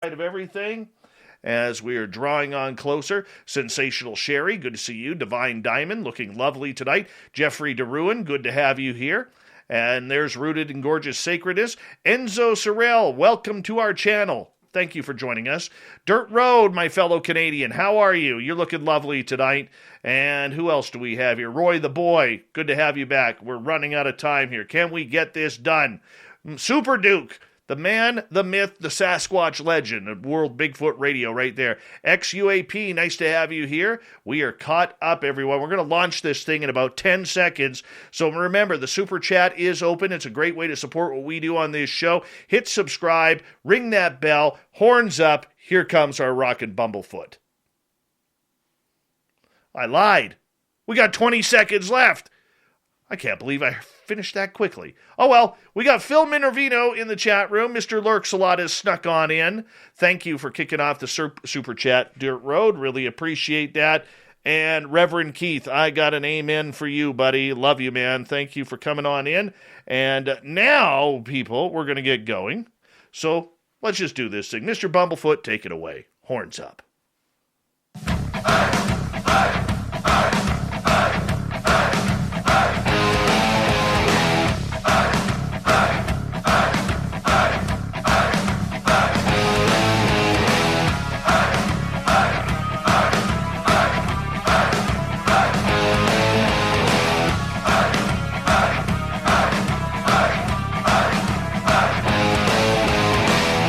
of everything as we are drawing on closer. Sensational Sherry, good to see you. Divine Diamond, looking lovely tonight. Jeffrey DeRuin, good to have you here. And there's Rooted in Gorgeous Sacredness. Enzo Sorrell, welcome to our channel. Thank you for joining us. Dirt Road, my fellow Canadian, how are you? You're looking lovely tonight. And who else do we have here? Roy the Boy, good to have you back. We're running out of time here. Can we get this done? Super Duke, the man, the myth, the Sasquatch legend of World Bigfoot Radio right there. XUAP, nice to have you here. We are caught up, everyone. We're going to launch this thing in about 10 seconds. So remember, the Super Chat is open. It's a great way to support what we do on this show. Hit subscribe, ring that bell, horns up. Here comes our rockin' Bumblefoot. I lied. We got 20 seconds left. I can't believe I finished that quickly. Oh, well, we got Phil Minervino in the chat room. Mr. Lurks-a-lot has snuck on in. Thank you for kicking off the Super Chat, Dirt Road. Really appreciate that. And Reverend Keith, I got an amen for you, buddy. Love you, man. Thank you for coming on in. And now, people, we're going to get going. So let's just do this thing. Mr. Bumblefoot, take it away. Horns up.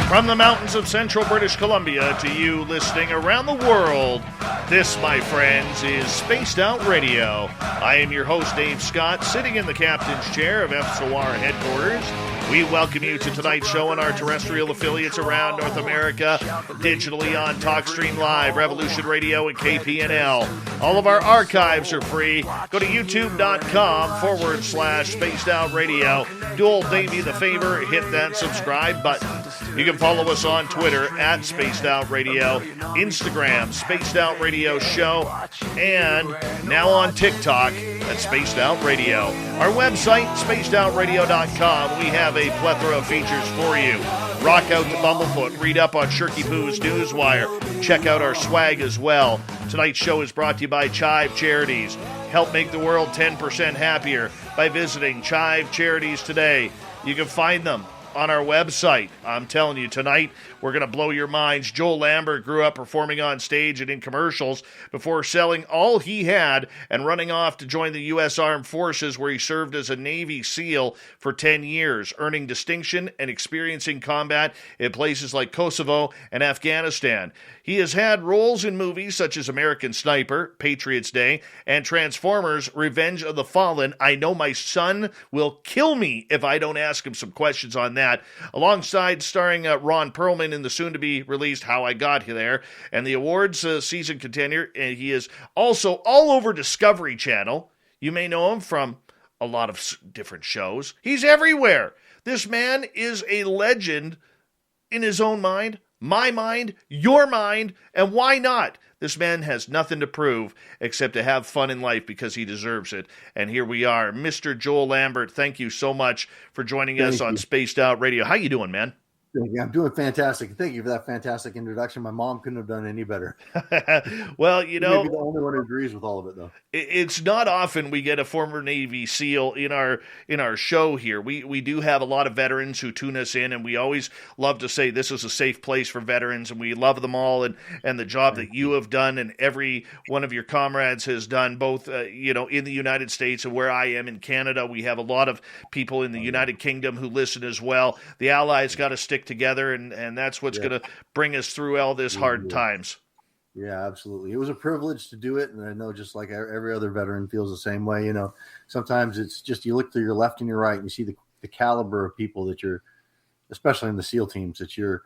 From the mountains of central British Columbia to you listening around the world, this, my friends, is Spaced Out Radio. I am your host, Dave Scott, sitting in the captain's chair of SOR headquarters. We welcome you to tonight's show on our terrestrial affiliates around North America, digitally on TalkStream Live, Revolution Radio, and KPNL. All of our archives are free. Go to youtube.com/Spaced Out Radio. Do old Davey the favor, hit that subscribe button. You can follow us on Twitter at Spaced Out Radio, Instagram, Spaced Out Radio Show, and now on TikTok at Spaced Out Radio. Our website, spacedoutradio.com. We have a plethora of features for you. Rock out to Bumblefoot, read up on Shirky Poo's Newswire, check out our swag as well. Tonight's show is brought to you by Chive Charities. Help make the world 10% happier by visiting Chive Charities today. You can find them on our website. I'm telling you, tonight we're going to blow your minds. Joel Lambert grew up performing on stage and in commercials before selling all he had and running off to join the U.S. Armed Forces, where he served as a Navy SEAL for 10 years, earning distinction and experiencing combat in places like Kosovo and Afghanistan. He has had roles in movies such as American Sniper, Patriot's Day, and Transformers, Revenge of the Fallen. I know my son will kill me if I don't ask him some questions on that. Alongside starring Ron Perlman in the soon-to-be-released How I Got There, and the awards season contender. And he is also all over Discovery Channel. You may know him from a lot of different shows. He's everywhere. This man is a legend in his own mind, my mind, your mind, and why not? This man has nothing to prove except to have fun in life because he deserves it. And here we are. Mr. Joel Lambert, thank you so much for joining us on Spaced Out Radio. How you doing, man? I'm doing fantastic. Thank you for that fantastic introduction. My mom couldn't have done any better. Well, you know, maybe the only one who agrees with all of it, though. It's not often we get a former Navy SEAL in our show here. We do have a lot of veterans who tune us in, and we always love to say this is a safe place for veterans, and we love them all, and the job that you have done and every one of your comrades has done, both in the United States and where I am in Canada. We have a lot of people in the United Kingdom who listen as well. The Allies got to stick together, and that's what's going to bring us through all this hard times. Yeah, absolutely. It was a privilege to do it, and I know just like every other veteran feels the same way. You know, sometimes it's just you look to your left and your right, and you see the caliber of people that you're, especially in the SEAL teams, that you're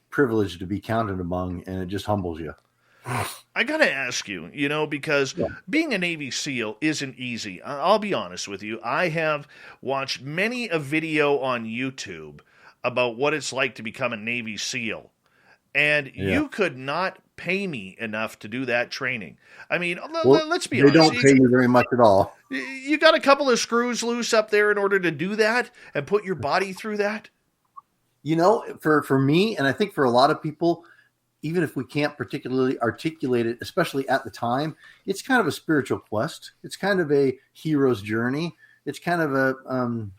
privileged to be counted among, and it just humbles you. I got to ask you, because being a Navy SEAL isn't easy. I'll be honest with you. I have watched many a video on YouTube about what it's like to become a Navy SEAL. And you could not pay me enough to do that training. I mean, let's be honest. They don't pay you very much at all. You got a couple of screws loose up there in order to do that and put your body through that? For me, and I think for a lot of people, even if we can't particularly articulate it, especially at the time, it's kind of a spiritual quest. It's kind of a hero's journey. It's kind of oh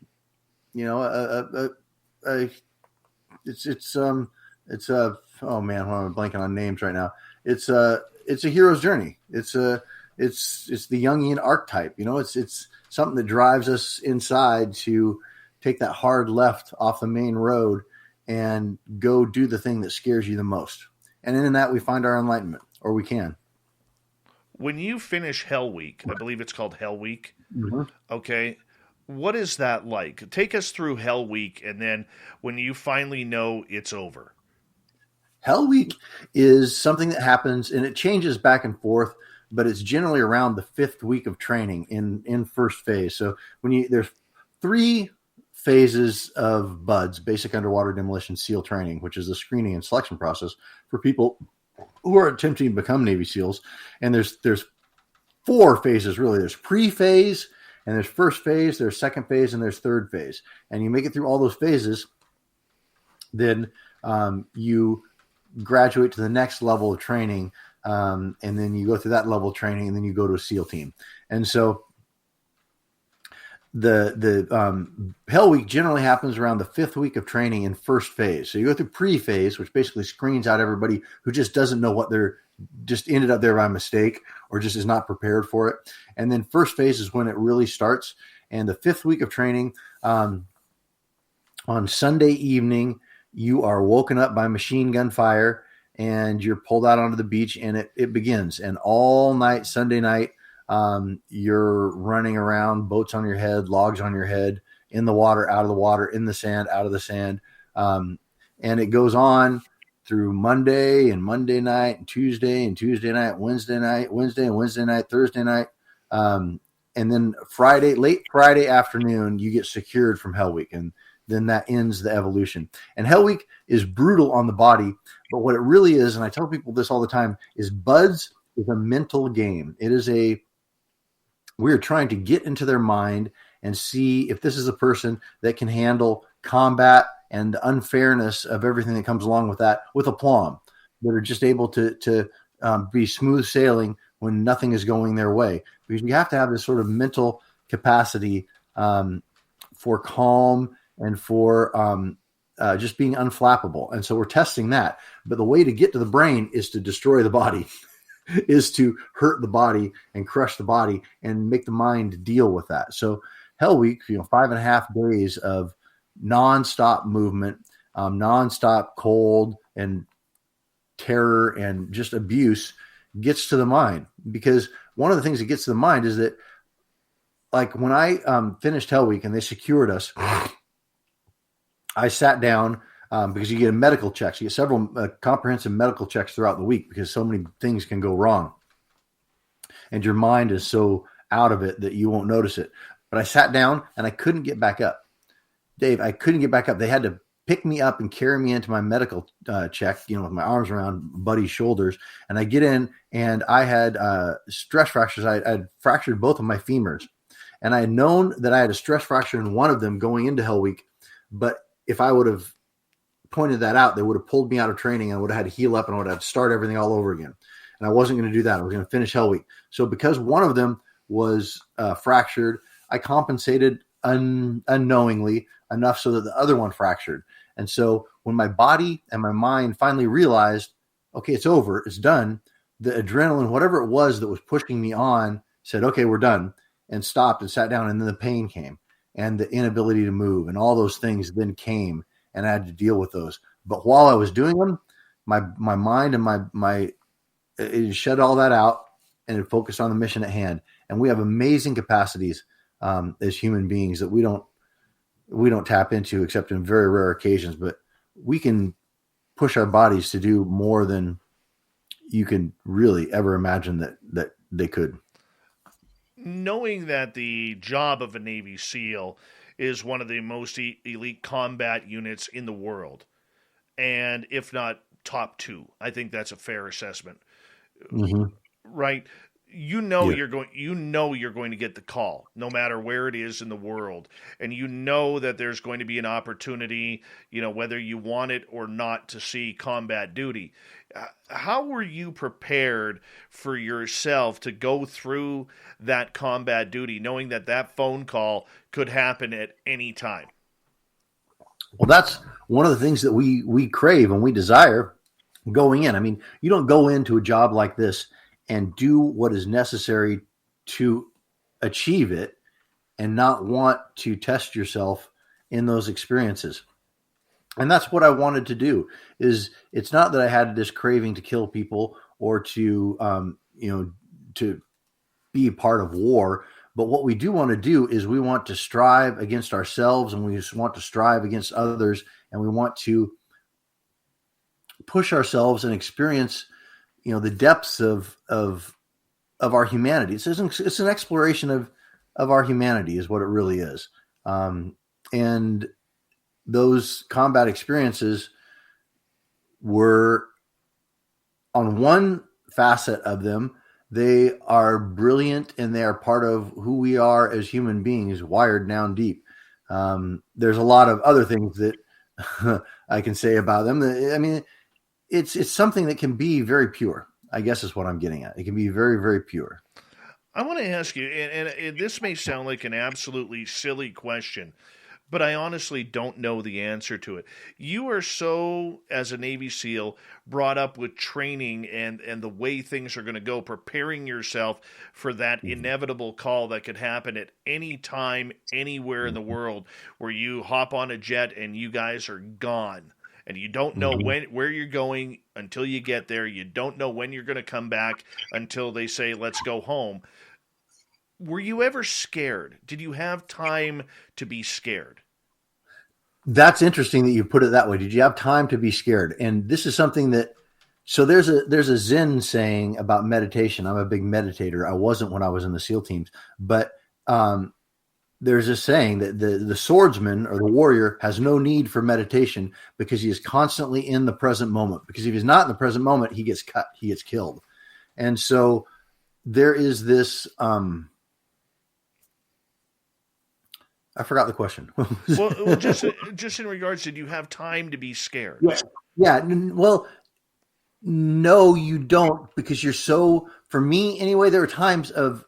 man, I'm blanking on names right now. It's a hero's journey. It's the Jungian archetype. It's something that drives us inside to take that hard left off the main road and go do the thing that scares you the most. And in that, we find our enlightenment, or we can. When you finish Hell Week, I believe it's called Hell Week. Mm-hmm. Okay. What is that like? Take us through Hell Week, and then when you finally know it's over. Hell Week is something that happens, and it changes back and forth, but it's generally around the 5th week of training in first phase. So there's 3 phases of BUDS, basic underwater demolition SEAL training, which is the screening and selection process for people who are attempting to become Navy SEALs. And there's 4 phases, really. There's pre-phase, and there's first phase, there's second phase, and there's third phase. And you make it through all those phases, then you graduate to the next level of training, and then you go through that level of training, and then you go to a SEAL team. And so the Hell Week generally happens around the 5th week of training in first phase. So you go through pre-phase, which basically screens out everybody who just doesn't know what they're just ended up there by mistake or just is not prepared for it. And then first phase is when it really starts. And the 5th week of training, on Sunday evening, you are woken up by machine gun fire and you're pulled out onto the beach, and it begins. And all night, Sunday night, you're running around, boats on your head, logs on your head, in the water, out of the water, in the sand, out of the sand. And it goes on through Monday and Monday night and Tuesday night, Wednesday and Wednesday night, Thursday night. And then late Friday afternoon, you get secured from Hell Week. And then that ends the evolution. And Hell Week is brutal on the body. But what it really is, and I tell people this all the time, is BUDS is a mental game. We're trying to get into their mind and see if this is a person that can handle combat and the unfairness of everything that comes along with that with aplomb, that are just able to be smooth sailing when nothing is going their way. Because you have to have this sort of mental capacity for calm and for just being unflappable. And so we're testing that. But the way to get to the brain is to destroy the body. Is to hurt the body and crush the body and make the mind deal with that. So Hell Week, 5.5 days of nonstop movement, nonstop cold and terror and just abuse gets to the mind. Because one of the things that gets to the mind is that, like when I finished Hell Week and they secured us, I sat down. Because you get a medical check. So you get several comprehensive medical checks throughout the week because so many things can go wrong. And your mind is so out of it that you won't notice it. But I sat down and I couldn't get back up. Dave, I couldn't get back up. They had to pick me up and carry me into my medical check, with my arms around Buddy's shoulders. And I get in and I had stress fractures. I had fractured both of my femurs. And I had known that I had a stress fracture in one of them going into Hell Week. But if I would have pointed that out, they would have pulled me out of training and I would have had to heal up and I would have to start everything all over again. And I wasn't going to do that. I was going to finish Hell Week. So because one of them was fractured, I compensated unknowingly enough so that the other one fractured. And so when my body and my mind finally realized, okay, it's over, it's done, the adrenaline, whatever it was that was pushing me on, said, okay, we're done, and stopped and sat down. And then the pain came and the inability to move and all those things then came. And I had to deal with those. But while I was doing them, my mind and it shut all that out and it focused on the mission at hand. And we have amazing capacities as human beings that we don't tap into except in very rare occasions. But we can push our bodies to do more than you can really ever imagine that they could. Knowing that the job of a Navy SEAL is one of the most elite combat units in the world, and if not top 2, I think that's a fair assessment. Mm-hmm. Right? you're going to get the call no matter where it is in the world, and you know that there's going to be an opportunity, whether you want it or not, to see combat duty. How were you prepared for yourself to go through that combat duty, knowing that phone call could happen at any time? Well, that's one of the things that we crave and we desire going in. I mean, you don't go into a job like this and do what is necessary to achieve it and not want to test yourself in those experiences. And that's what I wanted to do. It's not that I had this craving to kill people or to to be part of war, but what we do want to do is we want to strive against ourselves, and we just want to strive against others, and we want to push ourselves and experience, the depths of our humanity. It's an exploration of our humanity is what it really is. And those combat experiences were, on one facet of them, they are brilliant and they are part of who we are as human beings, wired down deep. There's a lot of other things that I can say about them. I mean, it's something that can be very pure, I guess is what I'm getting at. It can be very, very pure. I want to ask you, and this may sound like an absolutely silly question, but I honestly don't know the answer to it. You are so, as a Navy SEAL, brought up with training and the way things are going to go, preparing yourself for that inevitable call that could happen at any time, anywhere in the world, where you hop on a jet and you guys are gone. And you don't know where you're going until you get there. You don't know when you're going to come back until they say, let's go home. Were you ever scared? Did you have time to be scared? That's interesting that you put it that way. Did you have time to be scared? And this is something that, so there's a Zen saying about meditation. I'm a big meditator. I wasn't when I was in the SEAL teams, but there's a saying that the swordsman or the warrior has no need for meditation because he is constantly in the present moment. Because if he's not in the present moment, he gets cut, he gets killed. And so there is this, I forgot the question. Well, just in regards, did you have time to be scared? Yeah. Well, no, you don't, because you're so, for me anyway, there are times of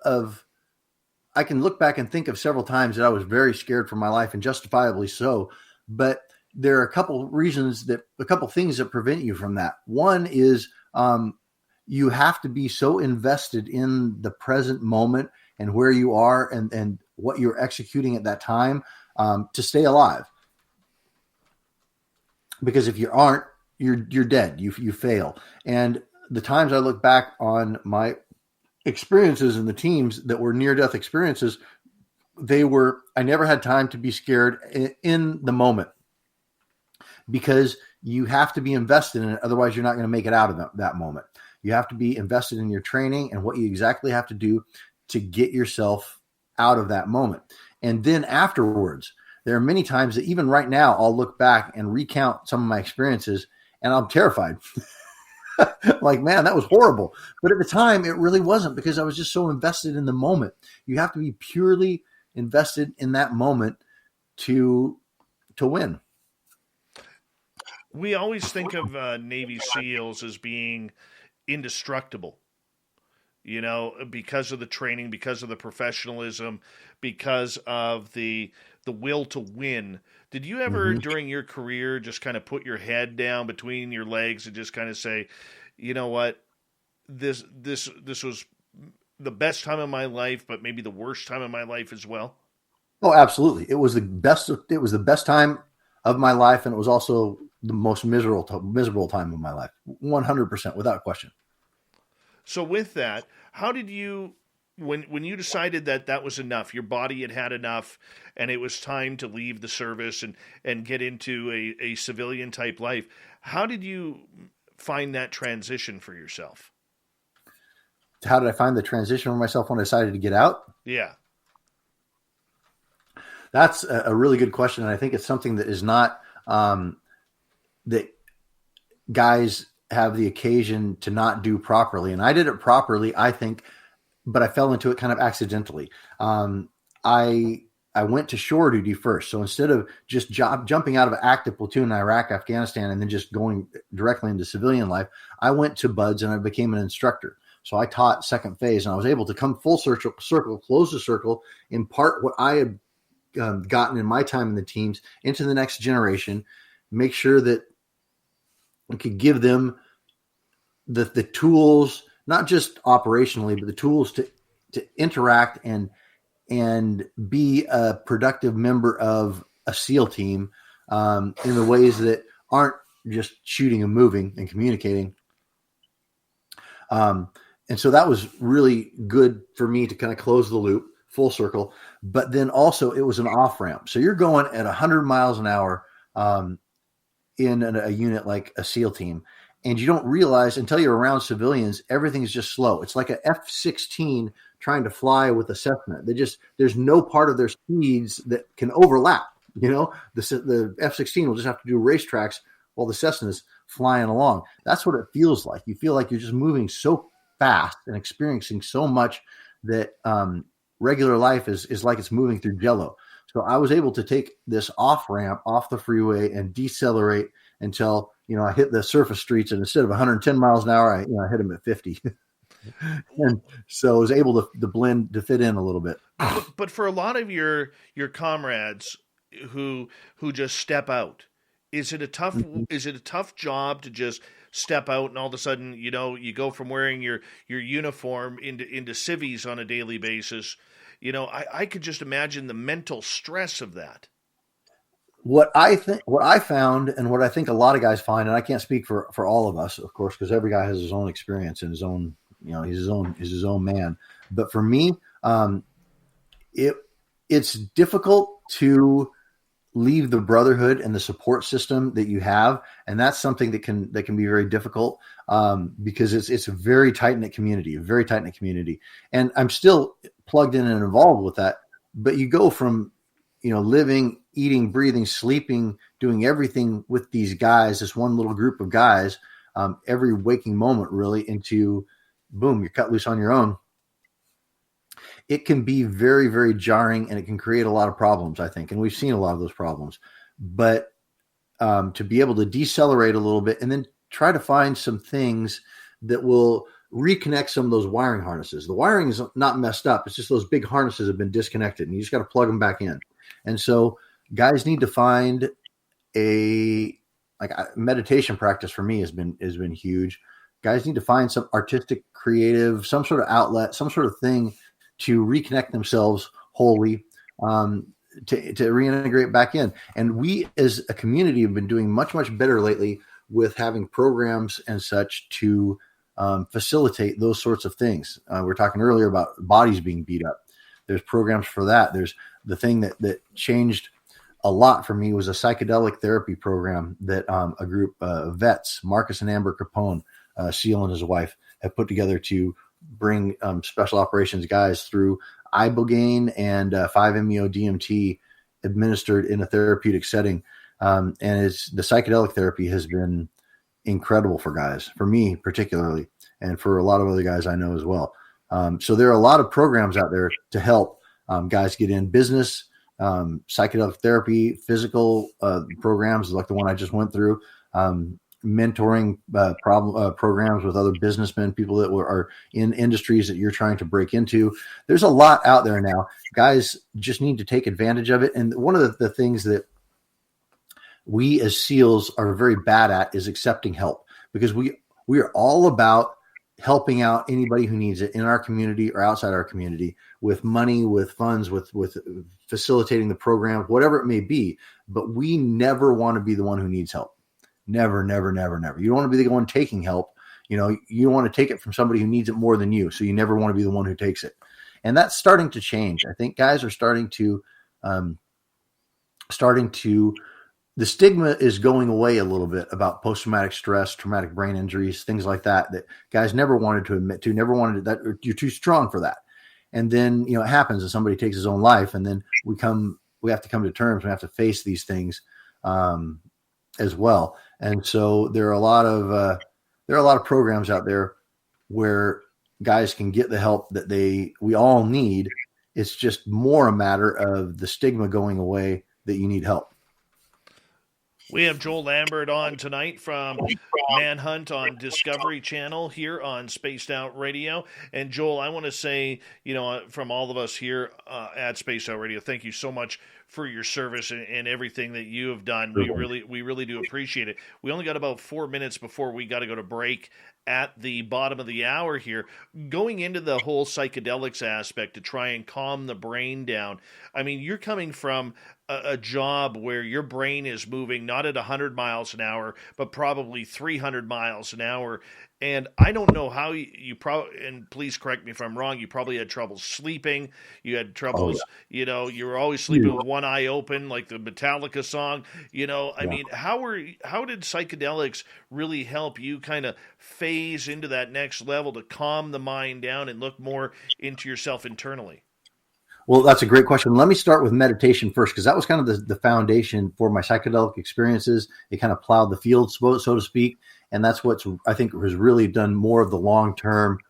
I can look back and think of several times that I was very scared for my life, and justifiably so. But there are a couple things that prevent you from that. One is you have to be so invested in the present moment and where you are and what you're executing at that time to stay alive. Because if you aren't, you're dead. You fail. And the times I look back on my experiences in the teams that were near-death experiences, I never had time to be scared in the moment, because you have to be invested in it. Otherwise, you're not going to make it out of that moment. You have to be invested in your training and what you exactly have to do to get yourself out of that moment. And then afterwards, there are many times that even right now, I'll look back and recount some of my experiences and I'm terrified. Like, man, that was horrible. But at the time, it really wasn't, because I was just so invested in the moment. You have to be purely invested in that moment to win. We always think of Navy SEALs as being indestructible, because of the training, because of the professionalism, because of the will to win. Did you ever, during your career, just kind of put your head down between your legs and just kind of say, you know what, this was the best time of my life, but maybe the worst time of my life as well? Oh, absolutely. It was the best time of my life, and it was also the most miserable time of my life. 100%, without question. So with that, how did you, when you decided that was enough, your body had enough, and it was time to leave the service and get into a civilian type life, how did you find that transition for yourself? How did I find the transition for myself when I decided to get out? Yeah. That's a really good question. And I think it's something that is not, that guys have the occasion to not do properly. And I did it properly, I think, but I fell into it kind of accidentally. I went to shore duty first. So instead of just jumping out of an active platoon in Iraq, Afghanistan, and then just going directly into civilian life, I went to BUDS and I became an instructor. So I taught second phase, and I was able to come full circle, close the circle, impart what I had gotten in my time in the teams into the next generation, make sure that we could give them the tools, not just operationally, but the tools to interact and be a productive member of a SEAL team in the ways that aren't just shooting and moving and communicating. And so that was really good for me to kind of close the loop, full circle. But then also it was an off ramp. So you're going at 100 miles an hour in a unit like a SEAL team. And you don't realize until you're around civilians, everything's just slow. It's like a F-16 trying to fly with a Cessna. There's no part of their speeds that can overlap. You know, the F-16 will just have to do racetracks while the Cessna's flying along. That's what it feels like. You feel like you're just moving so fast and experiencing so much that regular life is like it's moving through jello. So I was able to take this off ramp off the freeway and decelerate until, I hit the surface streets, and instead of 110 miles an hour, I hit them at 50. And so I was able to blend, to fit in a little bit. But for a lot of your comrades who just step out, is it a tough job to just step out and all of a sudden, you go from wearing your uniform into civvies on a daily basis? I could just imagine the mental stress of that. What I found, and what I think a lot of guys find, and I can't speak for all of us, of course, because every guy has his own experience and his own, he's his own man. But for me, it's difficult to leave the brotherhood and the support system that you have, and that's something that can be very difficult because it's a very tight-knit community, and I'm still plugged in and involved with that. But you go from living, eating, breathing, sleeping, doing everything with these guys, this one little group of guys, every waking moment really, into boom, you're cut loose on your own. It can be very, very jarring, and it can create a lot of problems, I think. And we've seen a lot of those problems. But to be able to decelerate a little bit and then try to find some things that will reconnect some of those wiring harnesses. The wiring is not messed up. It's just those big harnesses have been disconnected, and you just got to plug them back in. And so guys need to find a meditation practice. For me has been huge. Guys need to find some artistic, creative, some sort of outlet, some sort of thing to reconnect themselves wholly, to reintegrate back in. And we as a community have been doing much, much better lately with having programs and such to facilitate those sorts of things. We were talking earlier about bodies being beat up. There's programs for that. There's the thing that changed a lot for me was a psychedelic therapy program that a group of vets, Marcus and Amber Capone, SEAL and his wife, have put together to bring special operations guys through ibogaine and 5-MeO DMT administered in a therapeutic setting. And the psychedelic therapy has been incredible for guys, for me particularly, and for a lot of other guys I know as well. So there are a lot of programs out there to help guys get in business, psychedelic therapy, physical programs like the one I just went through, mentoring programs with other businessmen, people that are in industries that you're trying to break into. There's a lot out there now. Guys just need to take advantage of it. And one of the things that we as SEALs are very bad at is accepting help, because we are all about helping out anybody who needs it in our community or outside our community, with money, with funds, with facilitating the program, whatever it may be. But we never want to be the one who needs help. Never, never, never, never. You don't want to be the one taking help. You want to take it from somebody who needs it more than you. So you never want to be the one who takes it. And that's starting to change. I think guys are starting to, the stigma is going away a little bit about post-traumatic stress, traumatic brain injuries, things like that guys never wanted to admit to, never wanted that, or you're too strong for that. And then, it happens and somebody takes his own life, and then we have to come to terms. We have to face these things as well. And so there are a lot of programs out there where guys can get the help that we all need. It's just more a matter of the stigma going away that you need help. We have Joel Lambert on tonight from Manhunt on Discovery Channel here on Spaced Out Radio. And Joel, I want to say, from all of us here at Spaced Out Radio, thank you so much for your service and everything that you have done. We really do appreciate it. We only got about 4 minutes before we got to go to break at the bottom of the hour here. Going into the whole psychedelics aspect to try and calm the brain down. I mean, you're coming from a job where your brain is moving not at 100 miles an hour, but probably 300 miles an hour. And I don't know how you probably, and please correct me if I'm wrong, you probably had trouble sleeping. You had troubles, you were always sleeping with one eye open, like the Metallica song. I mean, how did psychedelics really help you kind of phase into that next level to calm the mind down and look more into yourself internally? Well, that's a great question. Let me start with meditation first, because that was kind of the foundation for my psychedelic experiences. It kind of plowed the field, so to speak. And that's what's, I think, has really done more of the long-term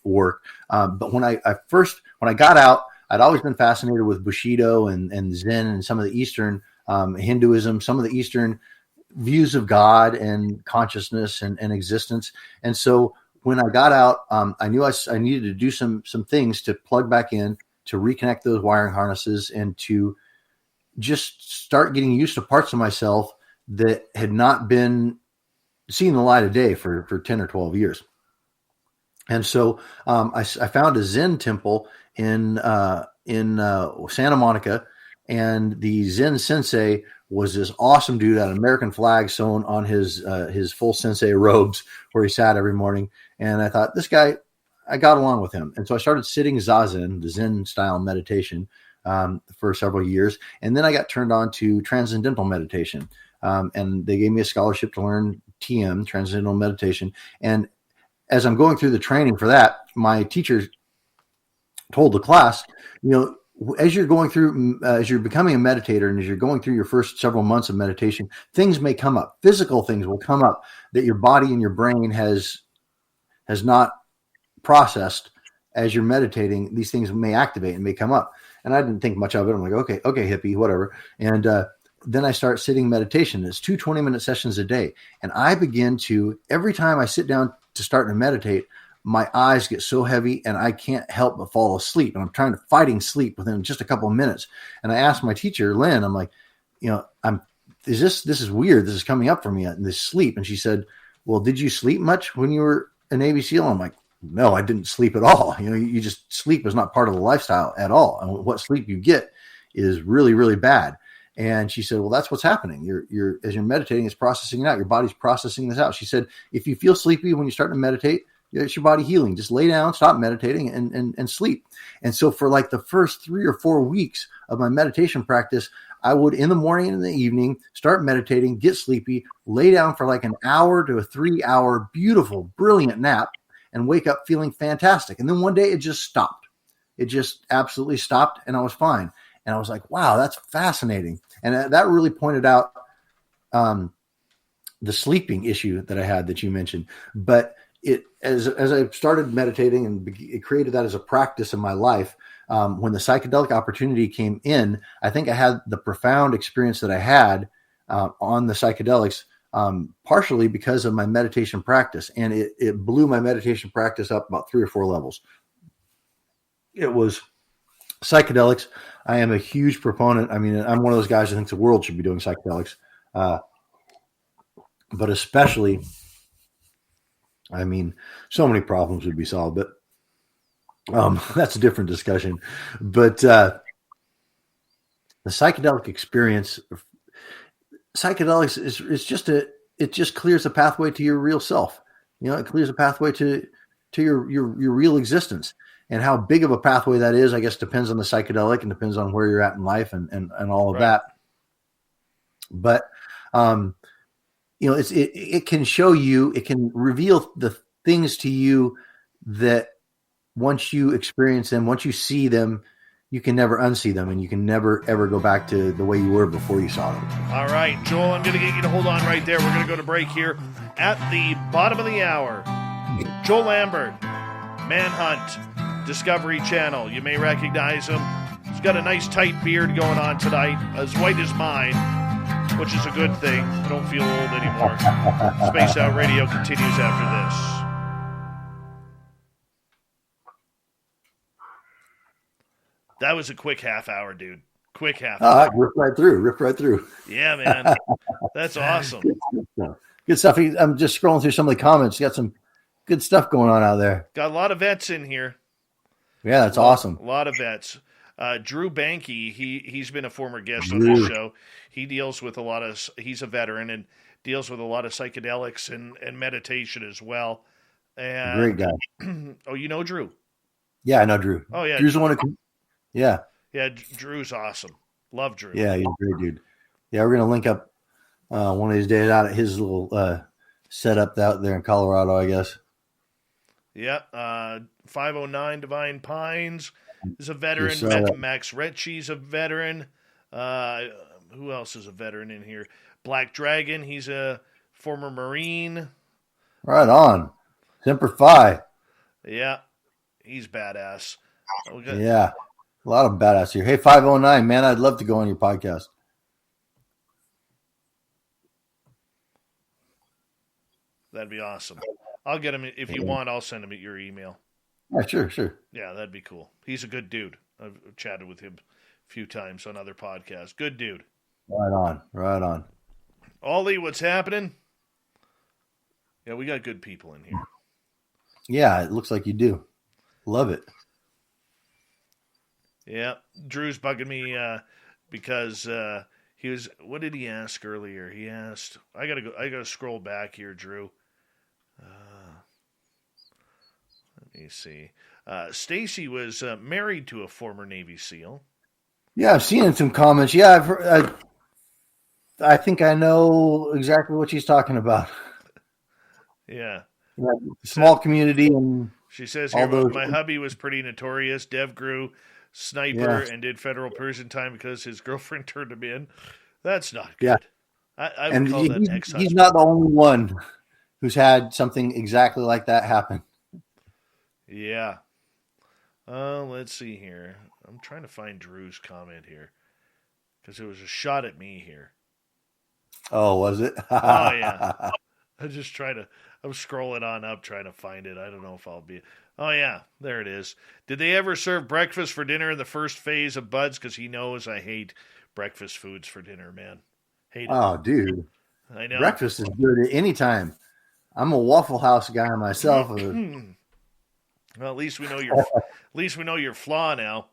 work. But when I got out, I'd always been fascinated with Bushido and Zen and some of the Eastern Hinduism, some of the Eastern views of God and consciousness and existence. And so when I got out, I knew I needed to do some things to plug back in, to reconnect those wiring harnesses, and to just start getting used to parts of myself that had not been seeing the light of day for 10 or 12 years. And so I found a Zen temple in Santa Monica, and the Zen sensei was this awesome dude, had an American flag sewn on his full sensei robes where he sat every morning. And I thought, this guy, I got along with him. And so I started sitting Zazen, the Zen style meditation, for several years. And then I got turned on to transcendental meditation. And they gave me a scholarship to learn TM, transcendental meditation. And as I'm going through the training for that, my teacher told the class, as you're going through, as you're becoming a meditator, and as you're going through your first several months of meditation, things may come up. Physical things will come up that your body and your brain has not processed. As you're meditating, these things may activate and may come up. And I didn't think much of it. I'm like, okay, hippie, whatever. And then I start sitting meditation. It's 2 20-minute sessions a day. And I begin to, every time I sit down to start to meditate, my eyes get so heavy and I can't help but fall asleep. And I'm fighting sleep within just a couple of minutes. And I asked my teacher, Lynn, I'm like, this is weird. This is coming up for me, this sleep. And she said, well, did you sleep much when you were a Navy SEAL? I'm like, no, I didn't sleep at all. You just, sleep is not part of the lifestyle at all. And what sleep you get is really, really bad. And she said, well, that's what's happening. As you're meditating, it's processing it out. Your body's processing this out. She said, if you feel sleepy when you start to meditate, it's your body healing. Just lay down, stop meditating, and sleep. And so for like the first 3 or 4 weeks of my meditation practice, I would, in the morning and in the evening, start meditating, get sleepy, lay down for like an hour to a 3-hour beautiful, brilliant nap, and wake up feeling fantastic. And then one day it just stopped. It just absolutely stopped, and I was fine. And I was like, wow, that's fascinating. And that really pointed out the sleeping issue that I had that you mentioned. But as I started meditating, and it created that as a practice in my life, when the psychedelic opportunity came in, I think I had the profound experience that I had on the psychedelics, partially because of my meditation practice. And it blew my meditation practice up about 3 or 4 levels. It was psychedelics. I am a huge proponent. I mean, I'm one of those guys who thinks the world should be doing psychedelics. But especially, I mean, so many problems would be solved, but that's a different discussion. But the psychedelic experience, psychedelics it just clears a pathway to your real self. It clears a pathway to your real existence. And how big of a pathway that is, I guess, depends on the psychedelic and depends on where you're at in life and all of that. But, it can show you, it can reveal the things to you that once you experience them, once you see them, you can never unsee them, and you can never, ever go back to the way you were before you saw them. All right, Joel, I'm going to get you to hold on right there. We're going to go to break here at the bottom of the hour. Joel Lambert, Manhunt, Discovery Channel. You may recognize him. He's got a nice tight beard going on tonight, as white as mine, which is a good thing. I don't feel old anymore. Space Out Radio continues after this. That was a quick half hour, dude. Quick half hour. Ripped right through. Yeah, man. That's awesome. Good stuff. I'm just scrolling through some of the comments. You got some good stuff going on out there. Got a lot of vets in here. Yeah, that's awesome. A lot of vets. Drew Banky, he's been a former guest on the show. He deals with he's a veteran and deals with a lot of psychedelics and meditation as well. And, great guy. Oh, you know Drew? Yeah, I know Drew. Oh, yeah. Drew's the one who... Yeah. Yeah, Drew's awesome. Love Drew. Yeah, he's a great dude. Yeah, we're going to link up one of these days out at his little setup out there in Colorado, I guess. Yeah. 509 Divine Pines is a veteran. Max Retchie's a veteran. Who else is a veteran in here? Black Dragon, he's a former Marine. Right on. Semper Fi. Yeah, he's badass. Yeah. A lot of badass here. Hey, 509, man, I'd love to go on your podcast. That'd be awesome. I'll get him. If you want, I'll send him your email. Yeah, sure. Yeah, that'd be cool. He's a good dude. I've chatted with him a few times on other podcasts. Good dude. Right on. Ollie, what's happening? Yeah, we got good people in here. Yeah, it looks like you do. Love it. Yeah, Drew's bugging me because he was. What did he ask earlier? He asked. I gotta scroll back here, Drew. Let me see. Stacy was married to a former Navy SEAL. Yeah, I've seen in some comments. Yeah, I've heard, I think I know exactly what she's talking about. Yeah. Small community, and she says here, my hubby was pretty notorious. DevGru sniper and did federal prison time because his girlfriend turned him in. That's not good. Yeah. I would call that ex-husband. He's not the only one who's had something exactly like that happen. Yeah. Let's see here. I'm trying to find Drew's comment here because it was a shot at me here. Oh, was it? Oh, yeah. I'm scrolling on up trying to find it. I don't know if I'll be... Oh, yeah, there it is. Did they ever serve breakfast for dinner in the first phase of Buds? Because he knows I hate breakfast foods for dinner, man. Hate it. Oh, dude. I know. Breakfast is good at any time. I'm a Waffle House guy myself. Well, at least we know your flaw now.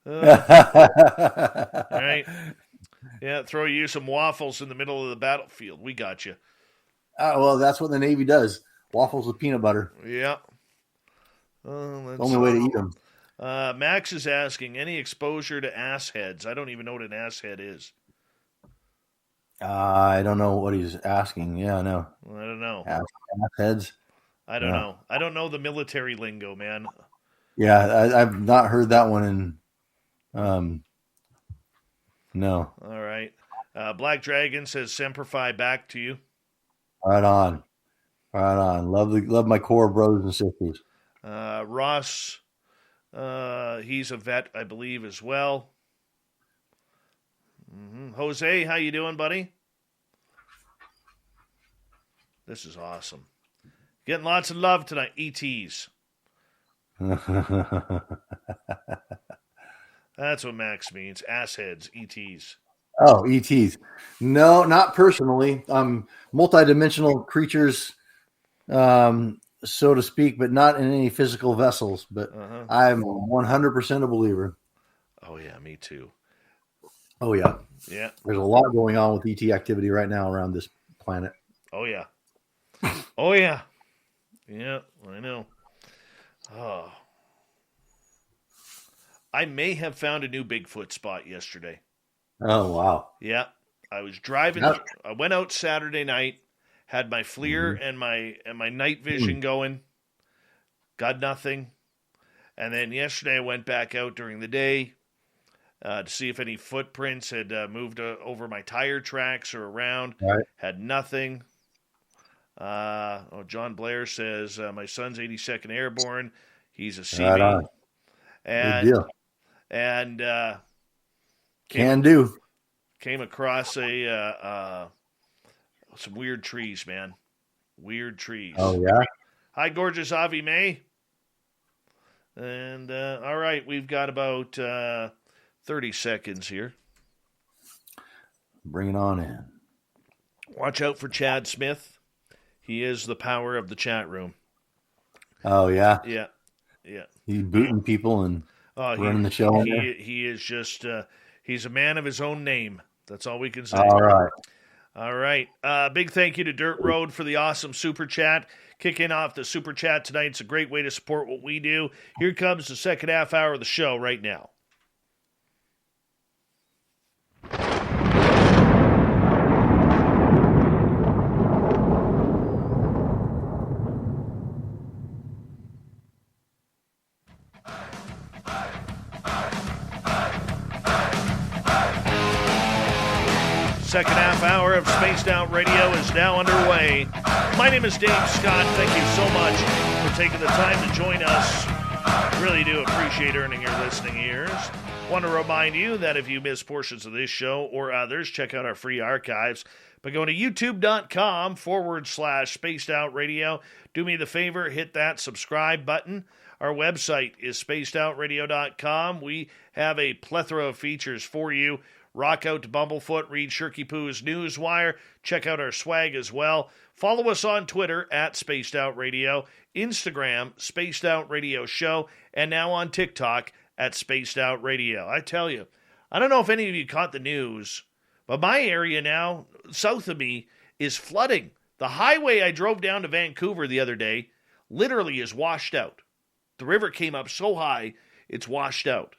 All right. Yeah, throw you some waffles in the middle of the battlefield. We got you. Well, that's what the Navy does. Waffles with peanut butter. Yeah. The only way to eat them. Max is asking, any exposure to ass heads? I don't even know what an ass head is. I don't know what he's asking. Yeah, I know. I don't know. Ass heads? I don't know. I don't know the military lingo, man. Yeah, I've not heard that one in... No. All right. Black Dragon says, Semper Fi back to you. Right on. Love my core brothers and sisters. Ross, he's a vet, I believe, as well. Mm-hmm. Jose, how you doing, buddy? This is awesome. Getting lots of love tonight, ETs. That's what Max means. Assheads, ETs. Oh, ETs. No, not personally. Multidimensional creatures, so to speak, but not in any physical vessels. But I'm 100% a believer. Oh, yeah, me too. Oh, yeah. Yeah. There's a lot going on with ET activity right now around this planet. Oh, yeah. Oh, yeah. Yeah, I know. Oh. I may have found a new Bigfoot spot yesterday. Oh, wow. Yeah. I was driving. I went out Saturday night, had my FLIR and my night vision going. Got nothing. And then yesterday I went back out during the day to see if any footprints had moved over my tire tracks or around. Right. Had nothing. John Blair says, my son's 82nd Airborne. He's a CB. Right on. And, good deal. And came across some weird trees, man. Weird trees. Oh, yeah? Hi, gorgeous Avi May. And, all right, we've got about 30 seconds here. Bring it on in. Watch out for Chad Smith. He is the power of the chat room. Oh, yeah? Yeah. He's booting people and running the show. He is just, he's a man of his own name. That's all we can say. All right. Big thank you to Dirt Road for the awesome super chat. Kicking off the super chat tonight. It's a great way to support what we do. Here comes the second half hour of the show right now. Second half hour of Spaced Out Radio is now underway. My name is Dave Scott. Thank you so much for taking the time to join us. Really do appreciate earning your listening ears. Want to remind you that if you miss portions of this show or others, check out our free archives by going to youtube.com/Spaced Out Radio. Do me the favor, hit that subscribe button. Our website is spacedoutradio.com. We have a plethora of features for you. Rock out to Bumblefoot, read Shirky Poo's Newswire, check out our swag as well. Follow us on Twitter at Spaced Out Radio, Instagram, Spaced Out Radio Show, and now on TikTok at Spaced Out Radio. I tell you, I don't know if any of you caught the news, but my area now, south of me, is flooding. The highway I drove down to Vancouver the other day literally is washed out. The river came up so high, it's washed out.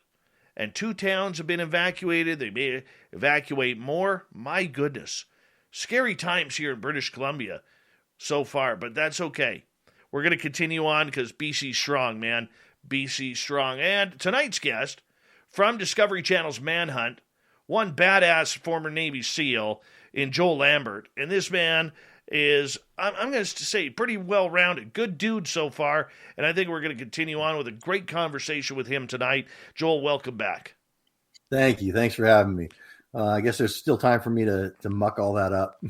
And 2 towns have been evacuated. They may evacuate more. My goodness. Scary times here in British Columbia so far, but that's okay. We're going to continue on because BC's strong, man. BC's strong. And tonight's guest from Discovery Channel's Manhunt, one badass former Navy SEAL in Joel Lambert. And this man is, I'm going to say, pretty well-rounded. Good dude so far, and I think we're going to continue on with a great conversation with him tonight. Joel, welcome back. Thank you. Thanks for having me. I guess there's still time for me to muck all that up.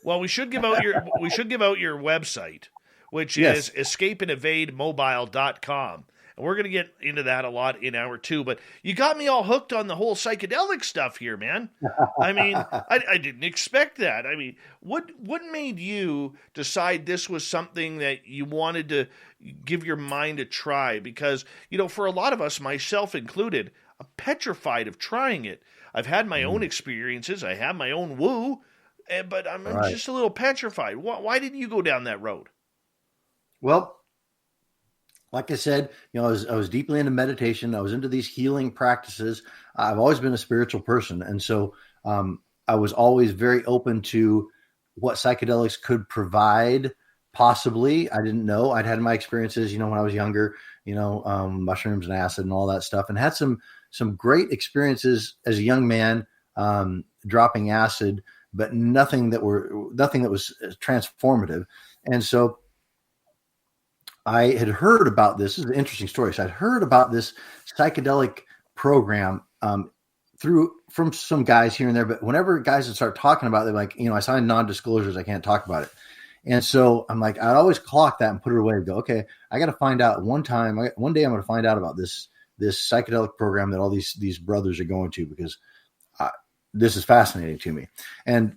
Well, we should give out your website, which is escapeandevademobile.com. And we're going to get into that a lot in hour 2. But you got me all hooked on the whole psychedelic stuff here, man. I mean, I didn't expect that. I mean, what made you decide this was something that you wanted to give your mind a try? Because, you know, for a lot of us, myself included, I'm petrified of trying it. I've had my own experiences. I have my own woo, but I'm just a little petrified. Why didn't you go down that road? Well, like I said, you know, I was deeply into meditation. I was into these healing practices. I've always been a spiritual person. And so I was always very open to what psychedelics could provide, possibly. I didn't know. I'd had my experiences, you know, when I was younger, you know, mushrooms and acid and all that stuff, and had some great experiences as a young man dropping acid, but nothing that was transformative. And so I had heard about this. This is an interesting story. So I'd heard about this psychedelic program from some guys here and there. But whenever guys would start talking about it, they're like, you know, I signed non-disclosures. I can't talk about it. And so I'm like, I'd always clock that and put it away and go, okay, I got to find out one day I'm going to find out about this psychedelic program that all these brothers are going to, because this is fascinating to me. And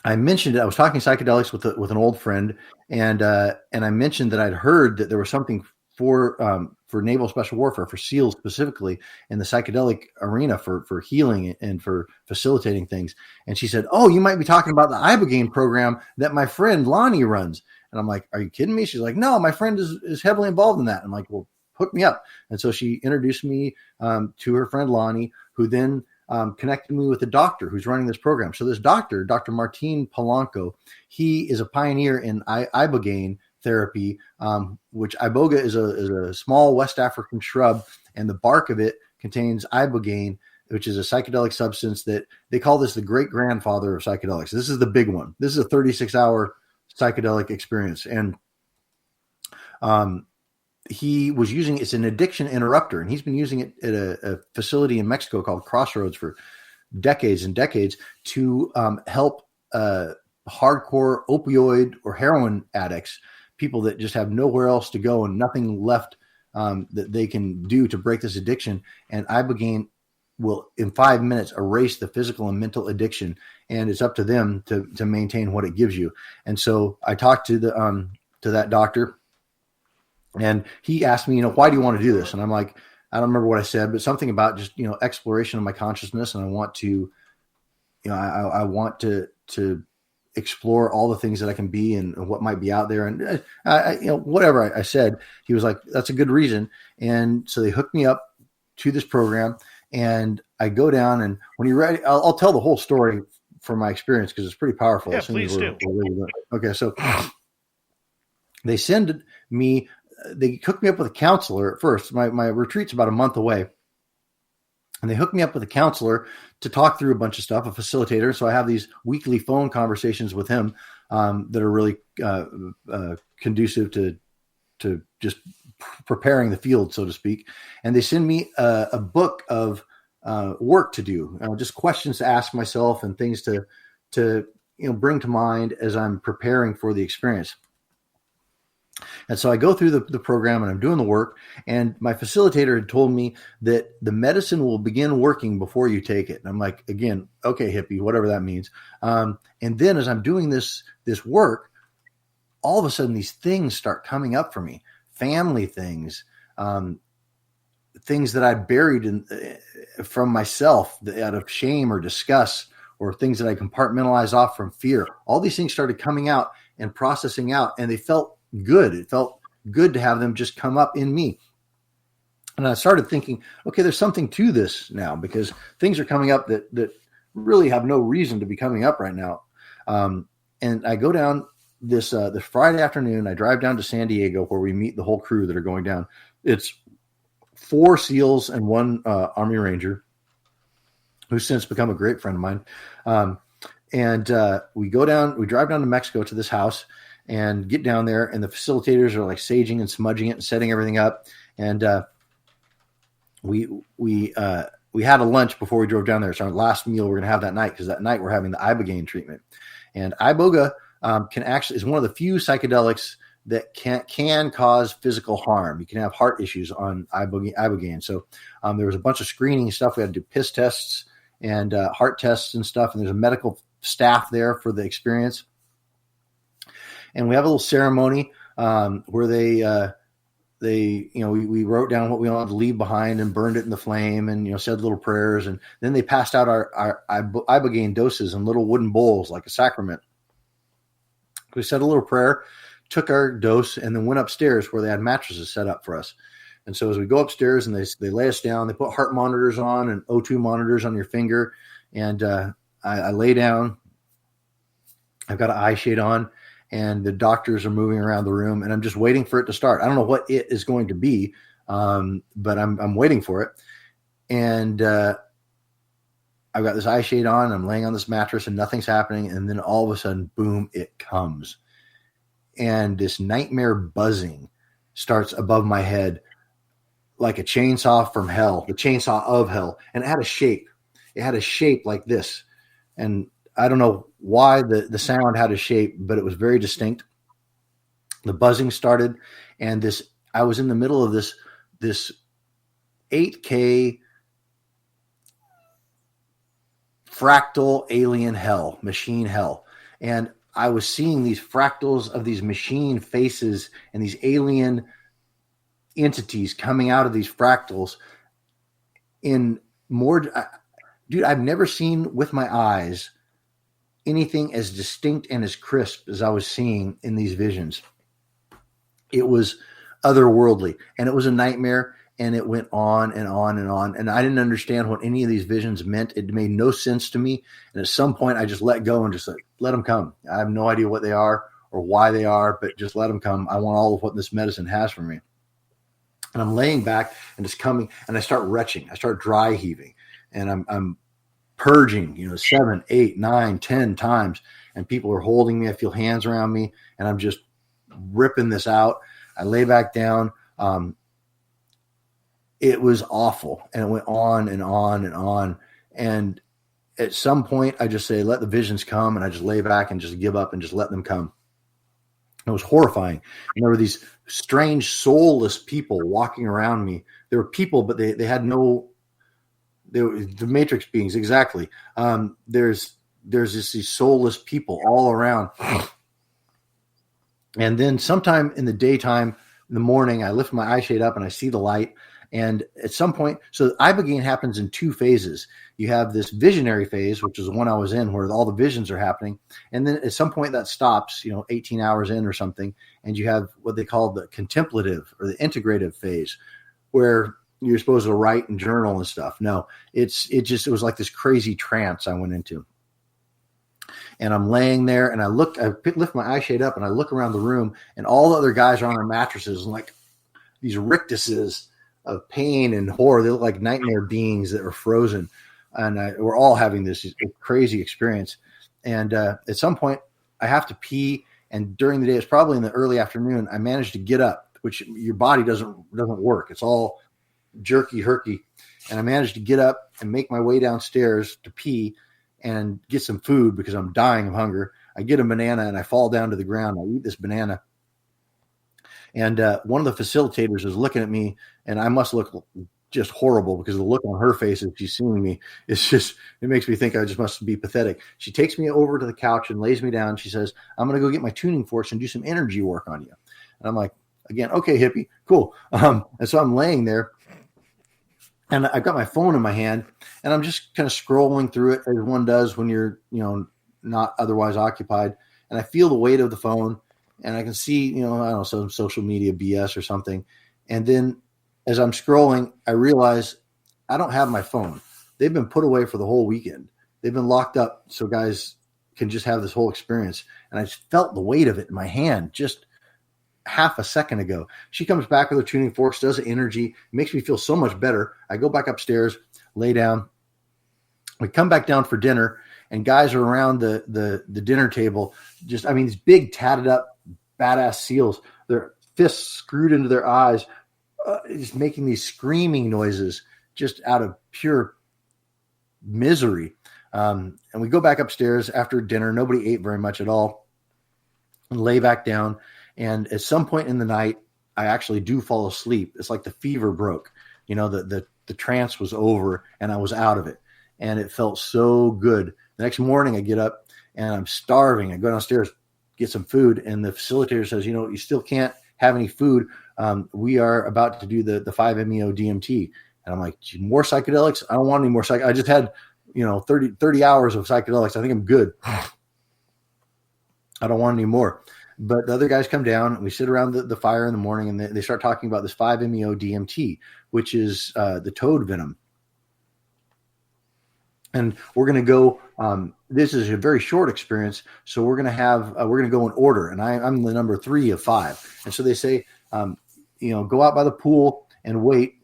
I mentioned it. I was talking psychedelics with an old friend, and I mentioned that I'd heard that there was something for naval special warfare, for SEALs specifically, in the psychedelic arena for healing and for facilitating things. And she said, "Oh, you might be talking about the Ibogaine program that my friend Lonnie runs." And I'm like, "Are you kidding me?" She's like, "No, my friend is heavily involved in that." I'm like, "Well, hook me up." And so she introduced me to her friend Lonnie, who then connected me with the doctor who's running this program. So this doctor, Dr. Martin Polanco, he is a pioneer in Ibogaine therapy, which iboga is a small West African shrub, and the bark of it contains ibogaine, which is a psychedelic substance that they call this the great grandfather of psychedelics. This is the big one. This is a 36-hour psychedelic experience. And he was using, it's an addiction interrupter, and he's been using it at a facility in Mexico called Crossroads for decades and decades to help hardcore opioid or heroin addicts, people that just have nowhere else to go and nothing left that they can do to break this addiction. And Ibogaine will, in 5 minutes, erase the physical and mental addiction, and it's up to them to maintain what it gives you. And so I talked to that doctor, and he asked me, why do you want to do this? And I'm like, I don't remember what I said, but something about just, exploration of my consciousness. And I want to, I want to explore all the things that I can be and what might be out there. And whatever I said, he was like, that's a good reason. And so they hooked me up to this program, and I go down, and when you're ready, I'll tell the whole story from my experience, because it's pretty powerful. Yeah, please do. Okay. So they hooked me up with a counselor at first. My retreat's about a month away. And they hooked me up with a counselor to talk through a bunch of stuff, a facilitator. So I have these weekly phone conversations with him that are really conducive to just preparing the field, so to speak. And they send me a book of work to do, just questions to ask myself and things to bring to mind as I'm preparing for the experience. And so I go through the program, and I'm doing the work, and my facilitator had told me that the medicine will begin working before you take it. And I'm like, again, okay, hippie, whatever that means. And then as I'm doing this work, all of a sudden these things start coming up for me, family things, things that I buried from myself out of shame or disgust, or things that I compartmentalized off from fear. All these things started coming out and processing out, and they felt good. It felt good to have them just come up in me. And I started thinking, okay, there's something to this now, because things are coming up that really have no reason to be coming up right now. And I go down this Friday afternoon. I drive down to San Diego, where we meet the whole crew that are going down. It's 4 SEALs and 1 Army Ranger, who's since become a great friend of mine. And we drive down to Mexico to this house and get down there, and the facilitators are like saging and smudging it and setting everything up. And we had a lunch before we drove down there. It's our last meal we're going to have that night, because that night we're having the Ibogaine treatment. And Iboga is one of the few psychedelics that can cause physical harm. You can have heart issues on Ibogaine. So there was a bunch of screening stuff. We had to do piss tests and heart tests and stuff. And there's a medical staff there for the experience. And we have a little ceremony where we wrote down what we wanted to leave behind and burned it in the flame, and said little prayers, and then they passed out our Ibogaine doses in little wooden bowls like a sacrament. We said a little prayer, took our dose, and then went upstairs where they had mattresses set up for us. And so as we go upstairs, and they lay us down, they put heart monitors on and O2 monitors on your finger, and I lay down. I've got an eye shade on, and the doctors are moving around the room, and I'm just waiting for it to start. I don't know what it is going to be, but I'm waiting for it. And I've got this eye shade on, and I'm laying on this mattress, and nothing's happening. And then all of a sudden, boom, it comes. And this nightmare buzzing starts above my head like a chainsaw from hell, the chainsaw of hell. And it had a shape. It had a shape like this. And I don't know why the sound had a shape, but it was very distinct. The buzzing started, and I was in the middle of this 8K fractal alien hell, machine hell. And I was seeing these fractals of these machine faces and these alien entities coming out of these fractals in more. Dude, I've never seen with my eyes anything as distinct and as crisp as I was seeing in these visions. It was otherworldly, and it was a nightmare, and it went on and on and on. And I didn't understand what any of these visions meant. It made no sense to me. And at some point I just let go and just let them come. I have no idea what they are or why they are, but just let them come. I want all of what this medicine has for me. And I'm laying back, and it's coming, and I start retching. I start dry heaving, and I'm purging, 7, 8, 9, 10 times, and people are holding me. I feel hands around me, and I'm just ripping this out. I lay back down. It was awful, and it went on and on and on. And at some point, I just say, let the visions come, and I just lay back and just give up and just let them come. It was horrifying. And there were these strange, soulless people walking around me. There were people, but they had no. They were the Matrix beings, exactly. There's these soulless people all around. And then sometime in the daytime, in the morning, I lift my eye shade up and I see the light. And at some point, so ibogaine happens in two phases. You have this visionary phase, which is the one I was in, where all the visions are happening. And then at some point that stops, 18 hours in or something. And you have what they call the contemplative or the integrative phase, where you're supposed to write and journal and stuff. No, it was like this crazy trance I went into. And I'm laying there and I lift my eye shade up and I look around the room, and all the other guys are on their mattresses and like these rictuses of pain and horror. They look like nightmare beings that are frozen. And we're all having this crazy experience. And at some point I have to pee. And during the day, it's probably in the early afternoon, I managed to get up, which your body doesn't work. It's all jerky herky. And I managed to get up and make my way downstairs to pee and get some food because I'm dying of hunger. I get a banana and I fall down to the ground. I eat this banana. And one of the facilitators is looking at me, and I must look just horrible because the look on her face as she's seeing me, it makes me think I just must be pathetic. She takes me over to the couch and lays me down. She says, I'm going to go get my tuning forks and do some energy work on you. And I'm like, again, okay, hippie, cool. And so I'm laying there, and I've got my phone in my hand, and I'm just kind of scrolling through it as one does when you're, not otherwise occupied. And I feel the weight of the phone, and I can see, I don't know, some social media BS or something. And then as I'm scrolling, I realize I don't have my phone. They've been put away for the whole weekend. They've been locked up so guys can just have this whole experience. And I just felt the weight of it in my hand just half a second ago. She comes back with her tuning forks, does the energy. It makes me feel so much better. I go back upstairs, lay down. We come back down for dinner, and guys are around the dinner table. Just, these big tatted up badass SEALs, their fists screwed into their eyes, just making these screaming noises just out of pure misery. And we go back upstairs after dinner. Nobody ate very much at all, and lay back down. And at some point in the night, I actually do fall asleep. It's like the fever broke, the trance was over and I was out of it. And it felt so good. The next morning I get up and I'm starving. I go downstairs, get some food. And the facilitator says, you still can't have any food. We are about to do the 5-MeO DMT. And I'm like, more psychedelics? I don't want any more psychedelics. I just had, 30 hours of psychedelics. I think I'm good. I don't want any more. But the other guys come down, and we sit around the fire in the morning, and they start talking about this 5-MeO DMT, which is the toad venom. And we're going to go, this is a very short experience, so we're going to go in order. And I'm the number 3 of 5. And so they say, go out by the pool and wait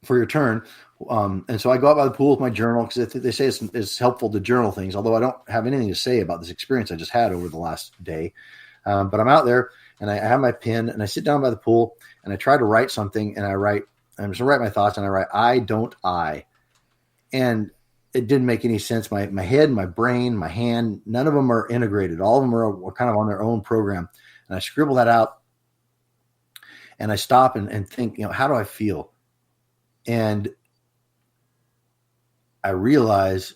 for your turn. And so I go out by the pool with my journal, because they say it's helpful to journal things, although I don't have anything to say about this experience I just had over the last day. But I'm out there, and I have my pen, and I sit down by the pool, and I try to write something, and I'm just going to write my thoughts, and I write, I don't I. And it didn't make any sense. My head, my brain, my hand, none of them are integrated. All of them are kind of on their own program. And I scribble that out, and I stop and think, how do I feel? And I realize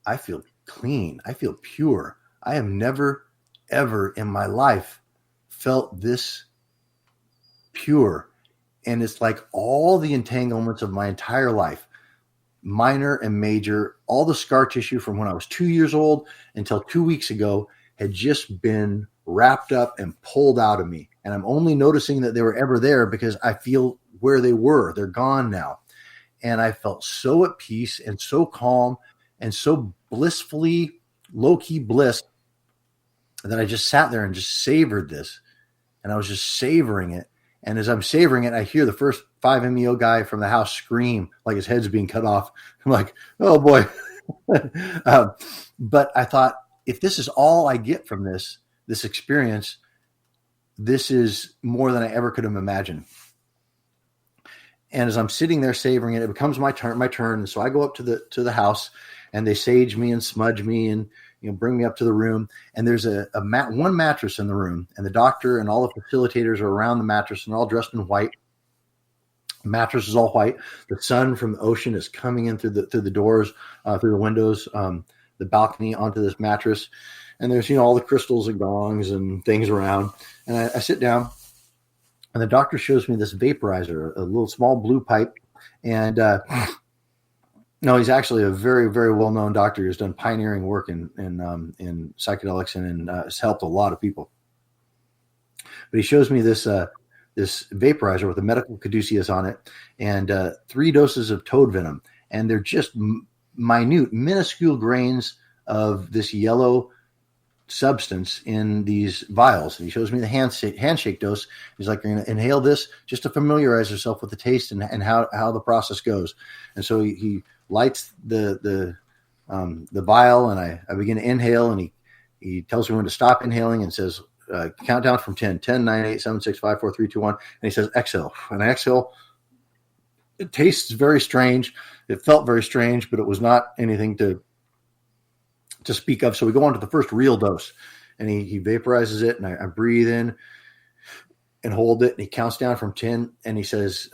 I feel clean. I feel pure. I have never, ever in my life felt this pure. And it's like all the entanglements of my entire life, minor and major, all the scar tissue from when I was 2 years old until 2 weeks ago had just been wrapped up and pulled out of me. And I'm only noticing that they were ever there because I feel where they were. They're gone now. And I felt so at peace and so calm and so blissfully low-key bliss that I just sat there and just savored this. And I was just savoring it. And as I'm savoring it, I hear the first 5-MeO guy from the house scream like his head's being cut off. I'm like, oh boy. But I thought, if this is all I get from this experience, this is more than I ever could have imagined. And as I'm sitting there savoring it, it becomes my turn. And so I go up to the house, and they sage me and smudge me and, bring me up to the room. And there's one mattress in the room, and the doctor and all the facilitators are around the mattress, and they're all dressed in white. The mattress is all white. The sun from the ocean is coming in through the doors, through the windows, the balcony onto this mattress. And there's, all the crystals and gongs and things around. And I sit down, and the doctor shows me this vaporizer, a little small blue pipe. And no, he's actually a very, very well-known doctor who's done pioneering work in psychedelics and has helped a lot of people. But he shows me this vaporizer with a medical caduceus on it and 3 doses of toad venom. And they're just minuscule grains of this yellow substance in these vials. And he shows me the handshake dose. He's like, you're going to inhale this just to familiarize yourself with the taste and how the process goes. And so he lights the vial, and I begin to inhale, and he tells me when to stop inhaling and says, count down from 10, 10, 9, 8, 7, 6, 5, 4, 3, 2, 1. And he says, exhale. And I exhale. It tastes very strange. It felt very strange, but it was not anything to speak of. So we go on to the first real dose, and he vaporizes it, and I breathe in and hold it, and he counts down from 10, and he says,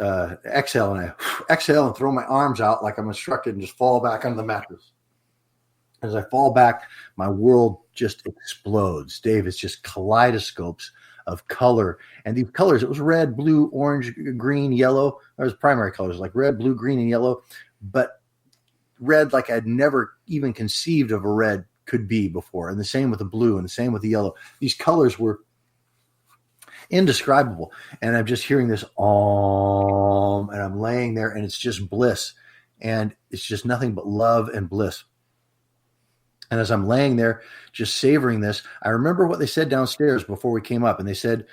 exhale, and I exhale and throw my arms out like I'm instructed and just fall back onto the mattress. As I fall back, my world just explodes. Dave, it's just kaleidoscopes of color. And these colors, it was red, blue, orange, green, yellow. There's primary colors like red, blue, green, and yellow. But red like I'd never even conceived of a red could be before. And the same with the blue and the same with the yellow. These colors were indescribable. And I'm just hearing this and I'm laying there, and it's just bliss. And it's just nothing but love and bliss. And as I'm laying there, just savoring this, I remember what they said downstairs before we came up. And they said,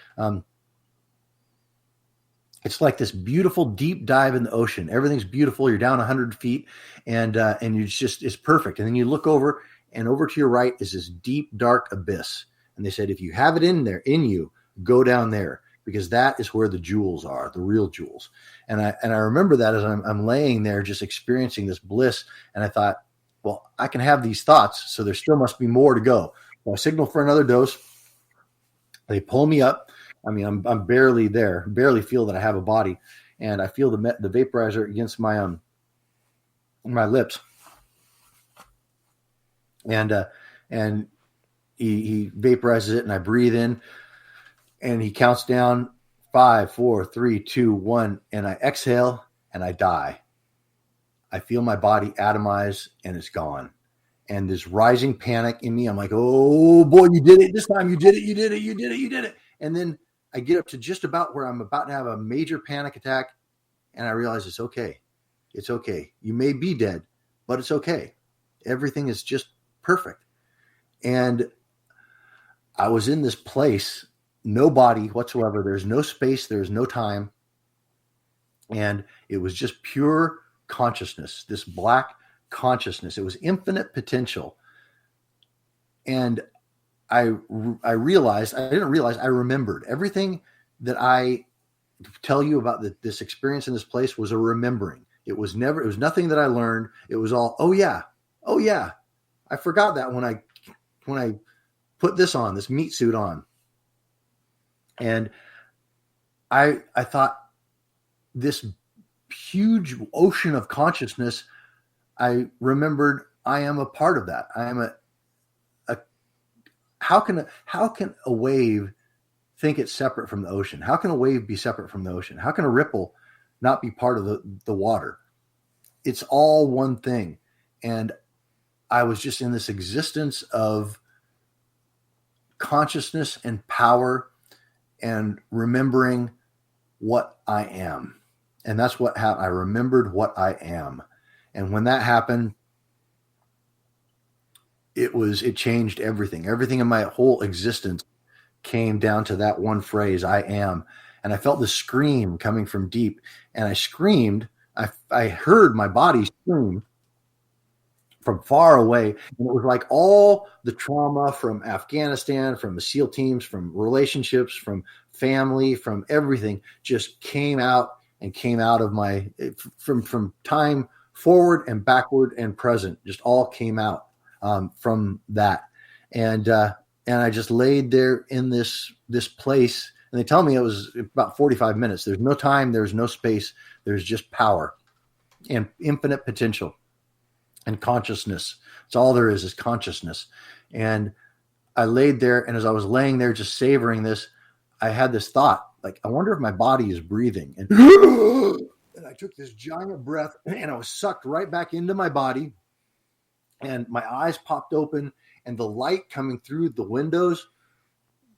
it's like this beautiful deep dive in the ocean. Everything's beautiful. You're down 100 feet, and it's perfect. And then you look over, and over to your right is this deep, dark abyss. And they said, if you have it in you, go down there, because that is where the jewels are, the real jewels. And I remember that as I'm laying there, just experiencing this bliss. And I thought, well, I can have these thoughts, so there still must be more to go. So I signal for another dose. They pull me up. I mean, I'm barely there, barely feel that I have a body, and I feel the vaporizer against my my lips. And he vaporizes it, and I breathe in, and he counts down 5, 4, 3, 2, 1, and I exhale, and I die. I feel my body atomize, and it's gone. And this rising panic in me, I'm like, oh boy, you did it this time. You did it. And then I get up to just about where I'm about to have a major panic attack, and I realize it's okay. It's okay. You may be dead, but it's okay. Everything is just perfect. And I was in this place, no body whatsoever. There's no space. There's no time. And it was just pure consciousness, this black consciousness. It was infinite potential. And I remembered everything that I tell you about this experience in this place was a remembering. It was nothing that I learned. It was all, oh yeah. I forgot that when I put this on, this meat suit on. And I thought, this huge ocean of consciousness, I remembered I am a part of that. I am how can a wave think it's separate from the ocean? How can a wave be separate from the ocean? How can a ripple not be part of the water? It's all one thing. And I was just in this existence of consciousness and power and remembering what I am. And that's what happened. I remembered what I am. And when that happened, it changed everything. Everything in my whole existence came down to that one phrase, I am. And I felt this scream coming from deep. And I screamed. I heard my body scream. from far away. And it was like all the trauma from Afghanistan, from the SEAL teams, from relationships, from family, from everything just came out of my, from time forward and backward and present, just all came out from that. And I just laid there in this place, and they tell me it was about 45 minutes. There's no time, there's no space, there's just power and infinite potential and consciousness. It's all there is consciousness. And I laid there, and as I was laying there just savoring this, I had this thought, like, I wonder if my body is breathing. And, and I took this giant breath, and I was sucked right back into my body, and my eyes popped open, and the light coming through the windows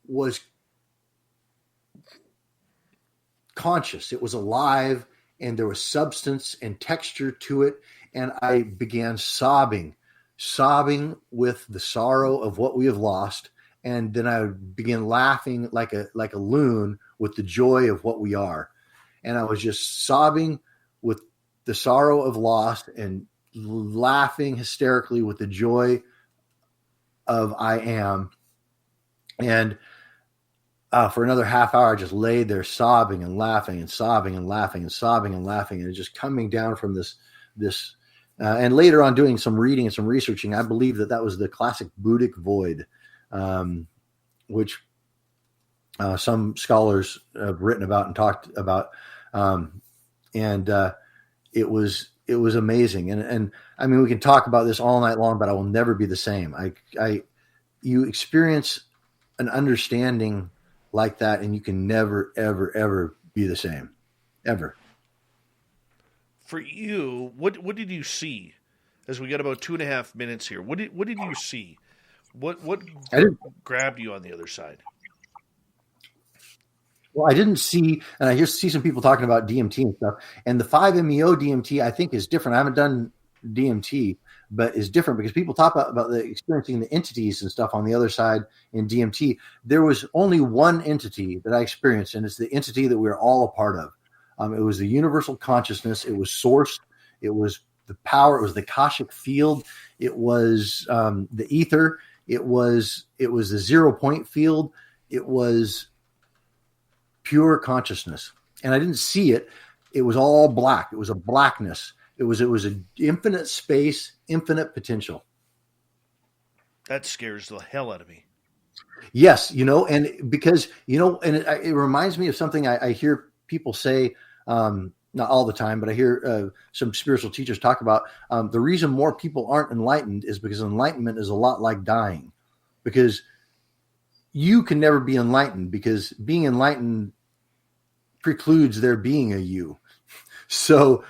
was conscious. It was alive, and there was substance and texture to it. And I began sobbing with the sorrow of what we have lost. And then I began laughing like a loon with the joy of what we are. And I was just sobbing with the sorrow of loss and laughing hysterically with the joy of I am. And for another half hour, I just laid there sobbing and laughing and sobbing and laughing and sobbing and laughing. And just coming down from this, and later on doing some reading and some researching, I believe that was the classic Buddhic void, which some scholars have written about and talked about. It was amazing. And I mean, we can talk about this all night long, but I will never be the same. You experience an understanding like that, and you can never, ever, ever be the same, ever. For you, what did you see? As we got about 2.5 minutes here, what did you see? What grabbed you on the other side? Well, I didn't see, and I see some people talking about DMT and stuff, and the 5-MeO DMT I think is different. I haven't done DMT, but is different because people talk about the experiencing the entities and stuff on the other side in DMT. There was only one entity that I experienced, and it's the entity that we're all a part of. It was the universal consciousness. It was source. It was the power. It was the Akashic field. It was the ether. It was the 0 point field. It was pure consciousness. And I didn't see it. It was all black. It was a blackness. It was an infinite space, infinite potential. That scares the hell out of me. Yes. And because, and it reminds me of something I hear people say, not all the time, but I hear some spiritual teachers talk about the reason more people aren't enlightened is because enlightenment is a lot like dying, because you can never be enlightened because being enlightened precludes there being a you. So,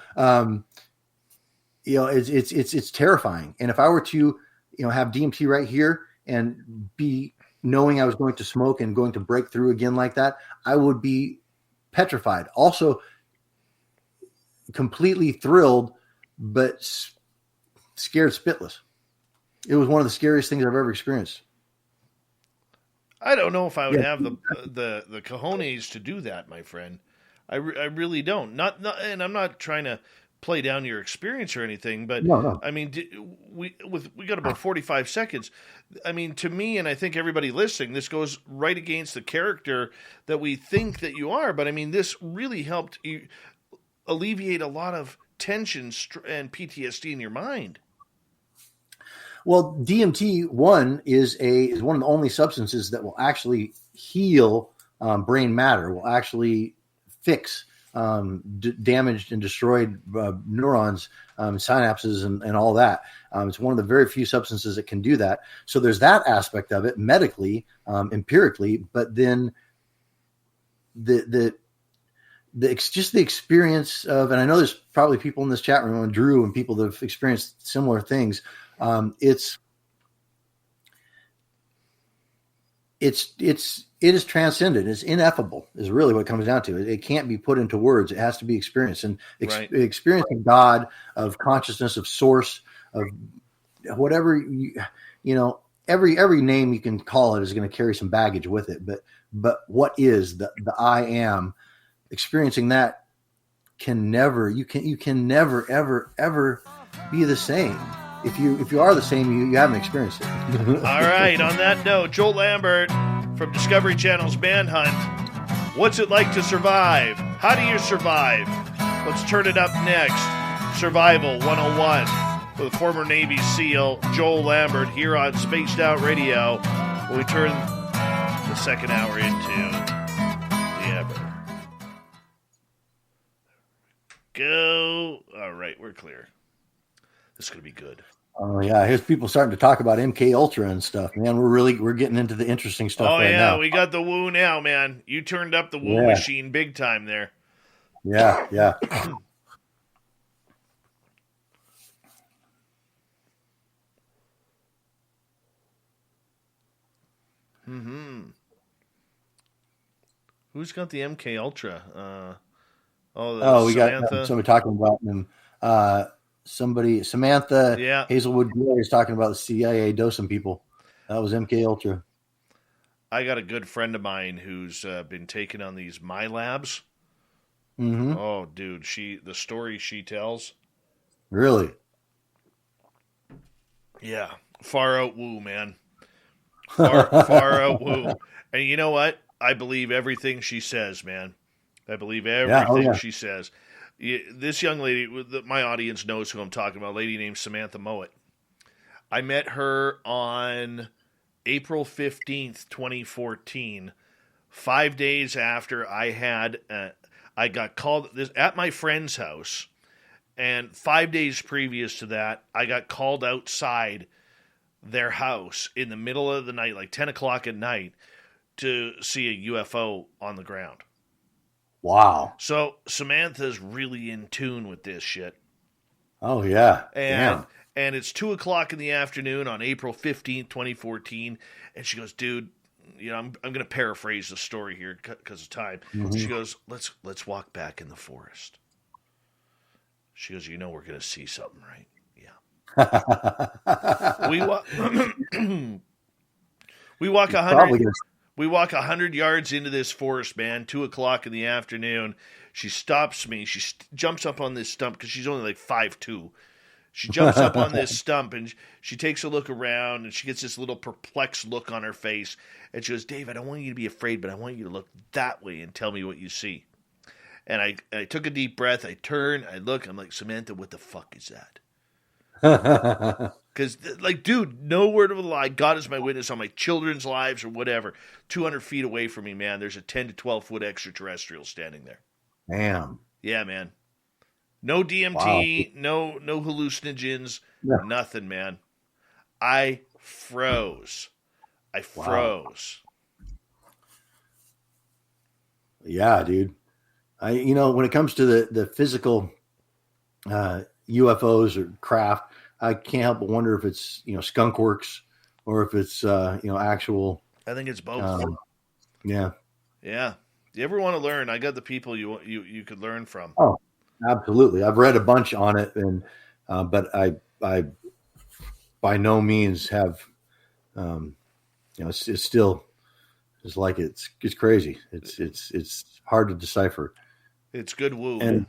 it's terrifying. And if I were to, have DMT right here and be knowing I was going to smoke and going to break through again like that, I would be petrified. Also, completely thrilled, but scared spitless. It was one of the scariest things I've ever experienced. I don't know if I would have the cojones to do that, my friend. I really don't. Not, and I'm not trying to play down your experience or anything, but no. I mean, we got about 45 seconds. I mean, to me, and I think everybody listening, this goes right against the character that we think that you are. But I mean, this really helped you alleviate a lot of tension and PTSD in your mind. Well, DMT is one of the only substances that will actually heal brain matter, will actually fix damaged and destroyed neurons, synapses, and all that. It's one of the very few substances that can do that. So there's that aspect of it medically, empirically, but then just the experience of, and I know there's probably people in this chat room, and Drew, and people that have experienced similar things. It is transcendent. It's ineffable is really what it comes down to. It can't be put into words. It has to be experienced, and experiencing God, of consciousness, of source, of whatever, every name you can call it is going to carry some baggage with it. But what is the I am? Experiencing that you can never, ever, ever be the same. if you are the same, you haven't experienced it. All right. On that note, Joel Lambert from Discovery Channel's Manhunt. What's it like to survive? How do you survive? Let's turn it up next. Survival 101 with former Navy SEAL Joel Lambert here on Spaced Out Radio. When we turn the second hour into the ever. Go. All right, we're clear. This is going to be good. Oh yeah, here's people starting to talk about MK Ultra and stuff. Man, we're getting into the interesting stuff right now. We got the woo now, man. You turned up the woo machine big time there. Yeah. Who's got the MK Ultra? We got somebody talking about them. Samantha Hazelwood Gray is talking about the CIA dosing people. That was MK Ultra. I got a good friend of mine who's been taking on these MyLabs. Mm-hmm. Oh, dude, the story she tells. Really? Yeah, far out woo, man. Far out woo. And you know what? I believe everything she says, man. I believe everything she says. This young lady, my audience knows who I'm talking about, a lady named Samantha Mowat. I met her on April 15th, 2014, 5 days after I got called at my friend's house, and 5 days previous to that, I got called outside their house in the middle of the night, like 10 o'clock at night, to see a UFO on the ground. Wow. So Samantha's really in tune with this shit. Oh, yeah. And it's 2 o'clock in the afternoon on April 15th, 2014. And she goes, dude, I'm going to paraphrase the story here because of time. Mm-hmm. She goes, let's walk back in the forest. She goes, we're going to see something, right? Yeah. We walk 100. We walk 100 yards into this forest, man, 2 o'clock in the afternoon. She stops me. She jumps up on this stump because she's only like 5'2". She jumps up on this stump and she takes a look around and she gets this little perplexed look on her face. And she goes, Dave, I don't want you to be afraid, but I want you to look that way and tell me what you see. And I took a deep breath. I turn, I look. I'm like, Samantha, what the fuck is that? Because, dude, no word of a lie. God is my witness on my children's lives or whatever. 200 feet away from me, man, there's a 10 to 12-foot extraterrestrial standing there. Damn. Yeah, man. No DMT, wow. No hallucinogens, nothing, man. I froze. Wow. Yeah, dude. When it comes to the physical UFOs or craft, I can't help but wonder if it's, skunk works or if it's, actual. I think it's both. Yeah. Yeah. You ever want to learn? I got the people you could learn from. Oh, absolutely. I've read a bunch on it, and but I by no means have. It's still, it's like it's crazy. It's hard to decipher. It's good woo. And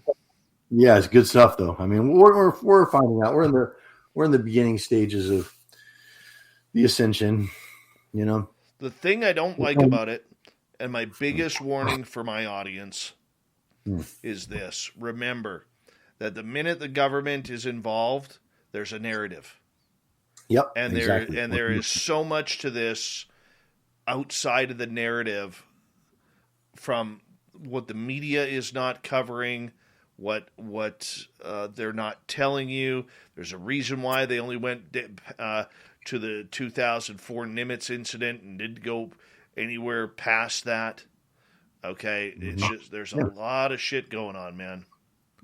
yeah, it's good stuff though. I mean, we're finding out. We're in the beginning stages of the ascension. The thing I don't like about it, and my biggest warning for my audience, is this: remember that the minute the government is involved, there's a narrative. Yep. And exactly. there is so much to this outside of the narrative, from what the media is not covering, what they're not telling you. There's a reason why they only went to the 2004 Nimitz incident and didn't go anywhere past that. Okay, it's just there's a lot of shit going on, man.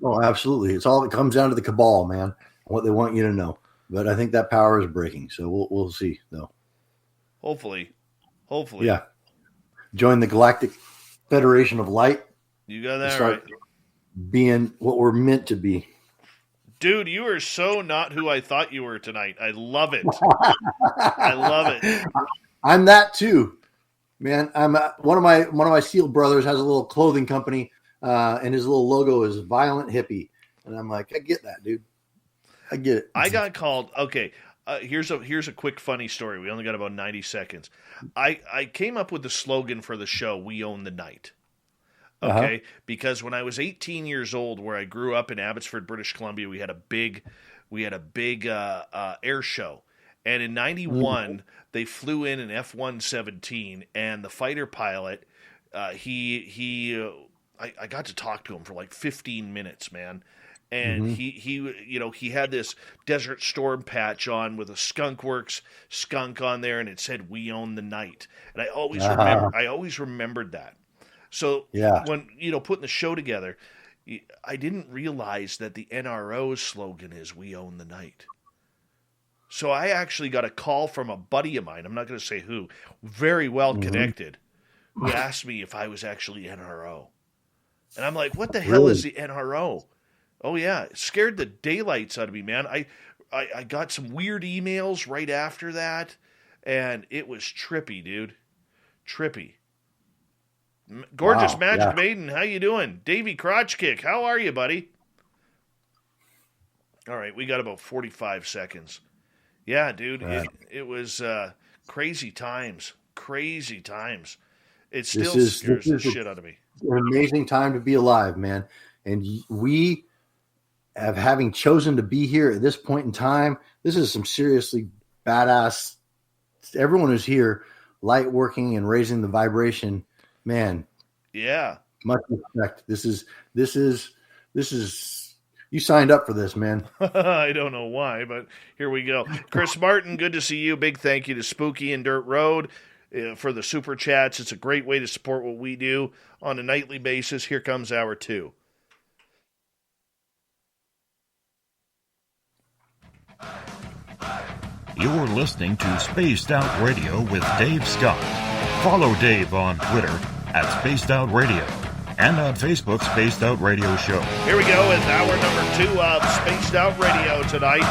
Oh, absolutely. It's all, it comes down to the cabal, man. What they want you to know. But I think that power is breaking, so we'll see, though. Hopefully. Yeah. Join the Galactic Federation of Light. You got that right. Being what we're meant to be. Dude, you are so not who I thought you were tonight. I love it. I love it. I'm that too, man. I'm one of my SEAL brothers has a little clothing company, and his little logo is Violent Hippie, and I'm like, I get that, dude. I get it. I got called. Okay, here's a quick funny story. We only got about 90 seconds. I came up with the slogan for the show, "We Own the Night." Okay, because when I was 18 years old, where I grew up in Abbotsford, British Columbia, we had a big air show, and in '91 they flew in an F-117, and the fighter pilot, I got to talk to him for like 15 minutes, man. And he had this Desert Storm patch on with a Skunk Works skunk on there, and it said "We Own the Night." And I always remembered that. So when putting the show together, I didn't realize that the NRO's slogan is "We Own the Night." So I actually got a call from a buddy of mine. I'm not going to say who, very well connected, who asked me if I was actually NRO. And I'm like, "What the hell is the NRO?" Oh, yeah. It scared the daylights out of me, man. I got some weird emails right after that, and it was trippy, dude. Trippy. Gorgeous Magic Maiden, how you doing? Davey Crotchkick, how are you, buddy? All right, we got about 45 seconds. Yeah, dude, it was crazy times. Crazy times. It still scares the shit out of me. An amazing time to be alive, man. And we... having chosen to be here at this point in time, this is some seriously badass. Everyone who's here, light working and raising the vibration, man. Yeah, much respect. This is. You signed up for this, man. I don't know why, but here we go. Chris Martin, good to see you. Big thank you to Spooky and Dirt Road for the super chats. It's a great way to support what we do on a nightly basis. Here comes hour 2. You're listening to Spaced Out Radio with Dave Scott. Follow Dave on Twitter @SpacedOutRadio and on Facebook, Spaced Out Radio Show. Here we go with hour number 2 of Spaced Out Radio tonight.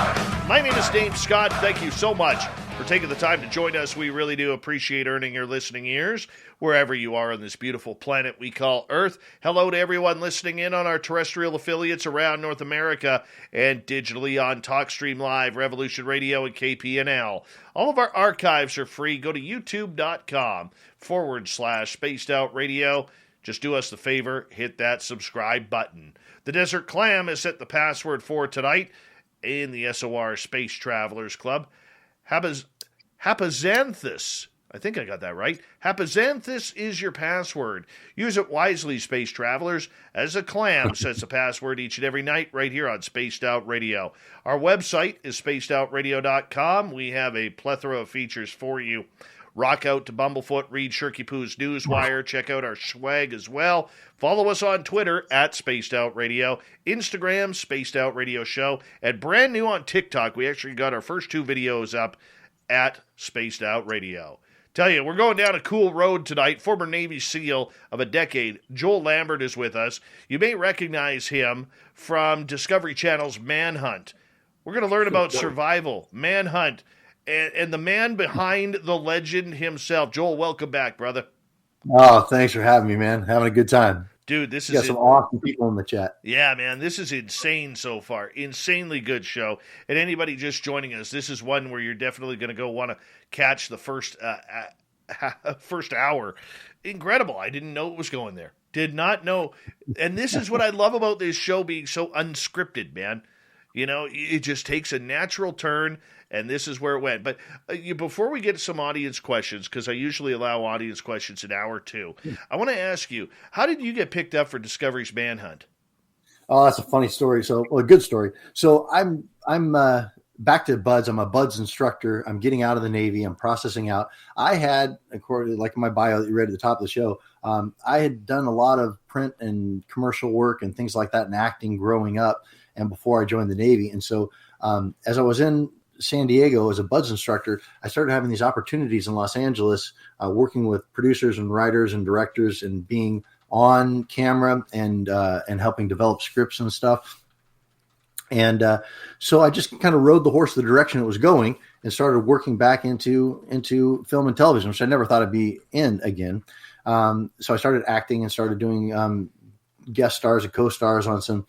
My name is Dave Scott. Thank you so much for taking the time to join us. We really do appreciate earning your listening ears wherever you are on this beautiful planet we call Earth. Hello to everyone listening in on our terrestrial affiliates around North America and digitally on TalkStream Live, Revolution Radio, and KPNL. All of our archives are free. Go to youtube.com/Spaced Out Radio. Just do us the favor, hit that subscribe button. The Desert Clam has set the password for tonight in the SOR Space Travelers Club. Hapazanthus. I think I got that right. Hapazanthus is your password. Use it wisely, space travelers, as a clam sets a password each and every night right here on Spaced Out Radio. Our website is spacedoutradio.com. We have a plethora of features for you. Rock out to Bumblefoot, read Shirky Poo's Newswire, check out our swag as well. Follow us on Twitter @SpacedOutRadio, Instagram, Spaced Out Radio Show, and brand new on TikTok. We actually got our first 2 videos up at Spaced Out Radio. Tell you, we're going down a cool road tonight. Former Navy SEAL of a decade, Joel Lambert, is with us. You may recognize him from Discovery Channel's Manhunt. We're going to learn about survival, manhunt, and the man behind the legend himself. Joel, welcome back, brother. Oh, thanks for having me, man. Having a good time. Dude, this is got some awesome people in the chat. Yeah, man, this is insane so far. Insanely good show. And anybody just joining us, this is one where you're definitely going to go want to catch the first hour. Incredible. I didn't know it was going there. Did not know. And this is what I love about this show being so unscripted, man. You know, it just takes a natural turn, and this is where it went. But before we get to some audience questions, because I usually allow audience questions an hour or 2, I want to ask you, how did you get picked up for Discovery's Manhunt? Oh, that's a funny story. A good story. So I'm back to BUDS. I'm a BUDS instructor. I'm getting out of the Navy. I'm processing out. I had, according to like my bio that you read at the top of the show, I had done a lot of print and commercial work and things like that and acting growing up and before I joined the Navy. And so as I was in San Diego as a BUDS instructor, I started having these opportunities in Los Angeles, working with producers and writers and directors and being on camera and helping develop scripts and stuff. And so I just kind of rode the horse the direction it was going and started working back into film and television, which I never thought I'd be in again. So I started acting and started doing guest stars and co-stars on some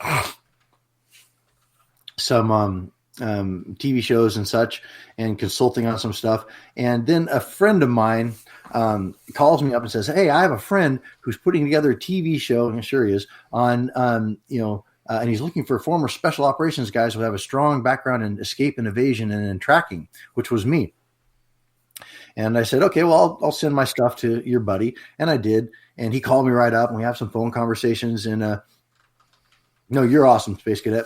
TV shows and such, and consulting on some stuff. And then a friend of mine calls me up and says, "Hey, I have a friend who's putting together a TV show," and sure he is, on and he's looking for former special operations guys who have a strong background in escape and evasion and in tracking, which was me. And I said, "Okay, well, I'll send my stuff to your buddy," and I did. And he called me right up, and we have some phone conversations. And no, you're awesome, Space Cadet.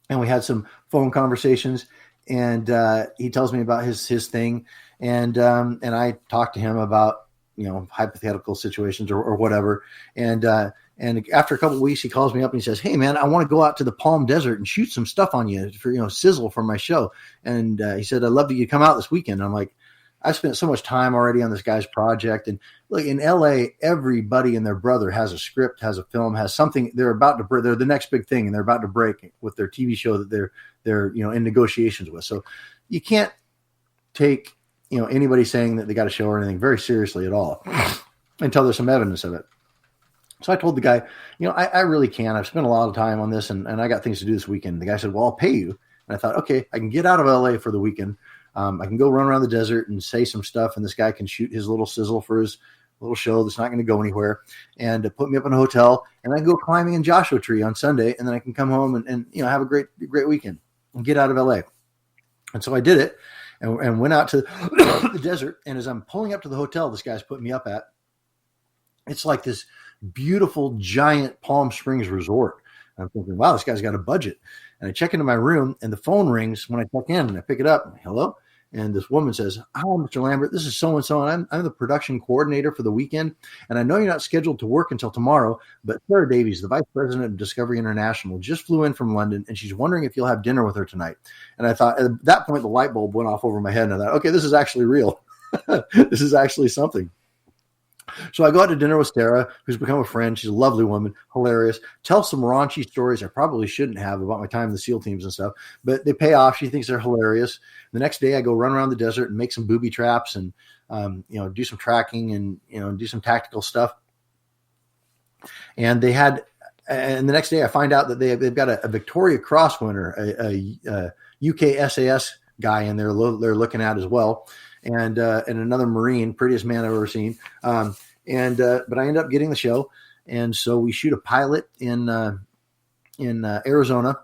And we had some phone conversations, and he tells me about his thing, and I talked to him about hypothetical situations or whatever, and after a couple of weeks, he calls me up and he says, "Hey man, I want to go out to the Palm Desert and shoot some stuff on you for sizzle for my show," and he said, "I'd love that you come out this weekend." And I'm like, I spent so much time already on this guy's project. And look, in LA, everybody and their brother has a script, has a film, has something. They're the next big thing, and they're about to break with their TV show that they're in negotiations with. So you can't take anybody saying that they got a show or anything very seriously at all until there's some evidence of it. So I told the guy, I really can't. I've spent a lot of time on this, and I got things to do this weekend. The guy said, "Well, I'll pay you." And I thought, okay, I can get out of LA for the weekend. I can go run around the desert and say some stuff, and this guy can shoot his little sizzle for his little show that's not going to go anywhere, and put me up in a hotel, and I can go climbing in Joshua Tree on Sunday, and then I can come home and have a great weekend and get out of LA. And so I did it and went out to the desert. And as I'm pulling up to the hotel this guy's putting me up at, it's like this beautiful giant Palm Springs resort. And I'm thinking, wow, this guy's got a budget. And I check into my room, and the phone rings when I check in, and I pick it up. "Hello?" And this woman says, "Hi, Mr. Lambert. This is so-and-so, and I'm the production coordinator for the weekend. And I know you're not scheduled to work until tomorrow, but Sarah Davies, the vice president of Discovery International, just flew in from London, and she's wondering if you'll have dinner with her tonight." And I thought, at that point, the light bulb went off over my head, and I thought, okay, this is actually real. This is actually something. So I go out to dinner with Sarah, who's become a friend. She's a lovely woman, hilarious. Tell some raunchy stories I probably shouldn't have about my time in the SEAL teams and stuff, but they pay off. She thinks they're hilarious. The next day I go run around the desert and make some booby traps and, do some tracking and, do some tactical stuff. And the next day I find out that they've got a Victoria Cross winner, a UK SAS guy in there they're looking at as well. And another Marine, prettiest man I've ever seen. But I end up getting the show. And so we shoot a pilot in Arizona.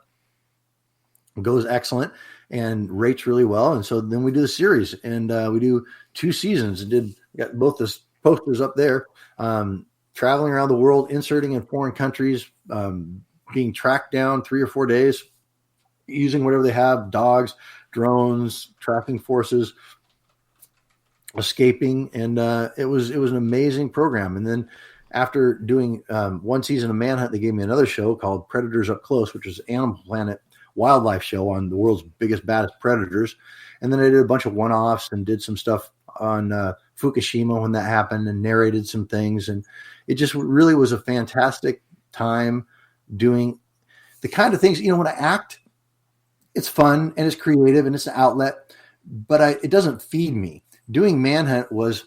It goes excellent and rates really well. And so then we do the series, and we do 2 seasons, and got both the posters up there, traveling around the world, inserting in foreign countries, being tracked down 3 or 4 days, using whatever they have, dogs, drones, tracking forces, escaping. And it was an amazing program. And then after doing 1 season of Manhunt, they gave me another show called Predators Up Close, which is Animal Planet wildlife show on the world's biggest, baddest predators. And then I did a bunch of one-offs and did some stuff on Fukushima when that happened, and narrated some things. And it just really was a fantastic time doing the kind of things, when I act, it's fun and it's creative and it's an outlet, but it doesn't feed me. Doing Manhunt was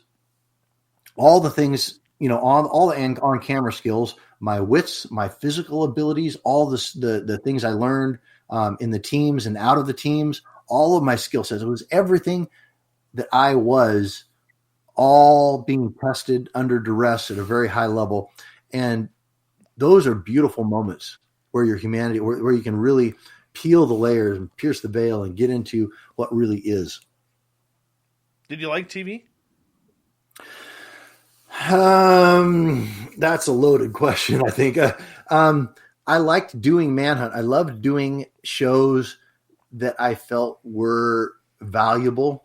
all the things, all the on-camera skills, my wits, my physical abilities, all the things I learned in the teams and out of the teams, all of my skill sets. It was everything that I was, all being tested under duress at a very high level. And those are beautiful moments where your humanity, where you can really peel the layers and pierce the veil and get into what really is. Did you like TV? That's a loaded question, I think. I liked doing Manhunt. I loved doing shows that I felt were valuable,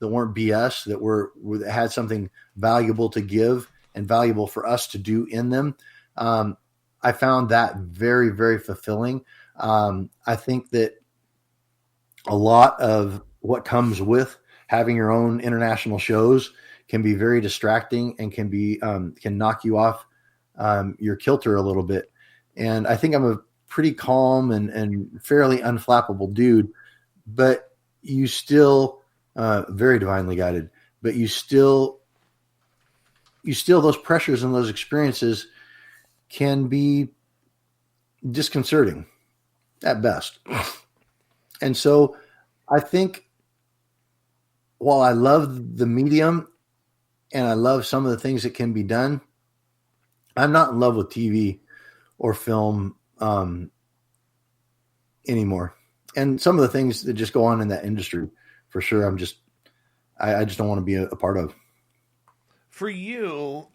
that weren't BS, that had something valuable to give and valuable for us to do in them. I found that very, very fulfilling. I think that a lot of what comes with having your own international shows can be very distracting and can knock you off your kilter a little bit. And I think I'm a pretty calm and fairly unflappable dude, but you still very divinely guided, but you still those pressures and those experiences can be disconcerting at best. And so I think while I love the medium and I love some of the things that can be done, I'm not in love with TV or film anymore. And some of the things that just go on in that industry, for sure, I just don't want to be a part of. For you,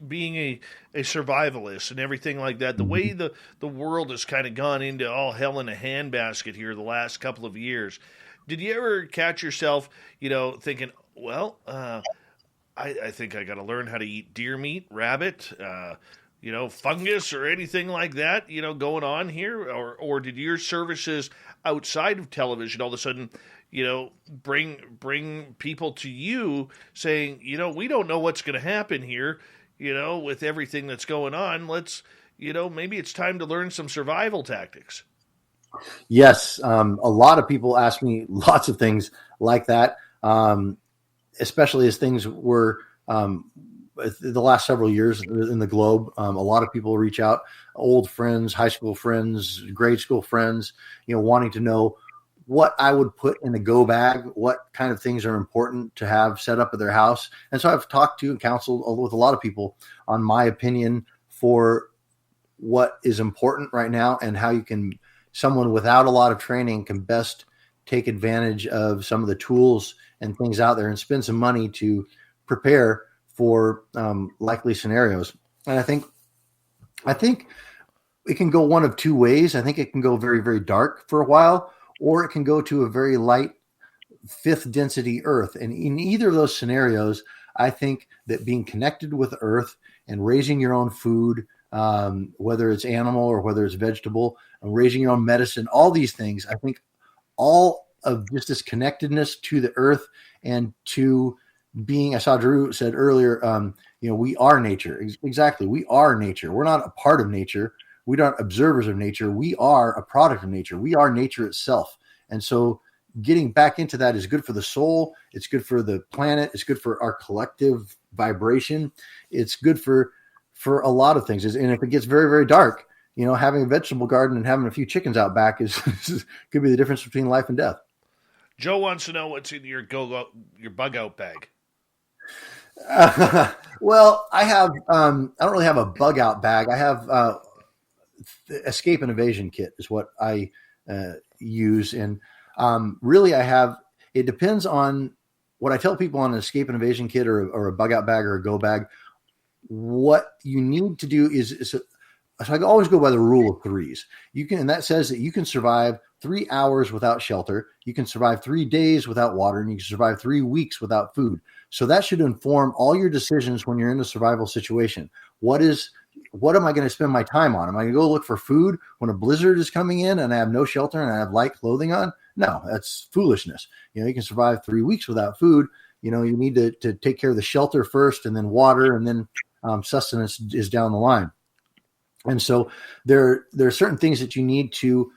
being a survivalist and everything like that, the way the world has kind of gone into all hell in a handbasket here the last couple of years, did you ever catch yourself, thinking, well, I think I got to learn how to eat deer meat, rabbit, fungus or anything like that, going on here? Or did your services outside of television all of a sudden, bring people to you saying, we don't know what's going to happen here, with everything that's going on. Let's, maybe it's time to learn some survival tactics. Yes. A lot of people ask me lots of things like that, especially as things were the last several years in the globe. A lot of people reach out, old friends, high school friends, grade school friends, wanting to know what I would put in a go bag, what kind of things are important to have set up at their house. And so I've talked to and counseled with a lot of people on my opinion for what is important right now and how someone without a lot of training can best take advantage of some of the tools and things out there and spend some money to prepare for likely scenarios. And I think it can go one of two ways. I think it can go very, very dark for a while, or it can go to a very light fifth density earth. And in either of those scenarios, I think that being connected with earth and raising your own food, whether it's animal or whether it's vegetable, and raising your own medicine, all these things, I think all of just this connectedness to the earth and to being, I saw Drew said earlier, we are nature. Exactly. We are nature. We're not a part of nature. We aren't observers of nature. We are a product of nature. We are nature itself. And so getting back into that is good for the soul. It's good for the planet. It's good for our collective vibration. It's good for a lot of things. And if it gets very, very dark, having a vegetable garden and having a few chickens out back could be the difference between life and death. Joe wants to know what's in your bug out bag. Well, I have, I don't really have a bug out bag. I have, escape and evasion kit is what I use. And really it depends on what I tell people on an escape and evasion kit or a bug out bag or a go bag. What you need to do is I always go by the rule of threes. And that says that you can survive 3 hours without shelter. You can survive 3 days without water, and you can survive 3 weeks without food. So that should inform all your decisions when you're in a survival situation. What am I going to spend my time on? Am I going to go look for food when a blizzard is coming in and I have no shelter and I have light clothing on? No, that's foolishness. You can survive 3 weeks without food. You need to take care of the shelter first, and then water, and then sustenance is down the line. And so there are certain things that you need to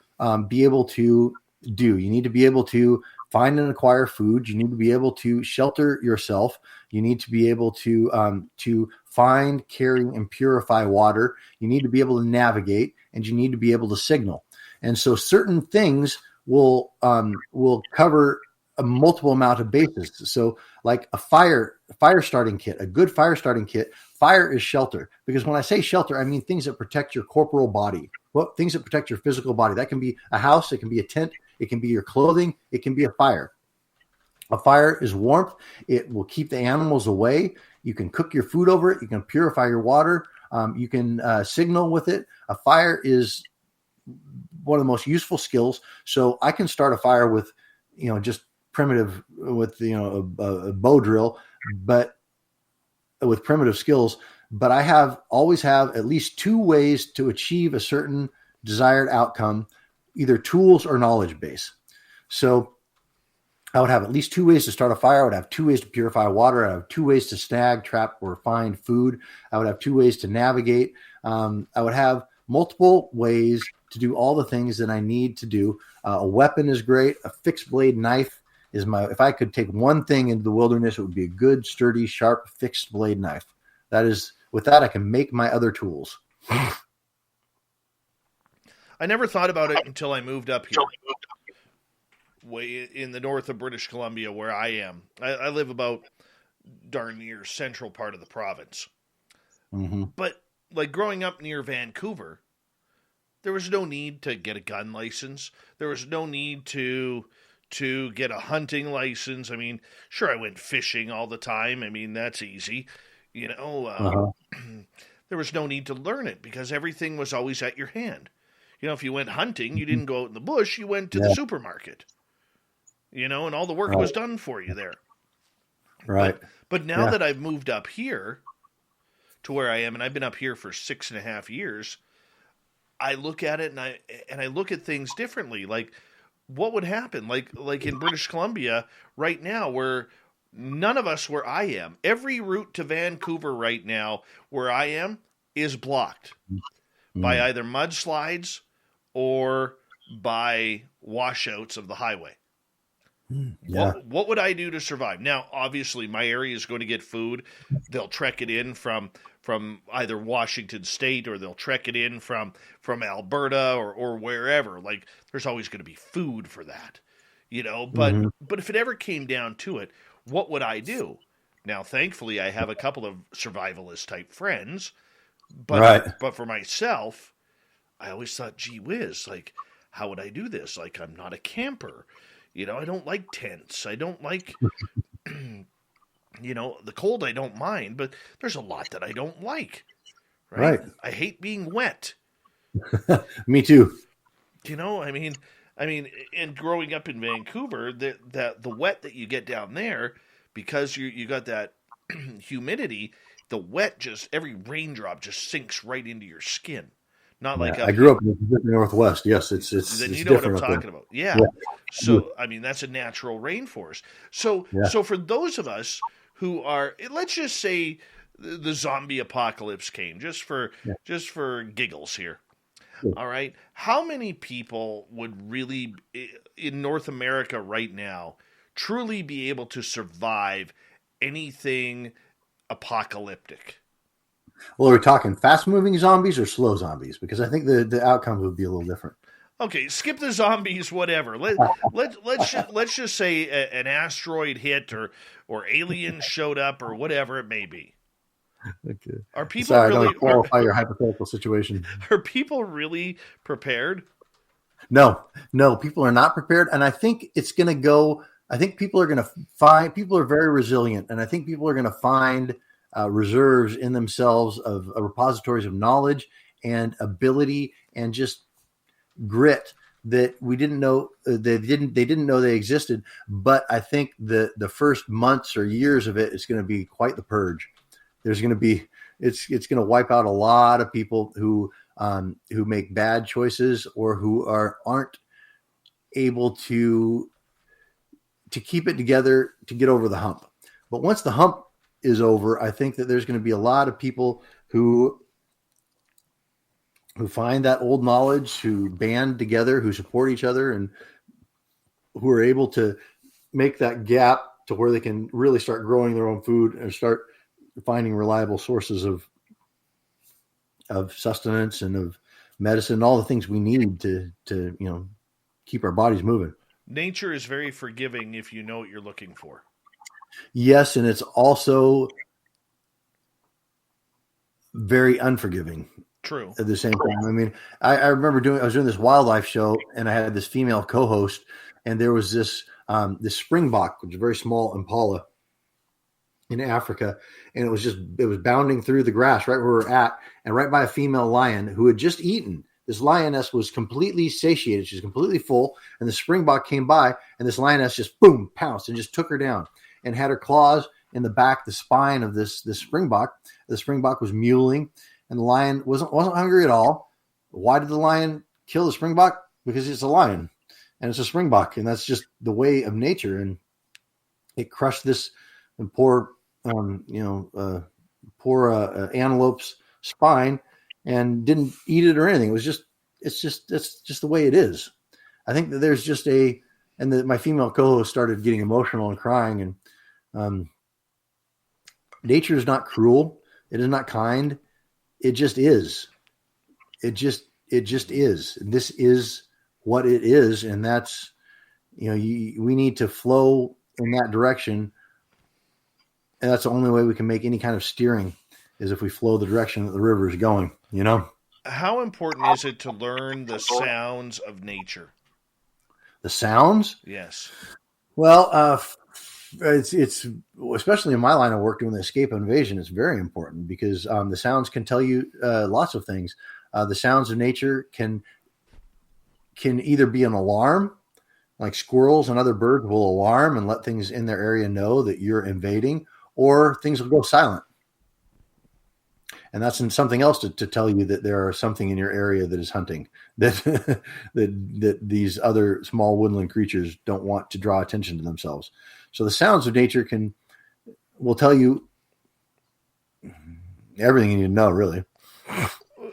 be able to do. You need to be able to find and acquire food. You need to be able to shelter yourself. You need to be able to find, carry, and purify water. You need to be able to navigate, and you need to be able to signal. And so certain things will cover a multiple amount of bases. So like a fire starting kit, a good fire starting kit, fire is shelter. Because when I say shelter, I mean things that protect your corporal body. Well, things that protect your physical body. That can be a house, it can be a tent, it can be your clothing, it can be a fire. A fire is warmth. It will keep the animals away. You can cook your food over it. You can purify your water. You can signal with it. A fire is one of the most useful skills. So I can start a fire with, just primitive with, a bow drill, but with primitive skills. But I always have at least 2 ways to achieve a certain desired outcome, either tools or knowledge base. So I would have at least 2 ways to start a fire. I would have 2 ways to purify water. I would have 2 ways to snag, trap, or find food. I would have 2 ways to navigate. I would have multiple ways to do all the things that I need to do. A weapon is great. A fixed blade knife is if I could take one thing into the wilderness, it would be a good, sturdy, sharp, fixed blade knife. With that, I can make my other tools. I never thought about it until I moved up here. way in the north of British Columbia where I am. I live about darn near central part of the province. Mm-hmm. But like growing up near Vancouver, there was no need to get a gun license. There was no need to get a hunting license. I mean, sure, I went fishing all the time. I mean, that's easy. You know, there was no need to learn it because everything was always at your hand. You know, if you went hunting, you didn't go out in the bush. You went to the supermarket. You know, and all the work was done for you there. Right. But now that I've moved up here to where I am, and I've been up here for 6.5 years, I look at it and I look at things differently. Like, what would happen? Like in British Columbia right now, where none of us where I am, every route to Vancouver right now where I am is blocked by either mudslides or by washouts of the highway. Yeah. What would I do to survive? Now, obviously, my area is going to get food. They'll trek it in from either Washington State or they'll trek it in from Alberta or wherever. Like, there's always going to be food for that, you know. But if it ever came down to it, what would I do? Now, thankfully, I have a couple of survivalist type friends, but for myself, I always thought, gee whiz, like, how would I do this? Like, I'm not a camper. You know, I don't like tents. I don't like, you know, the cold I don't mind, but there's a lot that I don't like. Right. I hate being wet. Me too. You know, I mean, and growing up in Vancouver, the wet that you get down there, because you got that humidity, the wet just, every raindrop just sinks right into your skin. Not like I grew up in the Pacific Northwest. Yes, it's then it's you know what I'm different talking about. Yeah. So I mean, that's a natural rainforest. So for those of us who are, let's just say the zombie apocalypse came, just for giggles here. All right, how many people would really in North America right now truly be able to survive anything apocalyptic? Well, are we talking fast-moving zombies or slow zombies? Because I think the outcome would be a little different. Okay, skip the zombies, whatever. Let's just say an asteroid hit or aliens showed up or whatever it may be. Okay. Are people Sorry, really I don't qualify your hypothetical situation? Are people really prepared? No, people are not prepared, and I think it's going to go. I think people are going to find. People are very resilient, and I think people are going to find reserves in themselves of repositories of knowledge and ability and just grit that we didn't know they didn't know they existed. But I think the first months or years of it is going to be quite the purge. There's going to be it's going to wipe out a lot of people who make bad choices or who aren't able to keep it together to get over the hump. But once the hump is over, I think that there's going to be a lot of people who find that old knowledge, who band together, who support each other, and who are able to make that gap to where they can really start growing their own food and start finding reliable sources of sustenance and of medicine, all the things we need to keep our bodies moving. Nature is very forgiving if you know what you're looking for. Yes, and it's also very unforgiving. True. At the same time. I mean, I remember I was doing this wildlife show, and I had this female co-host, and there was this springbok, which is a very small impala in Africa, and it was bounding through the grass right where we're at, and right by a female lion who had just eaten. This lioness was completely satiated. She's completely full, and the springbok came by, and this lioness just boom pounced and just took her down, and had her claws in the back, the spine of this springbok. The springbok was mewling, and the lion wasn't hungry at all. Why did the lion kill the springbok? Because it's a lion, and it's a springbok, and that's just the way of nature. And it crushed this poor antelope's spine, and didn't eat it or anything. It's just the way it is. I think that there's just my female co-host started getting emotional and crying, and nature is not cruel. It is not kind. It just is. It just is. This is what it is. And that's we need to flow in that direction. And that's the only way we can make any kind of steering is if we flow the direction that the river is going, How important is it to learn the sounds of nature? The sounds? Yes. Well, it's especially in my line of work doing the escape and invasion, it's very important because the sounds can tell you lots of things. The sounds of nature can either be an alarm, like squirrels and other birds will alarm and let things in their area know that you're invading, or things will go silent. And that's something else to tell you that there are something in your area that is hunting, that that these other small woodland creatures don't want to draw attention to themselves. So the sounds of nature will tell you everything you need to know, really.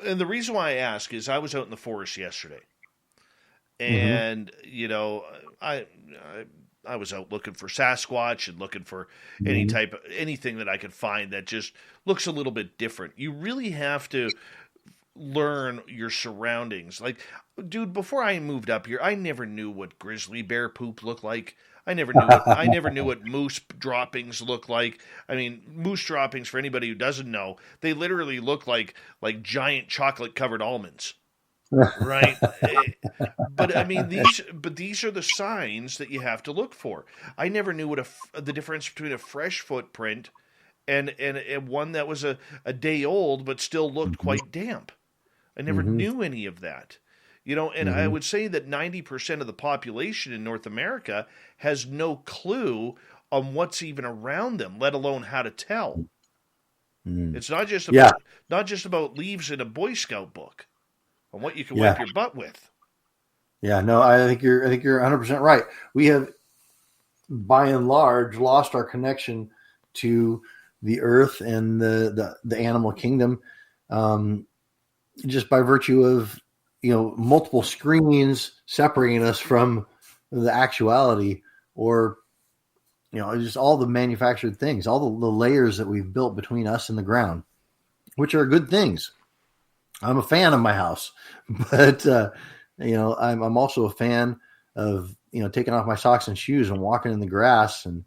And the reason why I ask is I was out in the forest yesterday, and I was out looking for Sasquatch and looking for anything that I could find that just looks a little bit different. You really have to learn your surroundings. Like, dude, before I moved up here, I never knew what grizzly bear poop looked like. I never knew what moose droppings look like. I mean, moose droppings, for anybody who doesn't know, they literally look like giant chocolate covered almonds. Right. But I mean, these are the signs that you have to look for. I never knew what the difference between a fresh footprint and one that was a day old but still looked quite damp. I never knew any of that. And I would say that 90% of the population in North America has no clue on what's even around them, let alone how to tell. It's not just about leaves in a Boy Scout book on what you can wipe your butt with. Yeah, no, I think you're 100% right. We have, by and large, lost our connection to the earth and the animal kingdom, just by virtue of multiple screens separating us from the actuality, or just all the manufactured things, all the layers that we've built between us and the ground, which are good things. I'm a fan of my house, but I'm also a fan of taking off my socks and shoes and walking in the grass and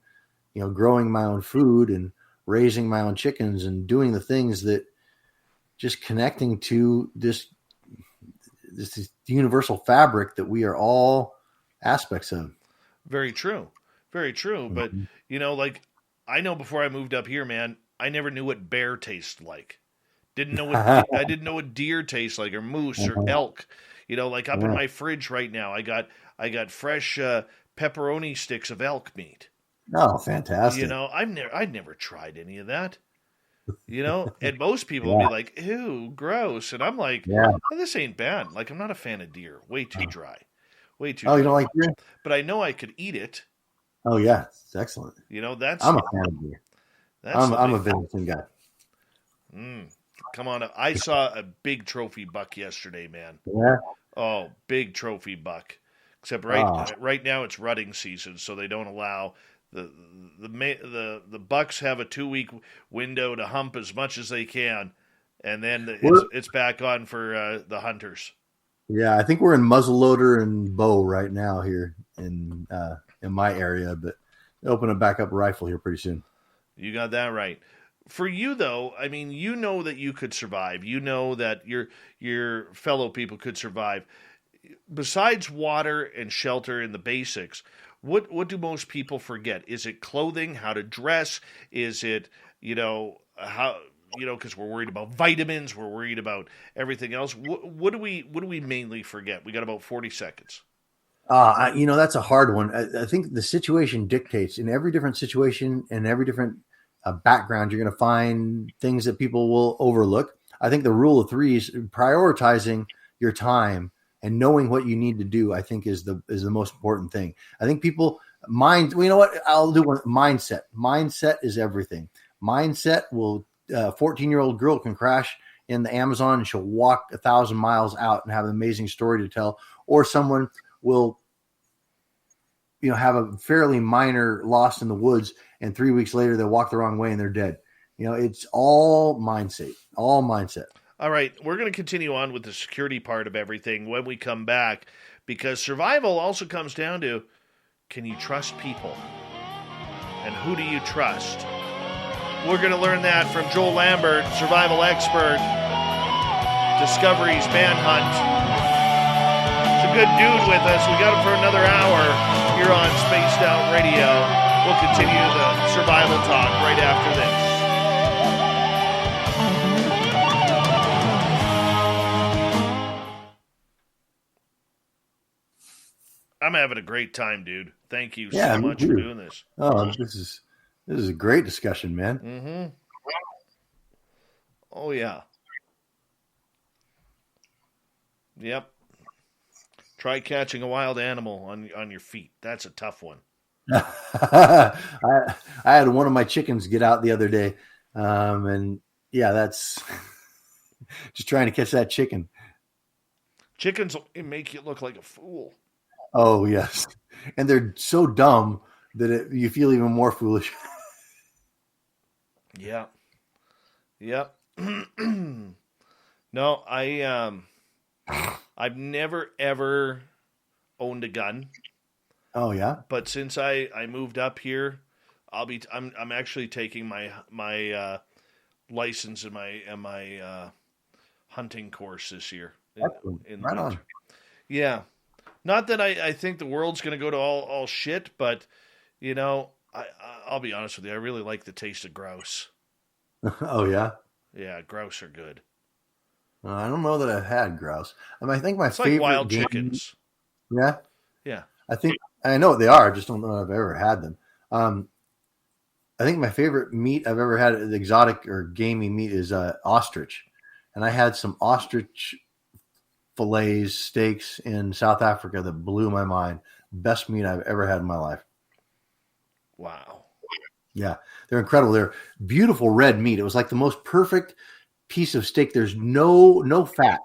growing my own food and raising my own chickens and doing the things that just connecting to this universal fabric that we are all aspects of. Very true. Very true. But I know before I moved up here, man, I never knew what bear tastes like. I didn't know what deer tastes like, or moose or elk. Like up in my fridge right now, I got fresh pepperoni sticks of elk meat. Oh, fantastic! I'd never tried any of that. And most people will be like, "Ew, gross," and I'm like, oh, "This ain't bad." Like, I'm not a fan of deer. Way too dry. Way too. Oh, you don't like deer? But I know I could eat it. Oh yeah, it's excellent. That's. I'm a fan of deer. I'm a venison guy. Come on. I saw a big trophy buck yesterday, man. Yeah. Oh, big trophy buck. Except right now it's rutting season, so they don't allow the bucks have a 2-week window to hump as much as they can, and then it's back on for the hunters. Yeah, I think we're in muzzleloader and bow right now here in my area, but open a backup rifle here pretty soon. You got that right. For you, though, I mean, that you could survive. That your fellow people could survive. Besides water and shelter and the basics, what do most people forget? Is it clothing, how to dress? Is it, how, because we're worried about vitamins, we're worried about everything else. What do we mainly forget? We got about 40 seconds. That's a hard one. I think the situation dictates. In every different situation and every different background, you're going to find things that people will overlook. I think the rule of three is prioritizing your time and knowing what you need to do. I think is the most important thing. I think people I'll do one. Mindset is everything. Mindset will. 14-year-old girl can crash in the Amazon and she'll walk 1,000 miles out and have an amazing story to tell. Or someone will, have a fairly minor loss in the woods, and 3 weeks later they'll walk the wrong way and they're dead. It's all mindset. All mindset. All right, we're going to continue on with the security part of everything when we come back, because survival also comes down to, can you trust people? And who do you trust? We're going to learn that from Joel Lambert, survival expert, Discovery's Manhunt. It's a good dude with us. We got him for another hour here on Spaced Out Radio. We'll continue the survival talk right after this. I'm having a great time, dude. Thank you so much for doing this. Oh, this is a great discussion, man. Mm-hmm. Oh, yeah. Yep. Try catching a wild animal on your feet. That's a tough one. I had one of my chickens get out the other day, and yeah, that's just trying to catch that chicken. Chickens make you look like a fool. Oh, yes. And they're so dumb that you feel even more foolish. Yeah. Yep. No, I've never, ever owned a gun. Oh, yeah? But since I moved up here, I'm actually taking my license and my hunting course this year. Right on. Yeah. Not that I think the world's going to go to all shit, but, you know, I'll be honest with you. I really like the taste of grouse. Oh, yeah? Yeah, grouse are good. I don't know that I've had grouse. I think my it's favorite like wild game, chickens. Yeah? Yeah. I know what they are. I just don't know if I've ever had them. I think my favorite meat I've ever had, exotic or gamey meat, is ostrich. And I had some ostrich fillets, steaks in South Africa that blew my mind. Best meat I've ever had in my life. Wow. Yeah, they're incredible. They're beautiful red meat. It was like the most perfect piece of steak. There's no fat.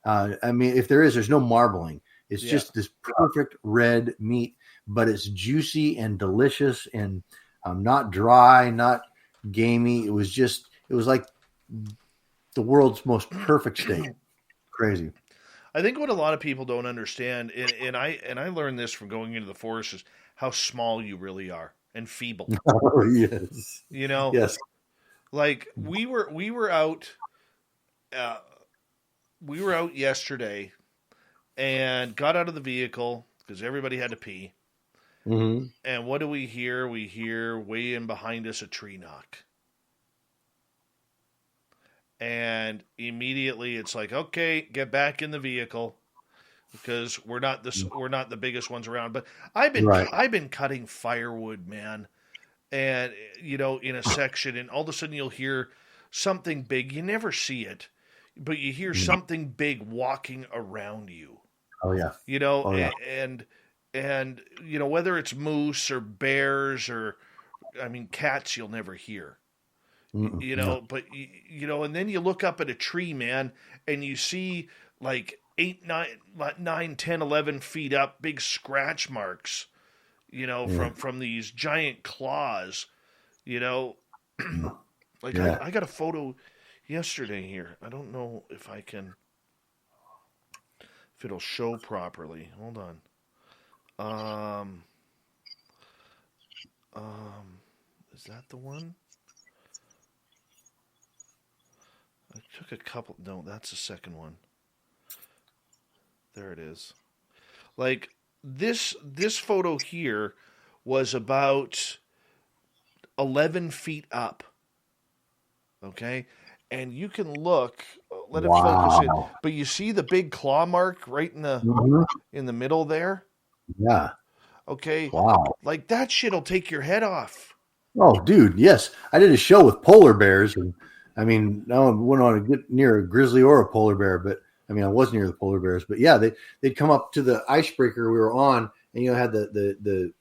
I mean, if there is, there's no marbling. It's just this perfect red meat, but it's juicy and delicious and not dry, not gamey. It was like the world's most perfect steak. Crazy. I think what a lot of people don't understand, and I learned this from going into the forest, is how small you really are and feeble. Oh, yes. You know, yes. Like we were out yesterday and got out of the vehicle because everybody had to pee. Mm-hmm. And what do we hear? We hear way in behind us a tree knock. And immediately it's like, okay, get back in the vehicle because we're not the biggest ones around. But I've been cutting firewood, man. And you know, in a section, and all of a sudden you'll hear something big. You never see it, but you hear something big walking around you. Oh yeah. You know, oh, yeah. and you know, whether it's moose or bears or cats, you'll never hear. You know, but you know, and then you look up at a tree, man, and you see like 8, 9, 10, 11 feet up, big scratch marks, you know, from these giant claws, you know. Like I got a photo yesterday here. I don't know if it'll show properly. Hold on. Is that the one? I took a couple. No, that's the second one. There it is. Like this photo here was about 11 feet up. Okay, and you can look. Let it focus in. But you see the big claw mark right in the middle there. Yeah. Okay. Wow. Like that shit'll take your head off. Oh, dude, yes. I did a show with polar bears, and I wouldn't want to get near a grizzly or a polar bear, but I was near the polar bears. But yeah, they'd come up to the icebreaker we were on, and had the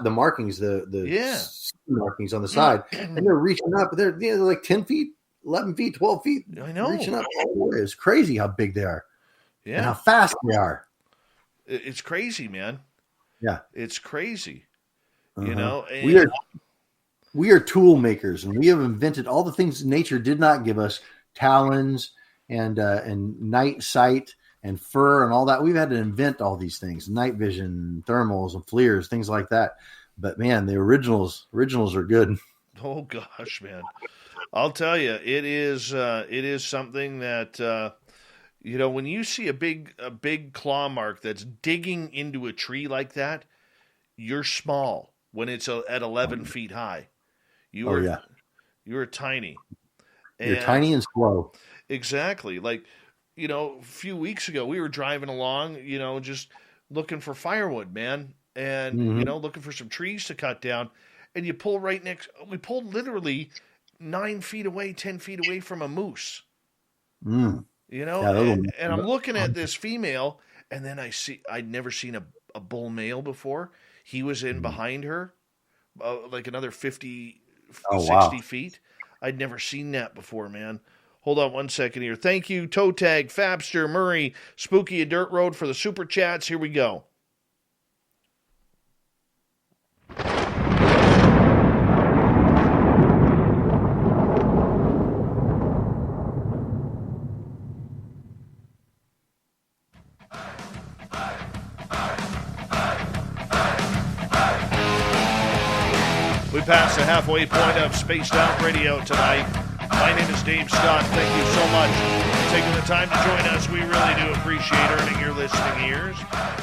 markings, the markings on the side, and they're reaching up. They're like 10 feet, 11 feet, 12 feet. I know, reaching up all the way. It's crazy how big they are, and how fast they are. It's crazy, man. Yeah, it's crazy. You know, and we are tool makers, and we have invented all the things nature did not give us: talons and night sight. and fur and all that. We've had to invent all these things, night vision, thermals and FLIRs, things like that. But man, the originals are good. Oh gosh, man. I'll tell you, it is something that, when you see a big claw mark that's digging into a tree like that, you're small when it's at 11 feet high. You're tiny. You're tiny and slow. Exactly. Like, a few weeks ago, we were driving along, just looking for firewood, man, and, looking for some trees to cut down. And you pull we pulled literally 9 feet away, 10 feet away from a moose. Mm. And I'm looking at this female, and then I'd never seen a bull male before. He was in behind her, like another 50, 60 feet. I'd never seen that before, man. Hold on one second here. Thank you, Toe Tag, Fabster, Murray, Spooky and Dirt Road for the super chats. Here we go. We passed the halfway point of Spaced Out Radio tonight. My name is Dave Scott. Thank you so much for taking the time to join us. We really do appreciate earning your listening ears.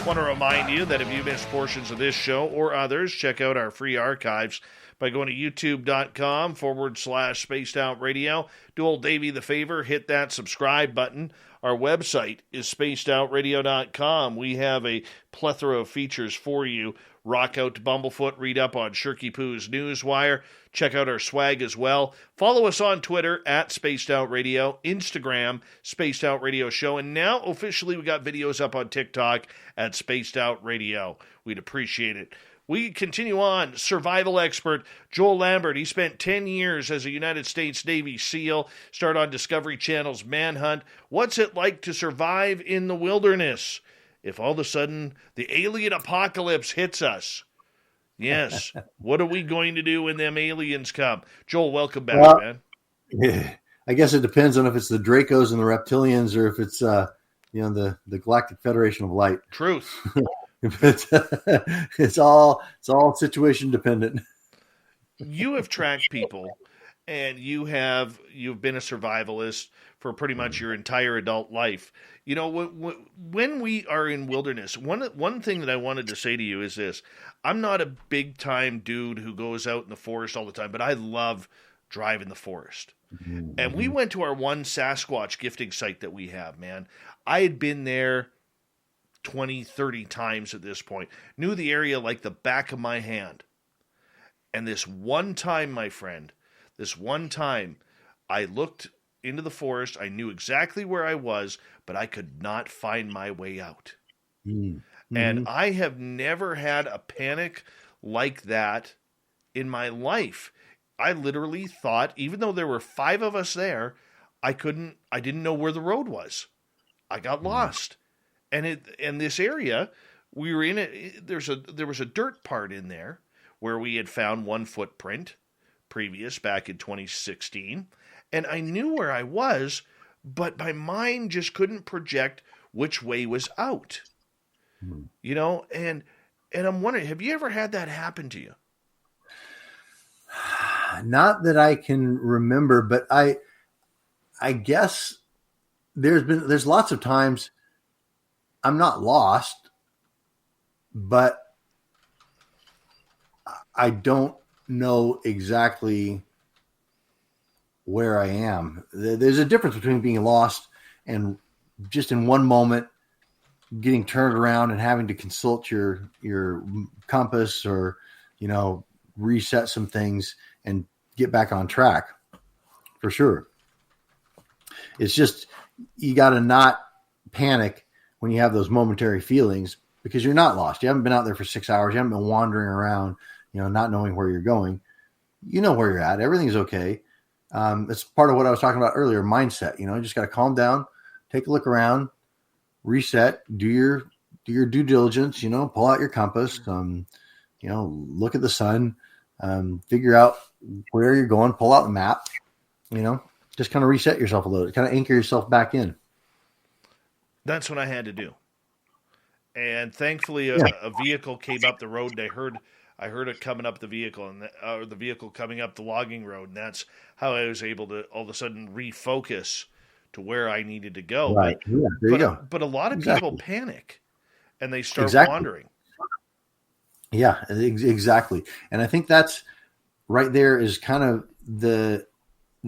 Want to remind you that if you missed portions of this show or others, check out our free archives by going to youtube.com/Spaced Out Radio. Do old Davey the favor, hit that subscribe button. Our website is spacedoutradio.com. We have a plethora of features for you. Rock out to Bumblefoot, read up on Shirky Poo's Newswire. Check out our swag as well. Follow us on Twitter at Spaced Out Radio, Instagram, Spaced Out Radio Show, and now officially we got videos up on TikTok at Spaced Out Radio. We'd appreciate it. We continue on. Survival expert Joel Lambert. He spent 10 years as a United States Navy SEAL, started on Discovery Channel's Manhunt. What's it like to survive in the wilderness if all of a sudden the alien apocalypse hits us? Yes. What are we going to do when them aliens come? Joel, welcome back, man. Yeah, I guess it depends on if it's the Dracos and the Reptilians or if it's the Galactic Federation of Light. Truth. It's all situation dependent. You have tracked people, and you've been a survivalist for pretty much your entire adult life. When we are in wilderness, one thing that I wanted to say to you is this: I'm not a big time dude who goes out in the forest all the time, but I love driving the forest. Mm-hmm. And we went to our one Sasquatch gifting site that we have, man. I had been there 20, 30 times at this point. Knew the area like the back of my hand. And this one time, my friend, I looked into the forest. I knew exactly where I was, but I could not find my way out. Mm-hmm. And I have never had a panic like that in my life. I literally thought, even though there were 5 of us there, I didn't know where the road was. I got lost. And this area, we were in it. There was a dirt part in there where we had found one footprint previous back in 2016, and I knew where I was, but my mind just couldn't project which way was out. And I'm wondering, have you ever had that happen to you? Not that I can remember, but I guess there's lots of times I'm not lost, but I don't know exactly where I am. There's a difference between being lost and just in one moment getting turned around and having to consult your compass or, reset some things and get back on track, for sure. It's just, you got to not panic when you have those momentary feelings because you're not lost. You haven't been out there for 6 hours. You haven't been wandering around, not knowing where you're going. You know where you're at. Everything's okay. It's part of what I was talking about earlier, mindset. You just got to calm down, take a look around, reset, do your due diligence, pull out your compass, look at the sun, figure out where you're going, pull out the map, just kind of reset yourself a little, kind of anchor yourself back in. That's what I had to do. And thankfully, a vehicle came up the road, and I heard it coming up the vehicle, or the vehicle coming up the logging road, and that's how I was able to all of a sudden refocus to where I needed to go. Right. Yeah, there you go. But a lot of Exactly. people panic, and they start Exactly. wandering. Yeah, exactly. And I think that's right there is kind of the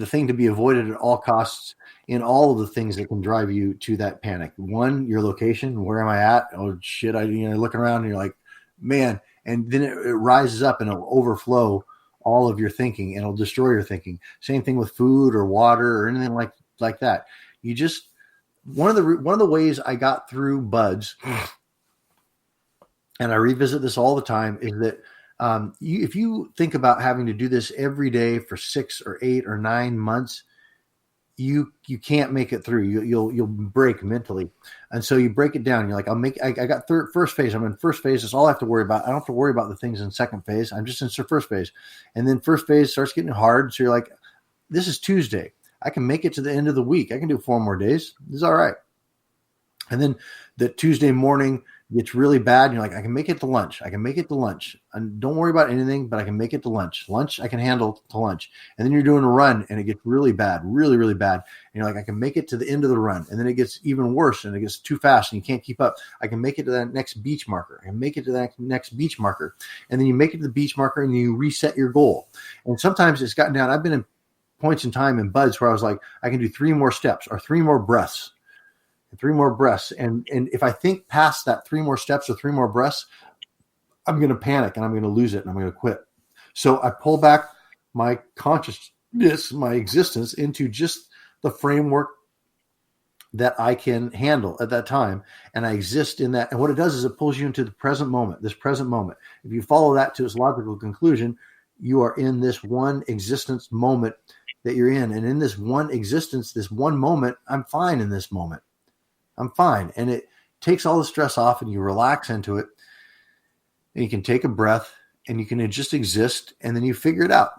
thing to be avoided at all costs in all of the things that can drive you to that panic. One, your location. Where am I at? Oh shit! Look around and you're like, man. And then it rises up and it'll overflow all of your thinking and it'll destroy your thinking. Same thing with food or water or anything like that. You just one of the ways I got through buds, and I revisit this all the time, is that if you think about having to do this every day for 6 or 8 or 9 months, you can't make it through. You'll break mentally, and so you break it down. You're like, I got first phase. I'm in first phase. That's all I have to worry about. I don't have to worry about the things in second phase. I'm just in first phase, and then first phase starts getting hard. So you're like, this is Tuesday. I can make it to the end of the week. I can do 4 more days. This is all right. And then the Tuesday morning gets really bad. And you're like, I can make it to lunch. I can make it to lunch. And don't worry about anything, but I can make it to lunch. Lunch, I can handle to lunch. And then you're doing a run and it gets really bad, really, really bad. And you're like, I can make it to the end of the run. And then it gets even worse and it gets too fast and you can't keep up. I can make it to that next beach marker. I can make it to that next beach marker. And then you make it to the beach marker and you reset your goal. And sometimes it's gotten down. I've been in points in time in buds where I was like, I can do 3 more steps or 3 more breaths. 3 more breaths. And if I think past that 3 more steps or 3 more breaths, I'm going to panic and I'm going to lose it and I'm going to quit. So I pull back my consciousness, my existence into just the framework that I can handle at that time. And I exist in that. And what it does is it pulls you into the present moment, this present moment. If you follow that to its logical conclusion, you are in this one existence moment that you're in. And in this one existence, this one moment, I'm fine in this moment. I'm fine. And it takes all the stress off and you relax into it and you can take a breath and you can just exist and then you figure it out.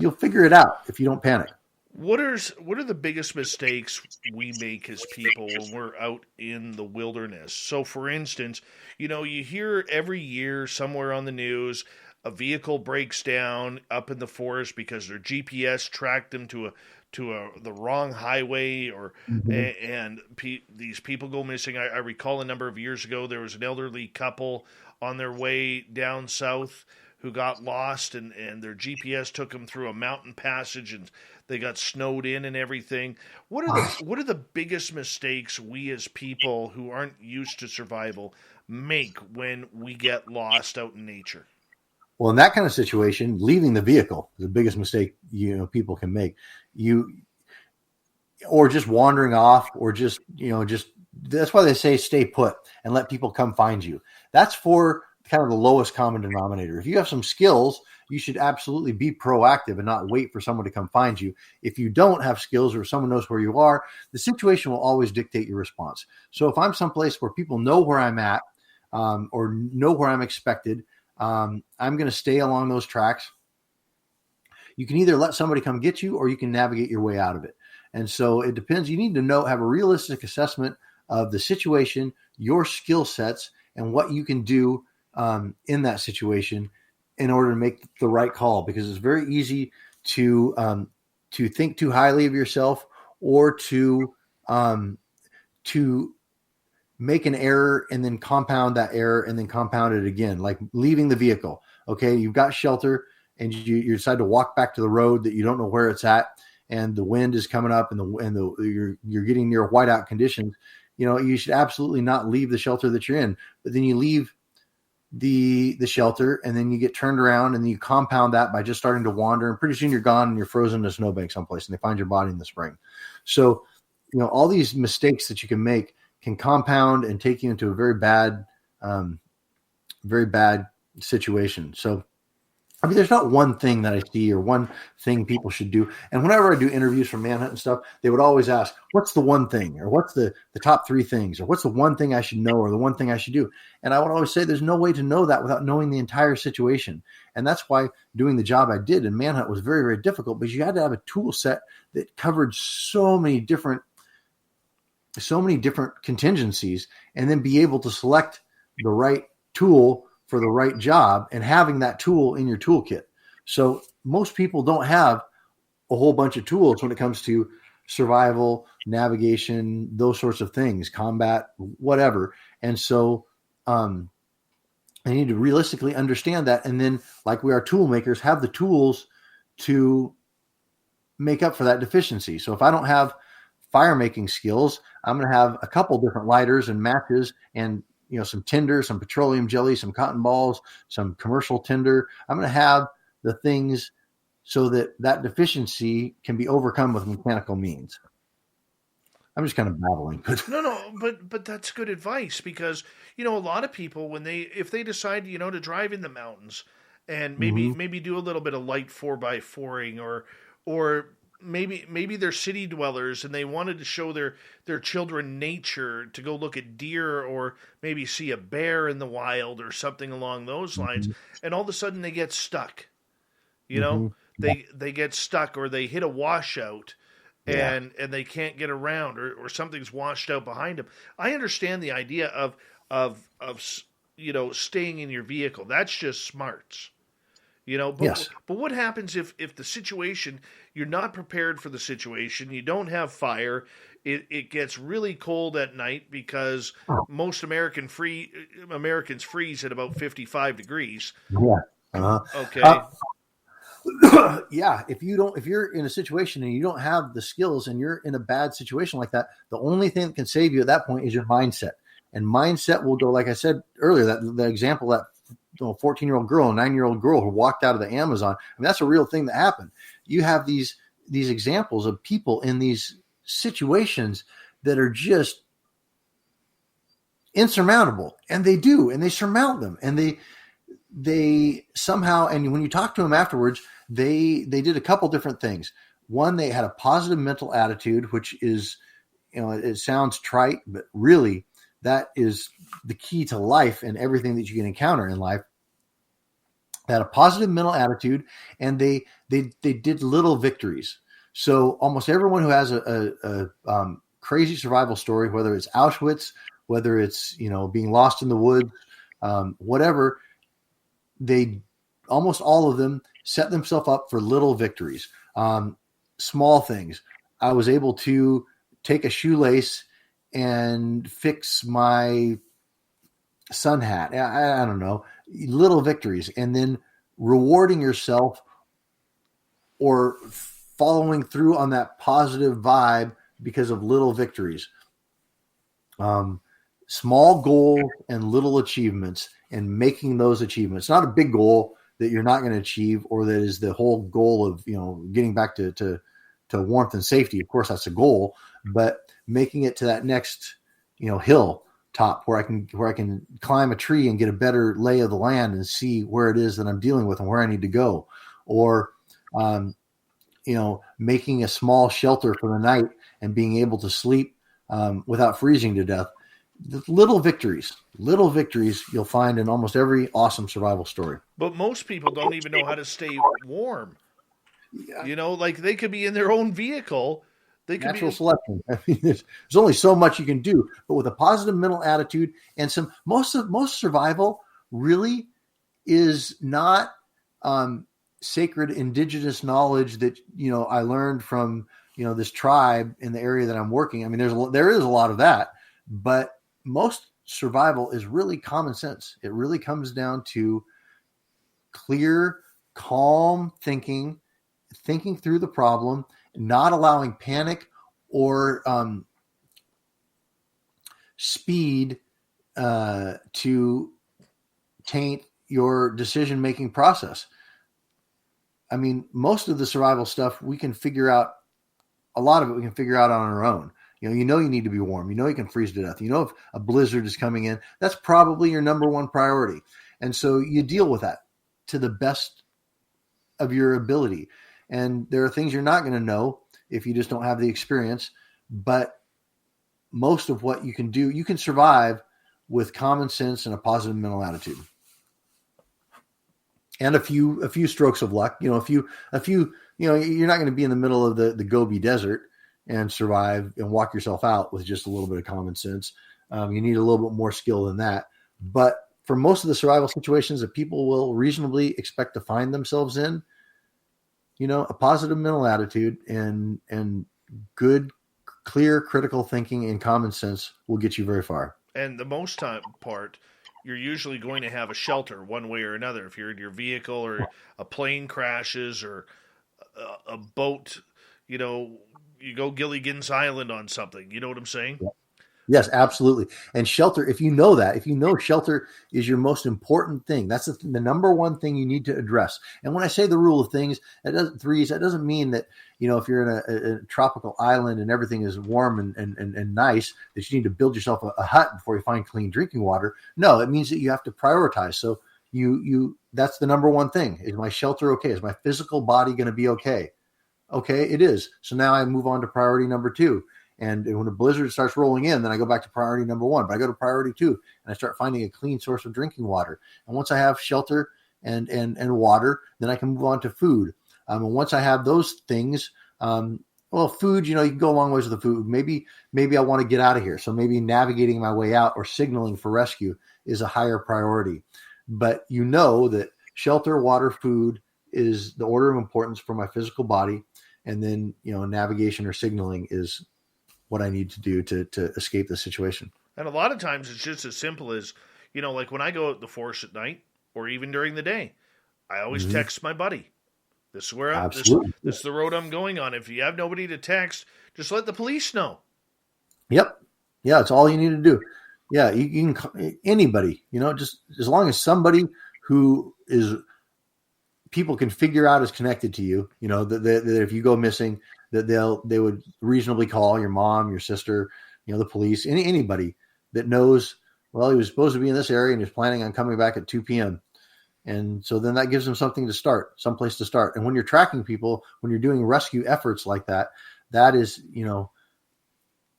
You'll figure it out if you don't panic. What are the biggest mistakes we make as people when we're out in the wilderness? So for instance, you hear every year somewhere on the news, a vehicle breaks down up in the forest because their GPS tracked them to the wrong highway, or and these people go missing. I recall a number of years ago there was an elderly couple on their way down south who got lost, and their GPS took them through a mountain passage, and they got snowed in and everything. What are the biggest mistakes we as people who aren't used to survival make when we get lost out in nature? Well, in that kind of situation, leaving the vehicle is the biggest mistake people can make. Or just wandering off, or just that's why they say stay put and let people come find you. That's for kind of the lowest common denominator. If you have some skills, you should absolutely be proactive and not wait for someone to come find you. If you don't have skills or if someone knows where you are, the situation will always dictate your response. So if I'm someplace where people know where I'm at, or know where I'm expected, I'm going to stay along those tracks. You can either let somebody come get you or you can navigate your way out of it. And so it depends. You need to have a realistic assessment of the situation, your skill sets, and what you can do in that situation in order to make the right call, because it's very easy to think too highly of yourself, or to make an error and then compound that error and then compound it again, like leaving the vehicle. Okay, you've got shelter and you decide to walk back to the road that you don't know where it's at, and the wind is coming up and you're getting near whiteout conditions. You should absolutely not leave the shelter that you're in. But then you leave the shelter and then you get turned around and then you compound that by just starting to wander, and pretty soon you're gone and you're frozen in a snowbank someplace and they find your body in the spring. So, all these mistakes that you can make can compound and take you into a very bad situation. So, there's not one thing that I see or one thing people should do. And whenever I do interviews for Manhunt and stuff, they would always ask, what's the one thing, or what's the top 3 things, or what's the one thing I should know, or the one thing I should do. And I would always say there's no way to know that without knowing the entire situation. And that's why doing the job I did in Manhunt was very, very difficult, because you had to have a tool set that covered so many different so many different contingencies, and then be able to select the right tool for the right job and having that tool in your toolkit. So most people don't have a whole bunch of tools when it comes to survival, navigation, those sorts of things, combat, whatever. And so I need to realistically understand that. And then, like we are tool makers, have the tools to make up for that deficiency. So if I don't have fire making skills, I'm going to have a couple different lighters and matches and, some tinder, some petroleum jelly, some cotton balls, some commercial tinder. I'm going to have the things so that deficiency can be overcome with mechanical means. I'm just kind of babbling. No, but that's good advice, because a lot of people, if they decide to drive in the mountains and maybe do a little bit of light 4x4ing or maybe they're city dwellers and they wanted to show their children nature, to go look at deer or maybe see a bear in the wild or something along those lines, and all of a sudden they get stuck. They get stuck, or they hit a washout. And they can't get around, or something's washed out behind them. I understand the idea of staying in your vehicle. That's just smarts, But, yes. But what happens if the situation, you're not prepared for the situation, you don't have fire, it gets really cold at night, because most Americans freeze at about 55 degrees. Yeah. Okay. Yeah, if you're in a situation and you don't have the skills and you're in a bad situation like that, the only thing that can save you at that point is your mindset. And mindset will go, like I said earlier, that the example, that 14-year-old girl, 9-year-old girl who walked out of the Amazon. I mean, that's a real thing that happened. You have these examples of people in these situations that are just insurmountable, and they surmount them, and they somehow, and when you talk to them afterwards, they did a couple different things. One, they had a positive mental attitude, which is, it sounds trite, but really that is the key to life and everything that you can encounter in life. They had a positive mental attitude, and they did little victories. So almost everyone who has a crazy survival story, whether it's Auschwitz, whether it's, being lost in the woods, whatever, almost all of them set themselves up for little victories, small things. I was able to take a shoelace and fix my sun hat. I don't know, little victories, and then rewarding yourself or following through on that positive vibe because of little victories. Small goals and little achievements, and making those achievements. Not a big goal that you're not going to achieve, or that is the whole goal of, getting back to warmth and safety. Of course, that's a goal, but making it to that next, hill top where I can climb a tree and get a better lay of the land and see where it is that I'm dealing with and where I need to go. Or, making a small shelter for the night and being able to sleep without freezing to death. The little victories you'll find in almost every awesome survival story. But most people don't even know how to stay warm. Yeah. Like they could be in their own vehicle. They could Natural selection. I mean, there's only so much you can do, but with a positive mental attitude and most survival really is not sacred indigenous knowledge that, I learned from, this tribe in the area that I'm working. I mean, there is a lot of that, but most survival is really common sense. It really comes down to clear, calm thinking through the problem, not allowing panic or speed to taint your decision-making process. I mean, most of the survival stuff we can figure out. A lot of it we can figure out on our own. You need to be warm. You can freeze to death. If a blizzard is coming in, that's probably your number one priority. And so you deal with that to the best of your ability. And there are things you're not going to know if you just don't have the experience. But most of what you can do, you can survive with common sense and a positive mental attitude. And a few strokes of luck. You're not going to be in the middle of the Gobi Desert, and survive and walk yourself out with just a little bit of common sense. You need a little bit more skill than that. But for most of the survival situations that people will reasonably expect to find themselves in, a positive mental attitude and good, clear, critical thinking and common sense will get you very far. And the most part, you're usually going to have a shelter one way or another. If you're in your vehicle or a plane crashes or a boat, you go Gilligan's Island on something. You know what I'm saying? Yeah. Yes, absolutely. And shelter, if you know shelter is your most important thing, that's the number one thing you need to address. And when I say the rule of things, that doesn't mean that, if you're in a tropical island and everything is warm and nice, that you need to build yourself a hut before you find clean drinking water. No, it means that you have to prioritize. So that's the number one thing. Is my shelter okay? Is my physical body going to be okay? Okay, it is. So now I move on to priority number 2. And when a blizzard starts rolling in, then I go back to priority number 1. But I go to priority 2, and I start finding a clean source of drinking water. And once I have shelter and water, then I can move on to food. And once I have those things, food, you can go a long ways with the food. Maybe I want to get out of here. So maybe navigating my way out or signaling for rescue is a higher priority. But that shelter, water, food is the order of importance for my physical body. And then, navigation or signaling is what I need to do to escape the situation. And a lot of times it's just as simple as, like when I go out the force at night or even during the day, I always text my buddy. This is where this is the road I'm going on. If you have nobody to text, just let the police know. Yep. Yeah, it's all you need to do. Yeah, you can anybody, just as long as somebody who is people can figure out is connected to you, that if you go missing, that they would reasonably call your mom, your sister, the police, anybody that knows, well, he was supposed to be in this area and he's planning on coming back at 2 p.m. And so then that gives them something to start, someplace to start. And when you're tracking people, when you're doing rescue efforts like that, that is,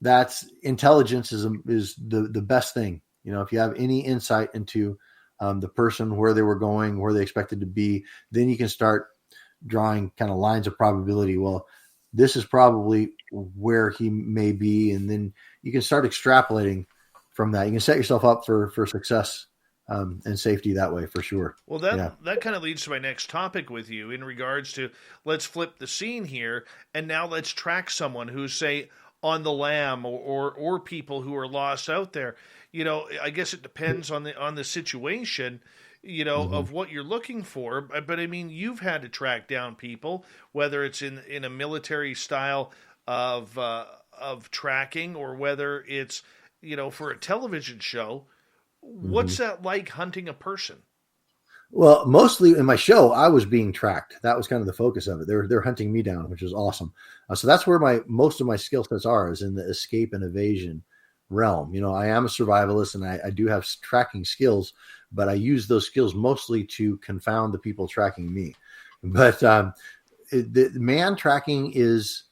that's intelligence is the best thing. If you have any insight into the person, where they were going, where they expected to be, then you can start drawing kind of lines of probability. Well, this is probably where he may be. And then you can start extrapolating from that. You can set yourself up for success and safety that way for sure. Well, that kind of leads to my next topic with you in regards to, let's flip the scene here. And now let's track someone who's, say, on the lam or people who are lost out there. I guess it depends on the situation, of what you're looking for. But I mean, you've had to track down people, whether it's in a military style of tracking or whether it's, for a television show. What's that like, hunting a person? Well, mostly in my show, I was being tracked. That was kind of the focus of it. They're hunting me down, which is awesome. So that's where most of my skill sets are, is in the escape and evasion realm. I am a survivalist and I do have tracking skills, but I use those skills mostly to confound the people tracking me. But the man tracking is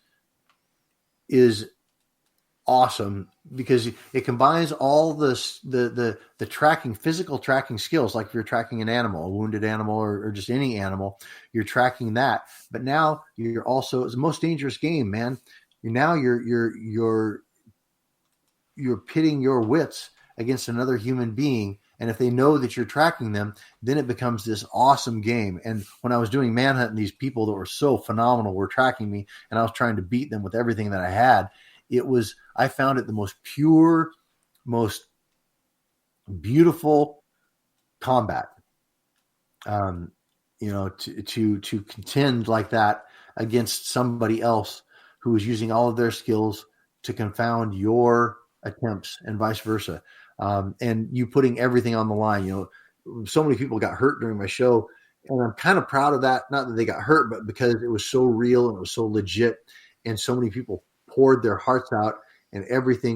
awesome because it combines all the tracking, physical tracking skills. Like if you're tracking an animal, a wounded animal, or just any animal, you're tracking that. But now you're also, it's the most dangerous game, man. You're pitting your wits against another human being. And if they know that you're tracking them, then it becomes this awesome game. And when I was doing manhunt, these people that were so phenomenal were tracking me, and I was trying to beat them with everything that I had. I found it the most pure, most beautiful combat. To contend like that against somebody else who is using all of their skills to confound your attempts and vice versa. And you putting everything on the line. So many people got hurt during my show, and I'm kind of proud of that. Not that they got hurt, but because it was so real and it was so legit, and so many people poured their hearts out and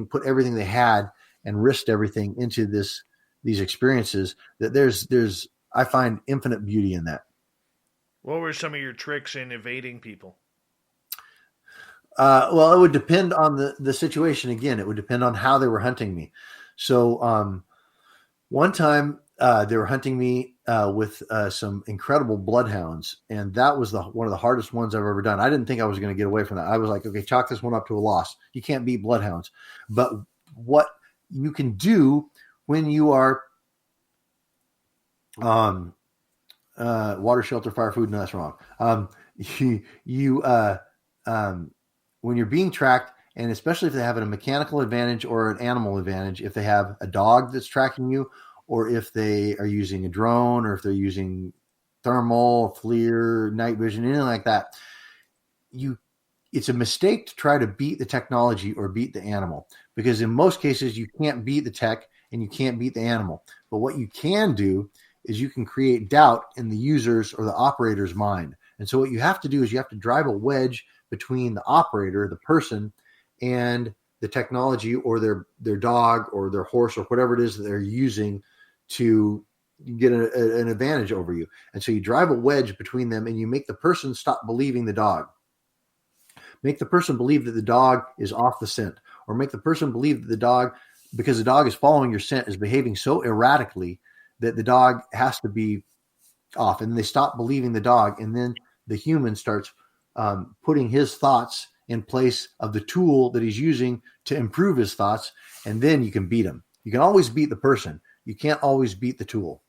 put everything they had and risked everything into these experiences, that I find infinite beauty in that. What were some of your tricks in evading people? Well, it would depend on the situation. Again, it would depend on how they were hunting me. So one time they were hunting me with some incredible bloodhounds, and that was one of the hardest ones I've ever done. I didn't think I was going to get away from that. I was like, okay, chalk this one up to a loss. You can't beat bloodhounds. But what you can do when you are water, shelter, fire, food, no, that's wrong. When you're being tracked, and especially if they have a mechanical advantage or an animal advantage, if they have a dog that's tracking you, or if they are using a drone, or if they're using thermal, FLIR, night vision, anything like that, it's a mistake to try to beat the technology or beat the animal, because in most cases you can't beat the tech and you can't beat the animal. But what you can do is you can create doubt in the user's or the operator's mind. And so what you have to do is you have to drive a wedge between the operator, the person, and the technology, or their dog or their horse or whatever it is that they're using to get an advantage over you. And so you drive a wedge between them, and you make the person stop believing the dog. Make the person believe that the dog is off the scent, or make the person believe that the dog, because the dog is following your scent, is behaving so erratically that the dog has to be off. And they stop believing the dog, and then the human starts putting his thoughts in place of the tool that he's using to improve his thoughts, and then you can beat him. You can always beat the person. You can't always beat the tool.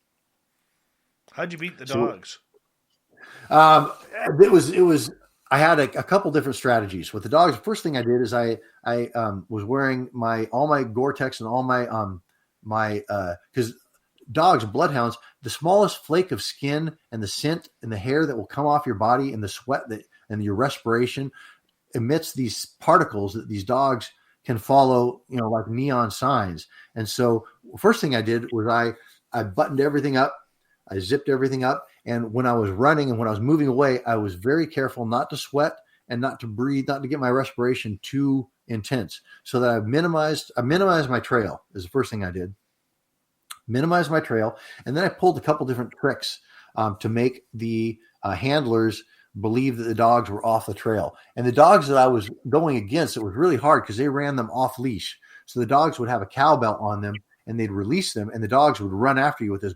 How'd you beat the dogs? It was. I had a couple different strategies with the dogs. The first thing I did is I was wearing all my Gore-Tex and all my because dogs, bloodhounds, the smallest flake of skin and the scent and the hair that will come off your body and the sweat and your respiration emits these particles that these dogs can follow, like neon signs. And so first thing I did was I buttoned everything up. I zipped everything up. And when I was running and when I was moving away, I was very careful not to sweat and not to breathe, not to get my respiration too intense, so that I minimized my trail is the first thing I did. Minimize my trail. And then I pulled a couple different tricks to make the handlers believe that the dogs were off the trail. And the dogs that I was going against, it was really hard because they ran them off leash. So the dogs would have a cowbell on them, and they'd release them, and the dogs would run after you with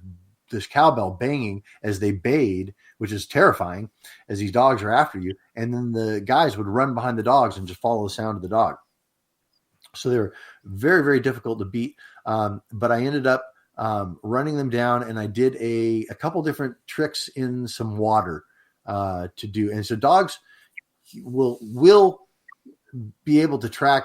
this cowbell banging as they bayed, which is terrifying as these dogs are after you. And then the guys would run behind the dogs and just follow the sound of the dog. So they were very, very difficult to beat. But I ended up running them down, and I did a couple different tricks in some water to do. And so dogs will be able to track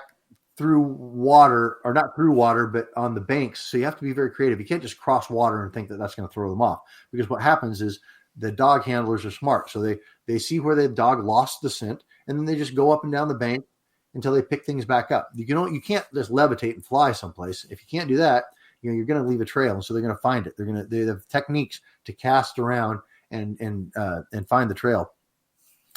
through water, or not through water, but on the banks. So you have to be very creative. You can't just cross water and think that that's going to throw them off, because what happens is the dog handlers are smart. So they see where the dog lost the scent, and then they just go up and down the bank until they pick things back up. You can't just levitate and fly someplace. If you can't do that, you're going to leave a trail. And so they're going to find it. They have techniques to cast around and find the trail.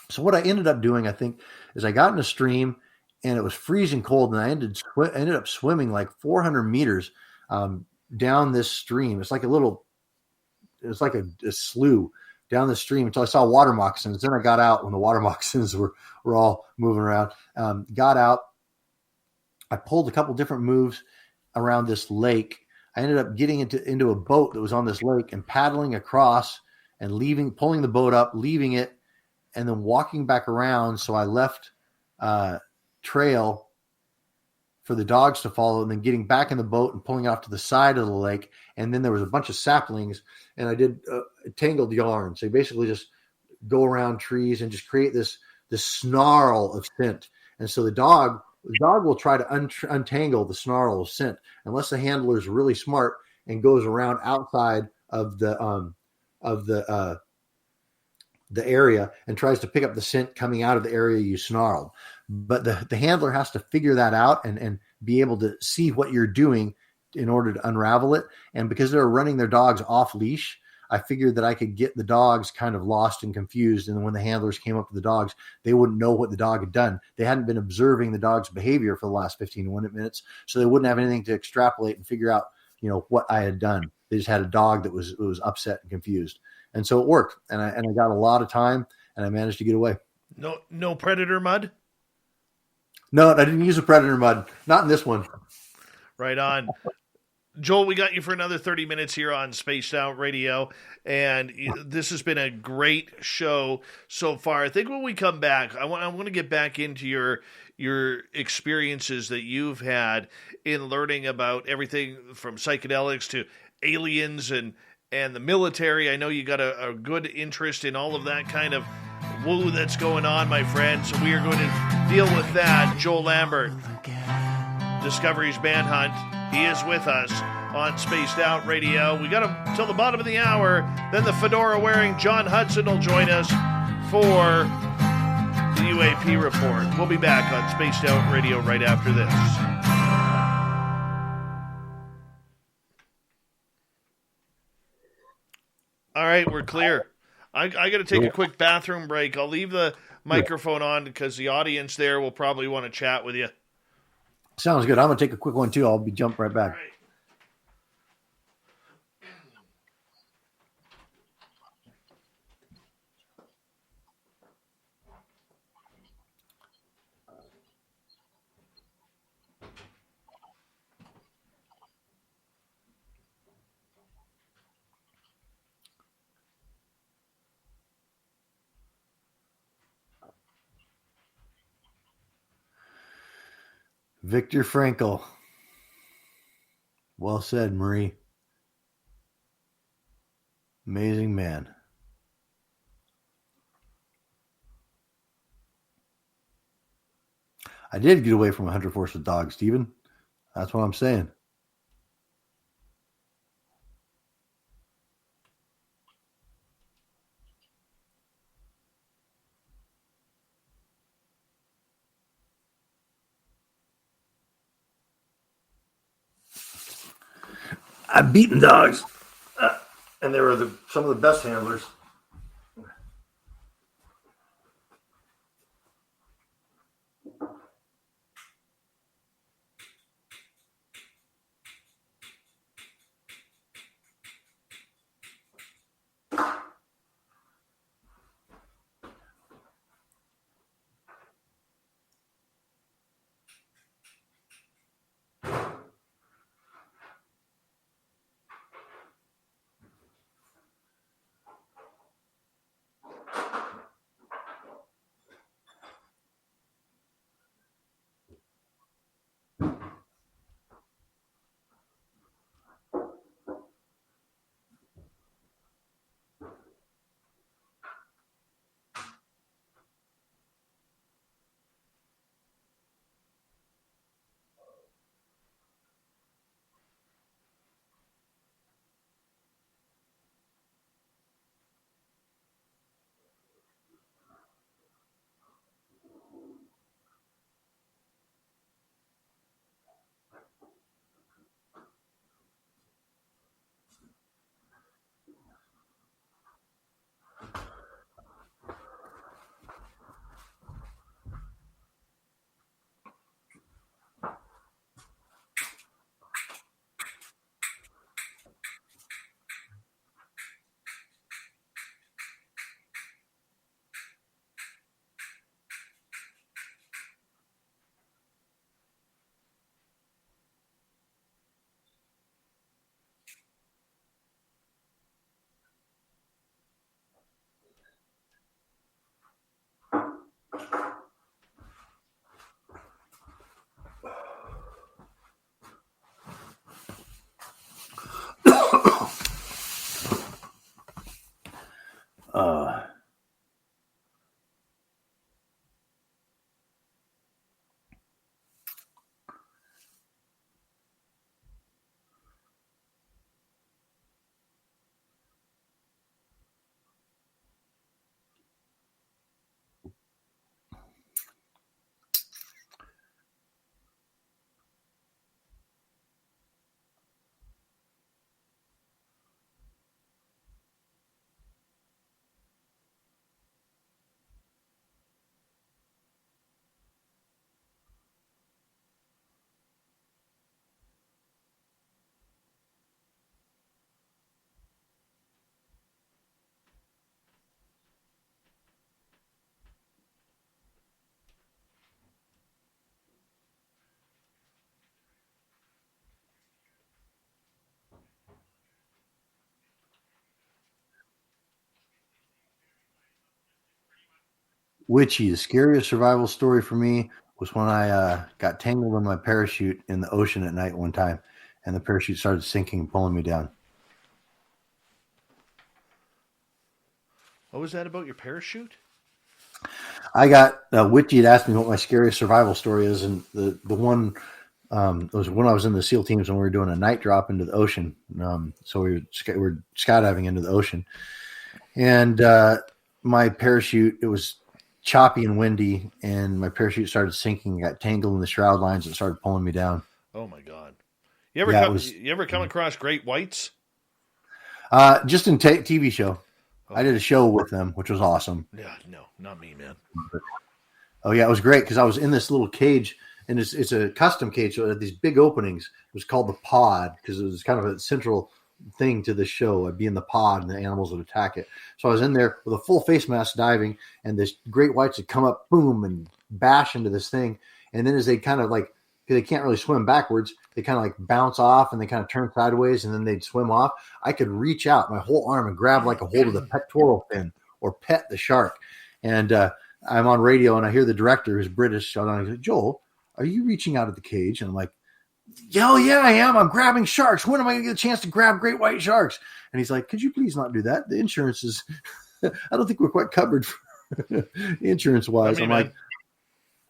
So what I ended up doing, I think, is I got in a stream, and it was freezing cold, and I ended up swimming like 400 meters down this stream. It's like a slough down the stream until I saw water moccasins. Then I got out when the water moccasins were all moving around. Got out. I pulled a couple different moves around this lake. I ended up getting into a boat that was on this lake and paddling across and pulling the boat up, leaving it, and then walking back around. So I left trail for the dogs to follow, and then getting back in the boat and pulling off to the side of the lake. And then there was a bunch of saplings, and I did tangled yarn. So you basically just go around trees and just create this snarl of scent. And so the dog will try to untangle the snarl of scent unless the handler is really smart and goes around outside of the area and tries to pick up the scent coming out of the area you snarled. But the handler has to figure that out and be able to see what you're doing in order to unravel it. And because they're running their dogs off leash, I figured that I could get the dogs kind of lost and confused. And when the handlers came up to the dogs, they wouldn't know what the dog had done. They hadn't been observing the dog's behavior for the last 15 to 20 minutes. So they wouldn't have anything to extrapolate and figure out, what I had done. They just had a dog that was upset and confused. And so it worked. And I got a lot of time, and I managed to get away. No predator mud? No, I didn't use a predator mud. Not in this one. Right on. Joel, we got you for another 30 minutes here on Spaced Out Radio, and this has been a great show so far. I think when we come back, I want to get back into your experiences that you've had in learning about everything from psychedelics to aliens and the military. I know you got a good interest in all of that kind of woo that's going on, my friend. So we are going to deal with that. Joel Lambert, Discovery's Manhunt. He is with us on Spaced Out Radio. We got him till the bottom of the hour. Then the fedora-wearing John Hudson will join us for the UAP report. We'll be back on Spaced Out Radio right after this. All right, we're clear. I got to take a quick bathroom break. I'll leave the microphone on because the audience there will probably want to chat with you. Sounds good. I'm going to take a quick one, too. I'll be jump right back. Viktor Frankl. Well said, Marie. Amazing man. I did get away from 100 Force with dogs, Stephen. That's what I'm saying. I've beaten dogs, and they were some of the best handlers. Witchy, the scariest survival story for me was when I got tangled in my parachute in the ocean at night one time, and the parachute started sinking and pulling me down. What was that about your parachute? I got Witchy had asked me what my scariest survival story is, and the one it was when I was in the SEAL teams when we were doing a night drop into the ocean. So we were skydiving into the ocean, and my parachute, it was choppy and windy, and my parachute started sinking. Got tangled in the shroud lines and started pulling me down. Oh my God! You ever come across great whites? Just in TV show. Oh. I did a show with them, which was awesome. Yeah, no, not me, man. Oh yeah, it was great because I was in this little cage, and it's a custom cage, so it had these big openings. It was called the pod because it was kind of a central thing to the show. I'd be in the pod, and the animals would attack it. So I was in there with a full face mask diving, and this great whites would come up, boom, and bash into this thing. And then as they kind of like, because they can't really swim backwards, they kind of like bounce off and they kind of turn sideways, and then they'd swim off. I could reach out my whole arm and grab like a hold of the pectoral fin or pet the shark. And I'm on radio, and I hear the director, who's British, shout out, he's like, "Joel, are you reaching out at the cage?" And I'm like, "Hell yeah, I am. I'm grabbing sharks. When am I going to get a chance to grab great white sharks?" And he's like, "Could you please not do that? The insurance is, I don't think we're quite covered insurance wise." I'm like,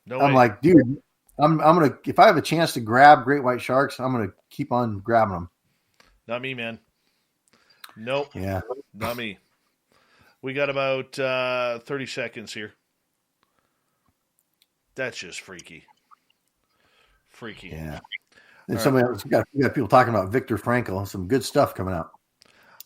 no way. I'm like, dude, I'm going to, if I have a chance to grab great white sharks, I'm going to keep on grabbing them. Not me, man. Nope. Yeah. Not me. We got about 30 seconds here. That's just freaky. Freaky. Yeah. And somebody else, we got people talking about Viktor Frankl. Some good stuff coming out.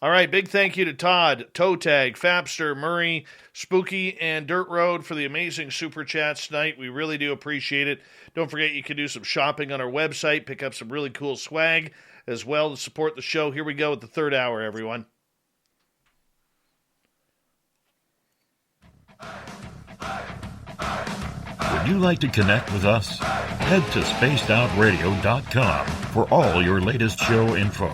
All right. Big thank you to Todd, Toe Tag, Fapster, Murray, Spooky, and Dirt Road for the amazing super chats tonight. We really do appreciate it. Don't forget you can do some shopping on our website, pick up some really cool swag as well to support the show. Here we go with the third hour, everyone. Would you like to connect with us? Head to spacedoutradio.com for all your latest show info.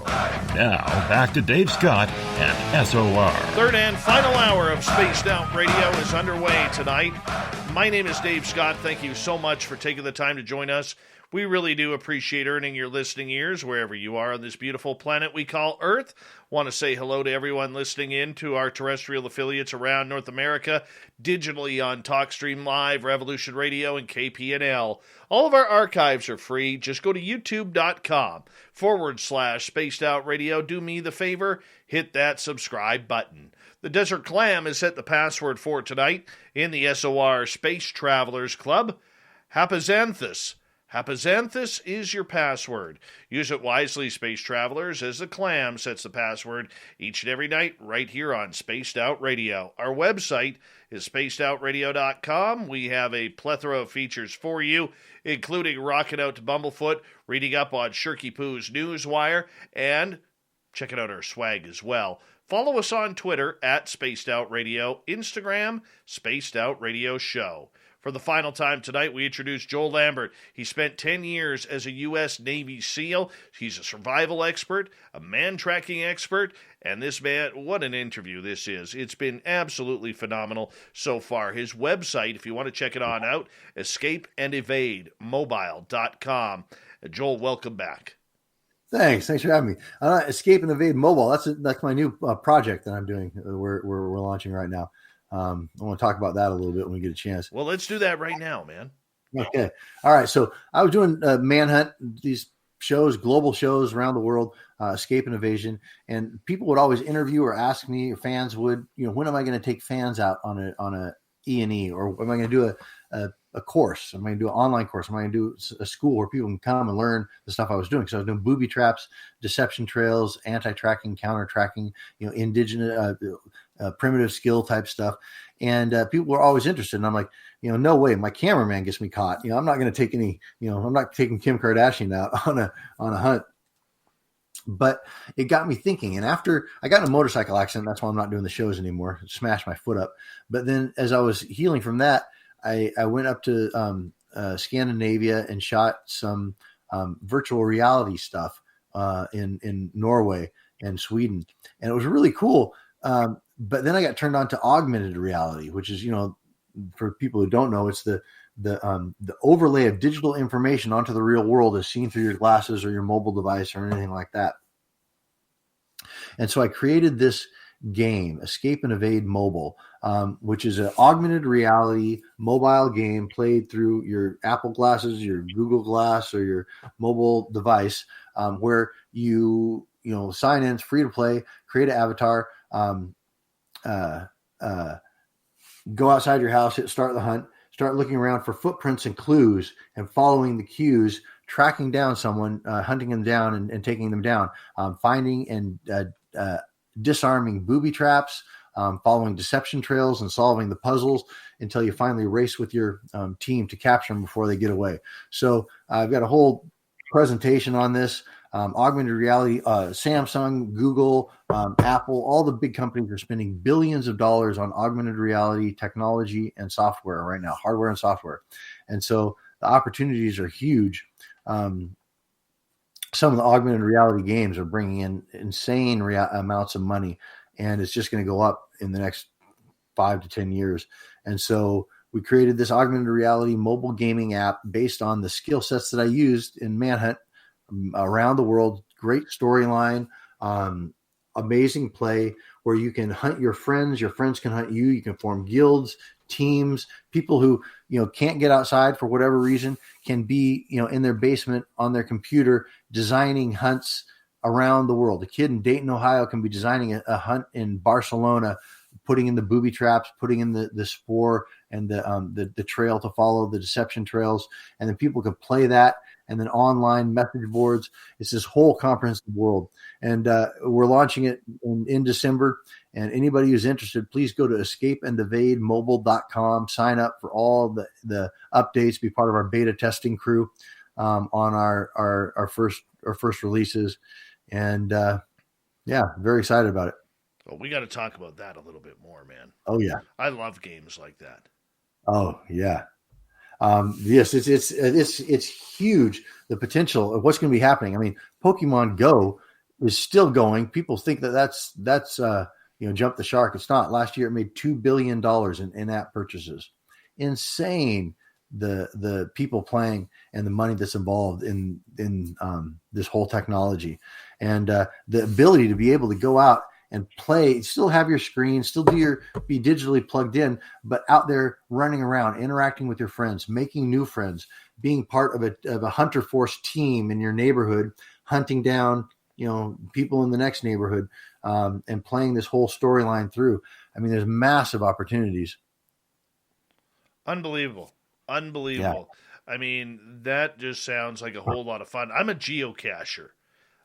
Now, back to Dave Scott and SOR. Third and final hour of Spaced Out Radio is underway tonight. My name is Dave Scott. Thank you so much for taking the time to join us. We really do appreciate earning your listening ears wherever you are on this beautiful planet we call Earth. Want to say hello to everyone listening in to our terrestrial affiliates around North America, digitally on TalkStream Live, Revolution Radio, and KPNL. All of our archives are free. Just go to youtube.com/Spaced Out Radio. Do me the favor, hit that subscribe button. The Desert Clam has set the password for tonight in the SOR Space Travelers Club. Hapazanthus. Hapazanthus is your password. Use it wisely, space travelers, as the Clam sets the password each and every night right here on Spaced Out Radio. Our website is spacedoutradio.com. We have a plethora of features for you, including rocking out to Bumblefoot, reading up on Shirky Poo's Newswire, and checking out our swag as well. Follow us on Twitter at Spaced Out Radio, Instagram, Spaced Out Radio Show. For the final time tonight, we introduce Joel Lambert. He spent 10 years as a U.S. Navy SEAL. He's a survival expert, a man-tracking expert, and this man, what an interview this is. It's been absolutely phenomenal so far. His website, if you want to check it on out, escapeandevademobile.com. Joel, welcome back. Thanks for having me. Escape and Evade Mobile. That's my new project that I'm doing. We're launching right now. I want to talk about that a little bit when we get a chance. Well, let's do that right now, man. Okay. All right. So I was doing Manhunt, these shows, global shows around the world, escape and evasion, and people would always interview or ask me, or fans would, when am I going to take fans out on a E&E, or am I going to do a course? Am I going to do an online course? Am I going to do a school where people can come and learn the stuff I was doing? So I was doing booby traps, deception trails, anti-tracking, counter-tracking, indigenous, primitive skill type stuff. And people were always interested. And I'm like, no way, my cameraman gets me caught. I'm not going to take any, I'm not taking Kim Kardashian out on a hunt. But it got me thinking. And after I got in a motorcycle accident, that's why I'm not doing the shows anymore. Smashed my foot up. But then as I was healing from that, I went up to Scandinavia and shot some virtual reality stuff in Norway and Sweden. And it was really cool. But then I got turned on to augmented reality, which is, for people who don't know, it's the overlay of digital information onto the real world is seen through your glasses or your mobile device or anything like that. And so I created this game, Escape and Evade Mobile, which is an augmented reality mobile game played through your Apple glasses, your Google Glass, or your mobile device, where you sign in, it's free to play, create an avatar, go outside your house, hit start the hunt, start looking around for footprints and clues and following the cues, tracking down someone, hunting them down and taking them down, finding and disarming booby traps, following deception trails and solving the puzzles until you finally race with your team to capture them before they get away. So I've got a whole presentation on this. Augmented reality, Samsung, Google, Apple, all the big companies are spending billions of dollars on augmented reality technology and software right now, hardware and software. And so the opportunities are huge. Some of the augmented reality games are bringing in insane amounts of money, and it's just going to go up in the next 5 to 10 years. And so we created this augmented reality mobile gaming app based on the skill sets that I used in Manhunt around the world. Great storyline, amazing play where you can hunt your friends can hunt you. You can form guilds, teams. People who can't get outside for whatever reason can be in their basement on their computer designing hunts around the world. A kid in Dayton, Ohio can be designing a hunt in Barcelona, putting in the booby traps, putting in the spoor and the trail to follow, the deception trails, and then people can play that. And then online message boards. It's this whole comprehensive world. And we're launching it in December. And anybody who's interested, please go to escapeandevademobile.com, sign up for all the updates, be part of our beta testing crew on our first releases. And very excited about it. Well, we got to talk about that a little bit more, man. Oh, yeah. I love games like that. Oh, yeah. Yes, it's huge, the potential of what's going to be happening. I mean, Pokemon Go is still going. People think that's jump the shark. It's not. Last year it made $2 billion in in-app purchases. Insane, the people playing and the money that's involved in this whole technology, and the ability to be able to go out and play, still have your screen, still be digitally plugged in, but out there running around, interacting with your friends, making new friends, being part of a hunter force team in your neighborhood, hunting down, people in the next neighborhood, and playing this whole storyline through. I mean, there's massive opportunities. Unbelievable. Yeah. I mean, that just sounds like a whole lot of fun. I'm a geocacher.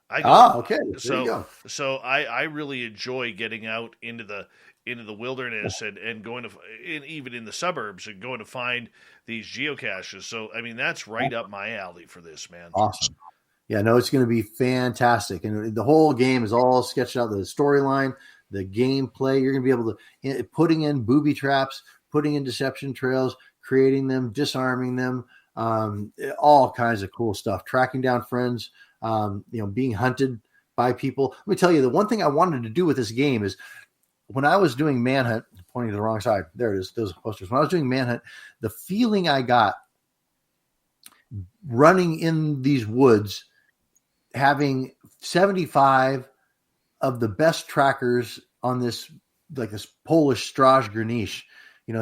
Okay. There you go. So I really enjoy getting out into the wilderness and going to even in the suburbs and going to find these geocaches. So I mean that's right up my alley for this, man. Awesome. Yeah, no, it's going to be fantastic, and the whole game is all sketched out. The storyline, the gameplay. You're going to be able to putting in booby traps, putting in deception trails, creating them, disarming them, all kinds of cool stuff. Tracking down friends. Being hunted by people. Let me tell you, the one thing I wanted to do with this game is when I was doing Manhunt, pointing to the wrong side, there it is, those posters. When I was doing Manhunt, the feeling I got running in these woods, having 75 of the best trackers on this Polish Straż Granicze,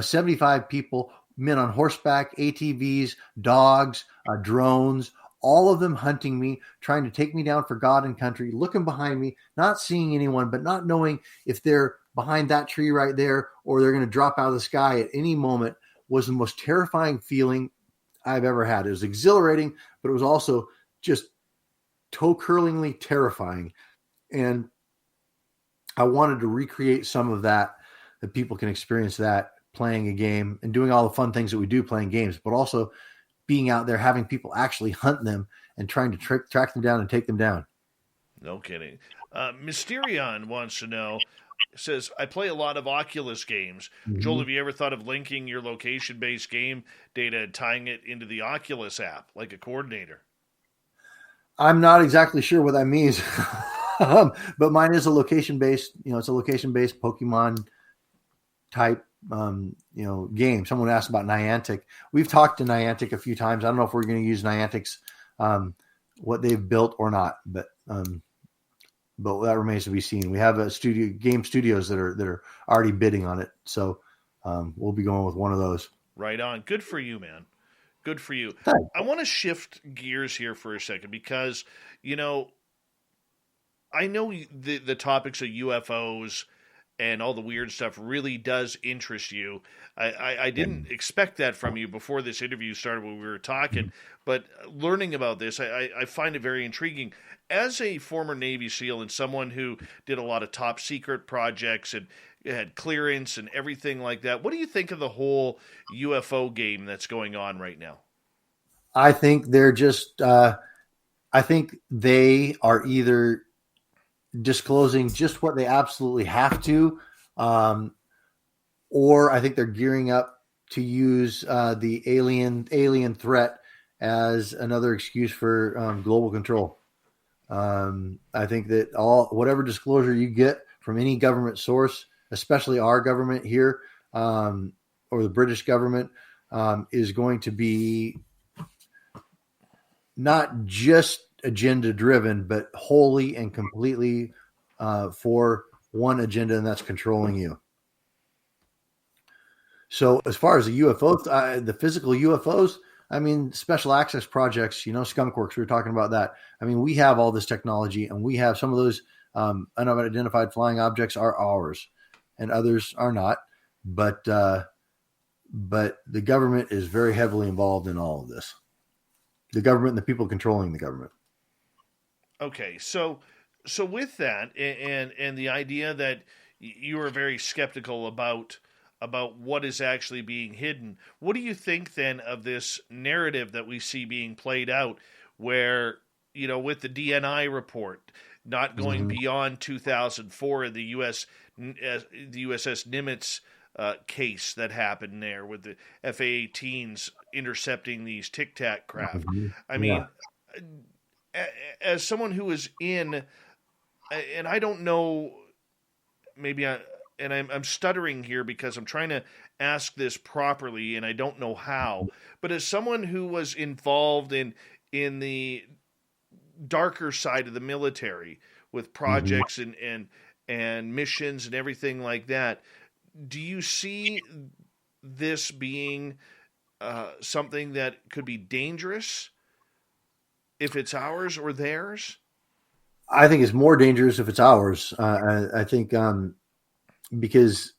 75 people, men on horseback, ATVs, dogs, drones, all of them hunting me, trying to take me down for God and country, looking behind me, not seeing anyone, but not knowing if they're behind that tree right there or they're going to drop out of the sky at any moment, was the most terrifying feeling I've ever had. It was exhilarating, but it was also just toe-curlingly terrifying. And I wanted to recreate some of that people can experience that playing a game and doing all the fun things that we do playing games, but also being out there, having people actually hunt them and trying to track them down and take them down. No kidding. Mysterion wants to know, says, I play a lot of Oculus games. Mm-hmm. Joel, have you ever thought of linking your location-based game data and tying it into the Oculus app, like a coordinator? I'm not exactly sure what that means, but mine is a location-based, it's a location-based Pokemon type game. Someone asked about Niantic. We've talked to Niantic a few times. I don't know if we're going to use Niantic's what they've built or not, but that remains to be seen. We have game studios that are already bidding on it, so we'll be going with one of those. Right on. Good for you, man. Good for you. Thanks. I want to shift gears here for a second because, I know the topics of UFOs and all the weird stuff really does interest you. I didn't expect that from you before this interview started when we were talking, but learning about this, I find it very intriguing. As a former Navy SEAL and someone who did a lot of top secret projects and had clearance and everything like that, what do you think of the whole UFO game that's going on right now? I think they're just, I think they are either disclosing just what they absolutely have to, or I think they're gearing up to use the alien threat as another excuse for global control. I think that whatever disclosure you get from any government source, especially our government here, or the British government, is going to be not just agenda driven, but wholly and completely for one agenda, and that's controlling you. So as far as the UFOs, the physical UFOs, I mean, special access projects, Skunkworks, we were talking about that. I mean, we have all this technology, and we have some of those unidentified flying objects are ours and others are not. But the government is very heavily involved in all of this. The government and the people controlling the government. Okay, so with that and the idea that you are very skeptical about what is actually being hidden, what do you think then of this narrative that we see being played out where, with the DNI report not going beyond 2004, the USS Nimitz case that happened there with the FA-18s intercepting these Tic Tac craft. I mean, as someone who is in, and I don't know, I'm stuttering here because I'm trying to ask this properly and I don't know how, but as someone who was involved in the darker side of the military with projects and missions and everything like that, do you see this being something that could be dangerous if it's ours or theirs? I think it's more dangerous if it's ours. I think because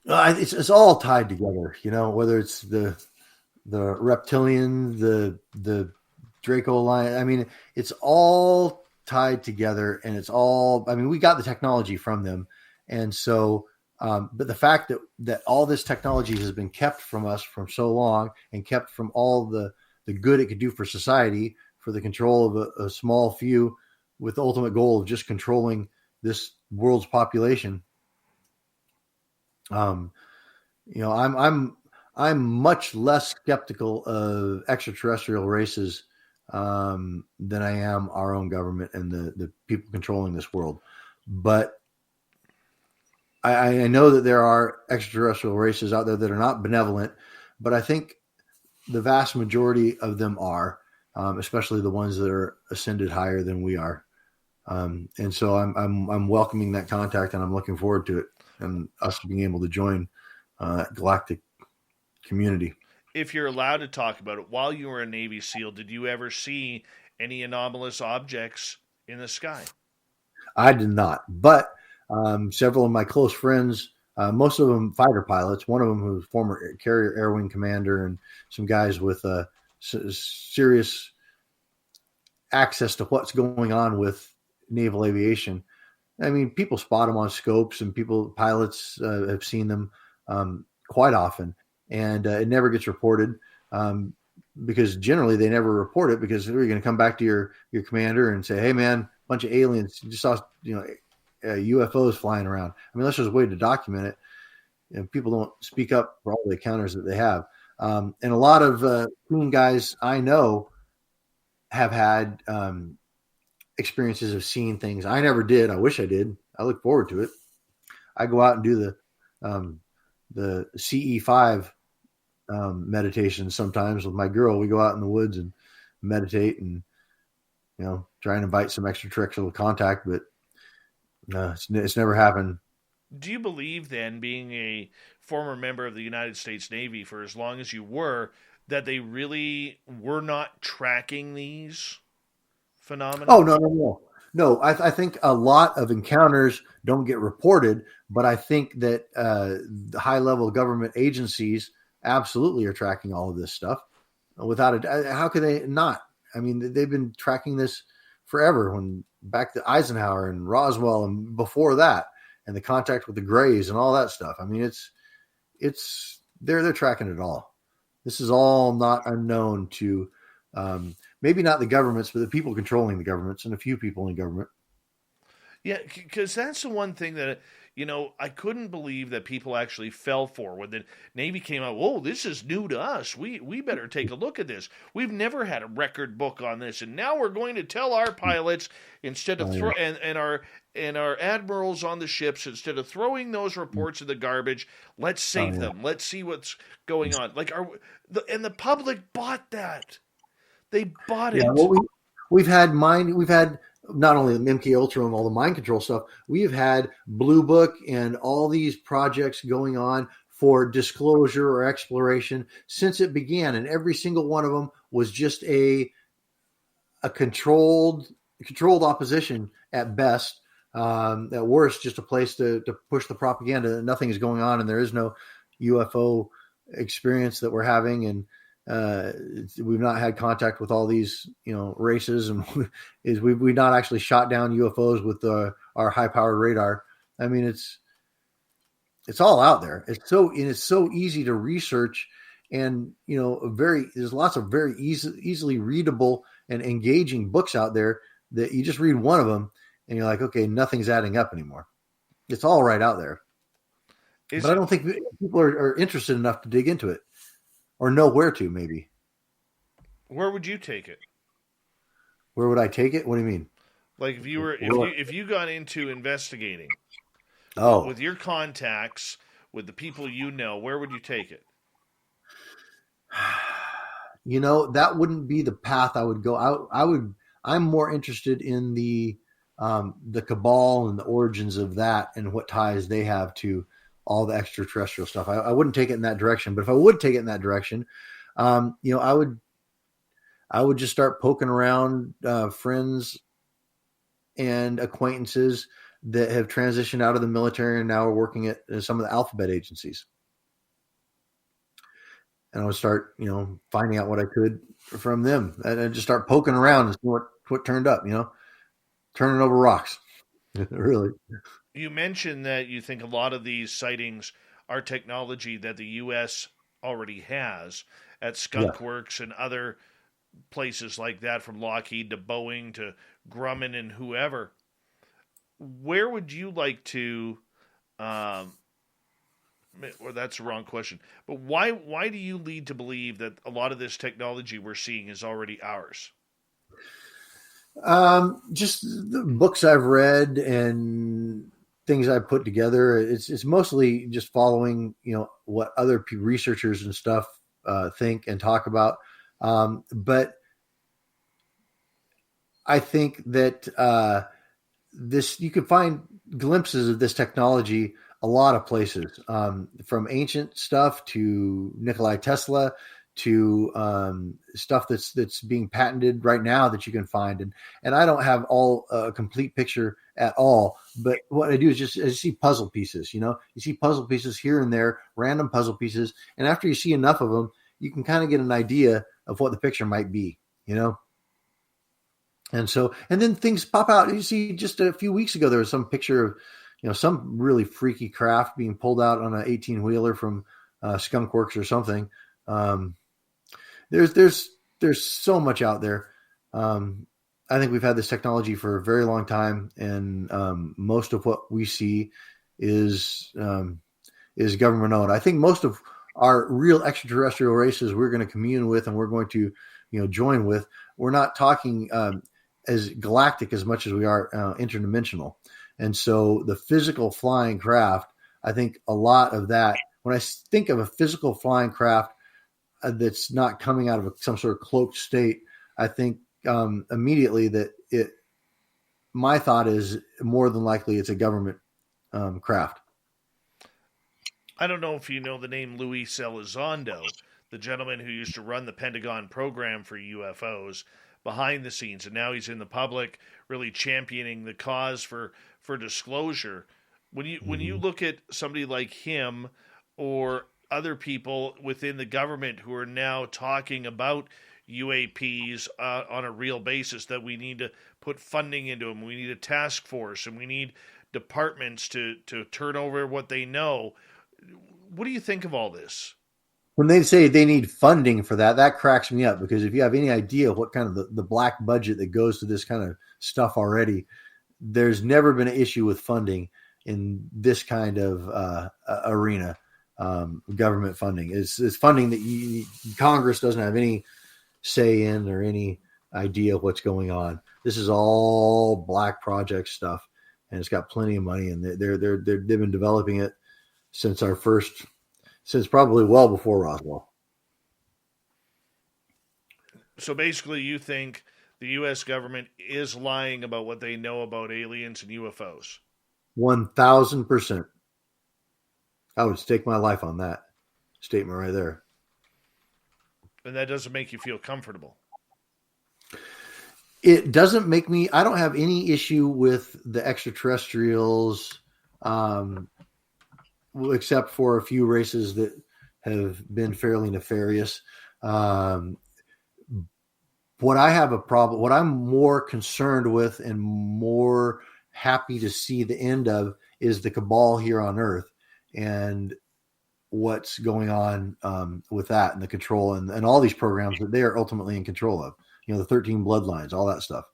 it's all tied together, whether it's the reptilian, the Draco line. I mean, it's all tied together, and it's all. I mean, we got the technology from them, and so. But the fact that all this technology has been kept from us for so long, and kept from all the good it could do for society, for the control of a small few, with the ultimate goal of just controlling this world's population. I'm much less skeptical of extraterrestrial races than I am our own government and the people controlling this world. But I know that there are extraterrestrial races out there that are not benevolent, but I think the vast majority of them are, especially the ones that are ascended higher than we are. And so I'm welcoming that contact, and I'm looking forward to it and us being able to join galactic community. If you're allowed to talk about it, while you were a Navy SEAL, did you ever see any anomalous objects in the sky? I did not, but several of my close friends, most of them fighter pilots, one of them who was former carrier air wing commander, and some guys with serious access to what's going on with naval aviation. I mean, people spot them on scopes, and pilots have seen them quite often, and it never gets reported because generally they never report it because you're going to come back to your commander and say, "Hey, man, a bunch of aliens just saw UFOs flying around." I mean, that's just a way to document it, and people don't speak up for all the encounters that they have. And a lot of coon guys I know have had experiences of seeing things. I never did. I wish I did. I look forward to it. I go out and do the CE5 meditation. Sometimes with my girl, we go out in the woods and meditate and, try and invite some extraterrestrial contact, but it's never happened. Do you believe then, being a former member of the United States Navy for as long as you were, that they really were not tracking these phenomena? Oh, no. No, I think a lot of encounters don't get reported, but I think that the high-level government agencies absolutely are tracking all of this stuff. Without it, how could they not? I mean, they've been tracking this forever. Back to Eisenhower and Roswell, and before that, and the contact with the Greys and all that stuff. I mean, they're tracking it all. This is all not unknown to maybe not the governments, but the people controlling the governments and a few people in government. Yeah, because that's the one thing that, I couldn't believe that people actually fell for when the Navy came out. Whoa, this is new to us. We better take a look at this. We've never had a record book on this, and now we're going to tell our pilots instead of and our admirals on the ships, instead of throwing those reports in the garbage, let's save them. Let's see what's going on. And the public bought that. They bought it. Yeah, well, we've had not only the MK Ultra and all the mind control stuff, we have had Blue Book and all these projects going on for disclosure or exploration since it began, and every single one of them was just a controlled opposition at best. At worst, just a place to push the propaganda that nothing is going on and there is no UFO experience that we're having, and we've not had contact with all these races, and we've not actually shot down UFOs with our high powered radar. I mean, it's all out there. It's so easy to research, and there's lots of very easily readable and engaging books out there that you just read one of them and you're like, okay, nothing's adding up anymore. It's all right out there. But I don't think people are interested enough to dig into it. Or know where to, maybe. Where would you take it? Where would I take it? What do you mean? Like if you got into investigating, with your contacts, with the people where would you take it? That wouldn't be the path I would go. I'm more interested in the cabal and the origins of that and what ties they have to all the extraterrestrial stuff. I wouldn't take it in that direction, but if I would take it in that direction, I would just start poking around friends and acquaintances that have transitioned out of the military and now are working at some of the alphabet agencies. And I would start, finding out what I could from them, and I'd just start poking around and see what turned up, turning over rocks. Really. You mentioned that you think a lot of these sightings are technology that the U.S. already has at Skunk Works and other places like that, from Lockheed to Boeing to Grumman and whoever. Where would you like to, or that's the wrong question, but why do you lead to believe that a lot of this technology we're seeing is already ours? Just the books I've read and things I've put together. It's mostly just following, what other researchers and stuff think and talk about. But I think that you can find glimpses of this technology a lot of places, from ancient stuff to Nikola Tesla to stuff that's being patented right now that you can find. And I don't have a complete picture at all, but what I do is I see puzzle pieces, you see puzzle pieces here and there, random puzzle pieces. And after you see enough of them, you can kind of get an idea of what the picture might be, And then things pop out. You see, just a few weeks ago, there was some picture of, some really freaky craft being pulled out on an 18-wheeler from Skunk Works or something. There's so much out there. I think we've had this technology for a very long time, and most of what we see is government owned. I think most of our real extraterrestrial races we're going to commune with and we're going to join with, we're not talking as galactic as much as we are interdimensional. And so the physical flying craft, I think a lot of that when I think of a physical flying craft that's not coming out of some sort of cloaked state, I think immediately that my thought is more than likely it's a government craft. I don't know if you know the name Luis Elizondo, the gentleman who used to run the Pentagon program for UFOs behind the scenes, and now he's in the public, really championing the cause for disclosure. When you look at somebody like him or other people within the government who are now talking about UAPs on a real basis, that we need to put funding into them, we need a task force, and we need departments to turn over what they know. What do you think of all this? When they say they need funding for that, that cracks me up, because if you have any idea what kind of the black budget that goes to this kind of stuff already, there's never been an issue with funding in this kind of arena. Government funding is funding that Congress doesn't have any say in or any idea of what's going on. This is all black project stuff, and it's got plenty of money, and they've been developing it since probably well before Roswell. So basically, you think the U.S. government is lying about what they know about aliens and UFOs? 1,000%. I would stake my life on that statement right there. And that doesn't make you feel comfortable? It doesn't make me. I don't have any issue with the extraterrestrials, except for a few races that have been fairly nefarious. What I have a problem, what I'm more concerned with and more happy to see the end of, is the cabal here on Earth and what's going on with that, and the control and all these programs that they are ultimately in control of. The 13 bloodlines, all that stuff.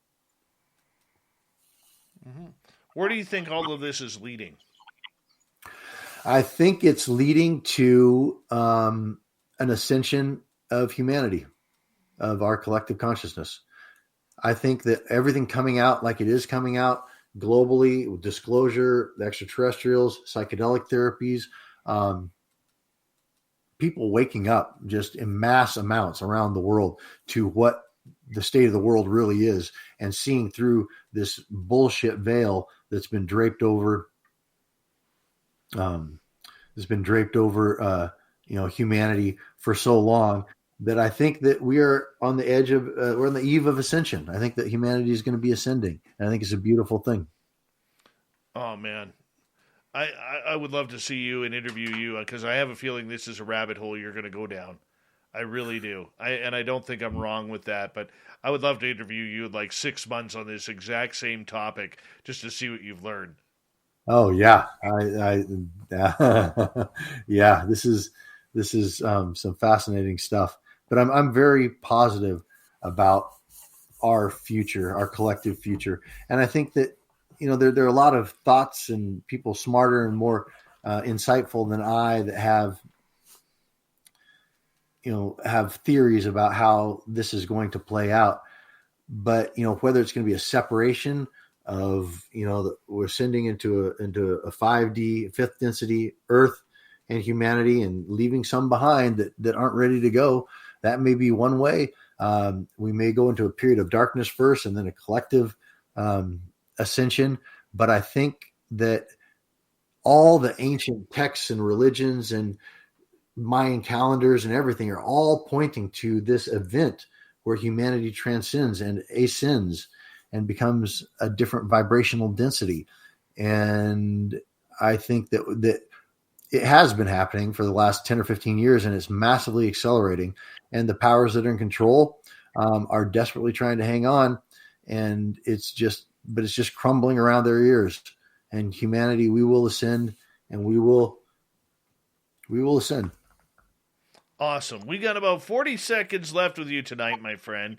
Mm-hmm. Where do you think all of this is leading? I think it's leading to an ascension of humanity, of our collective consciousness. I think that everything coming out like it is coming out globally, with disclosure, the extraterrestrials, psychedelic therapies, people waking up just in mass amounts around the world to what the state of the world really is, and seeing through this bullshit veil that's been draped over humanity for so long, that I think that we are on the edge of, we're on the eve of ascension. I think that humanity is going to be ascending, and I think it's a beautiful thing. Oh man, I would love to see you and interview you, because I have a feeling this is a rabbit hole you're going to go down. I really do. I don't think I'm wrong with that, but I would love to interview you in like 6 months on this exact same topic, just to see what you've learned. Oh yeah. Yeah, this is some fascinating stuff, but I'm very positive about our future, our collective future. And I think that, there are a lot of thoughts and people smarter and more insightful than I that have theories about how this is going to play out. But, whether it's going to be a separation of, we're ascending into a 5D, fifth density Earth and humanity, and leaving some behind that aren't ready to go, that may be one way. We may go into a period of darkness first, and then a collective ascension. But I think that all the ancient texts and religions and Mayan calendars and everything are all pointing to this event where humanity transcends and ascends and becomes a different vibrational density. And I think that it has been happening for the last 10 or 15 years, and it's massively accelerating. And the powers that are in control are desperately trying to hang on. And it's just crumbling around their ears. And humanity, we will ascend, and we will ascend. Awesome. We got about 40 seconds left with you tonight, my friend.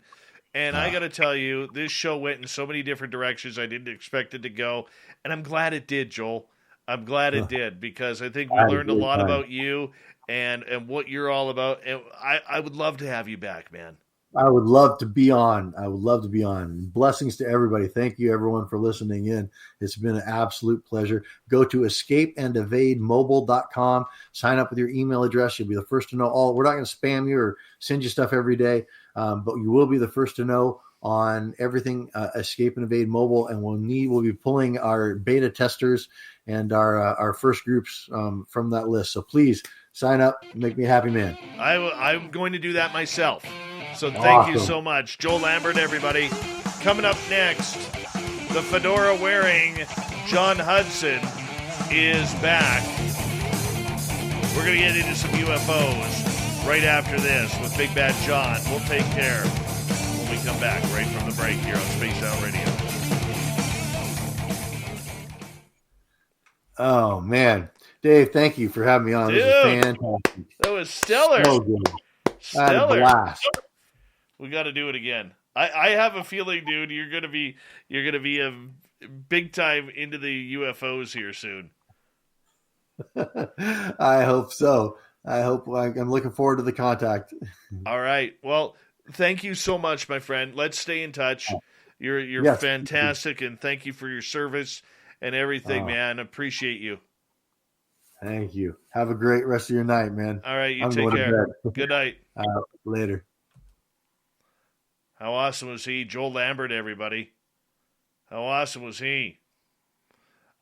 And I got to tell you, this show went in so many different directions I didn't expect it to go. And I'm glad it did, Joel. I'm glad it did, because I think we learned a lot about you and what you're all about. And I would love to have you back, man. I would love to be on. I would love to be on. Blessings to everybody. Thank you, everyone, for listening in. It's been an absolute pleasure. Go to escapeandevademobile.com. Sign up with your email address. You'll be the first to know all. We're not going to spam you or send you stuff every day, but you will be the first to know on everything Escape and Evade Mobile. And we'll be pulling our beta testers and our first groups from that list. So please sign up. Make me a happy man. I'm going to do that myself. So thank you so much. Joel Lambert, everybody. Coming up next, the fedora-wearing John Hudson is back. We're going to get into some UFOs right after this with Big Bad John. We'll take care when we come back right from the break here on Spaced Out Radio. Oh, man. Dave, thank you for having me on. Dude, this was fantastic. That was stellar. So good. I had a blast. We got to do it again. I have a feeling, dude, you're gonna be a big time into the UFOs here soon. I hope so. I'm looking forward to the contact. All right. Well, thank you so much, my friend. Let's stay in touch. You're fantastic, and thank you for your service and everything, man. Appreciate you. Thank you. Have a great rest of your night, man. All right, you take care. Good night. Later. How awesome was he? Joel Lambert, everybody. How awesome was he?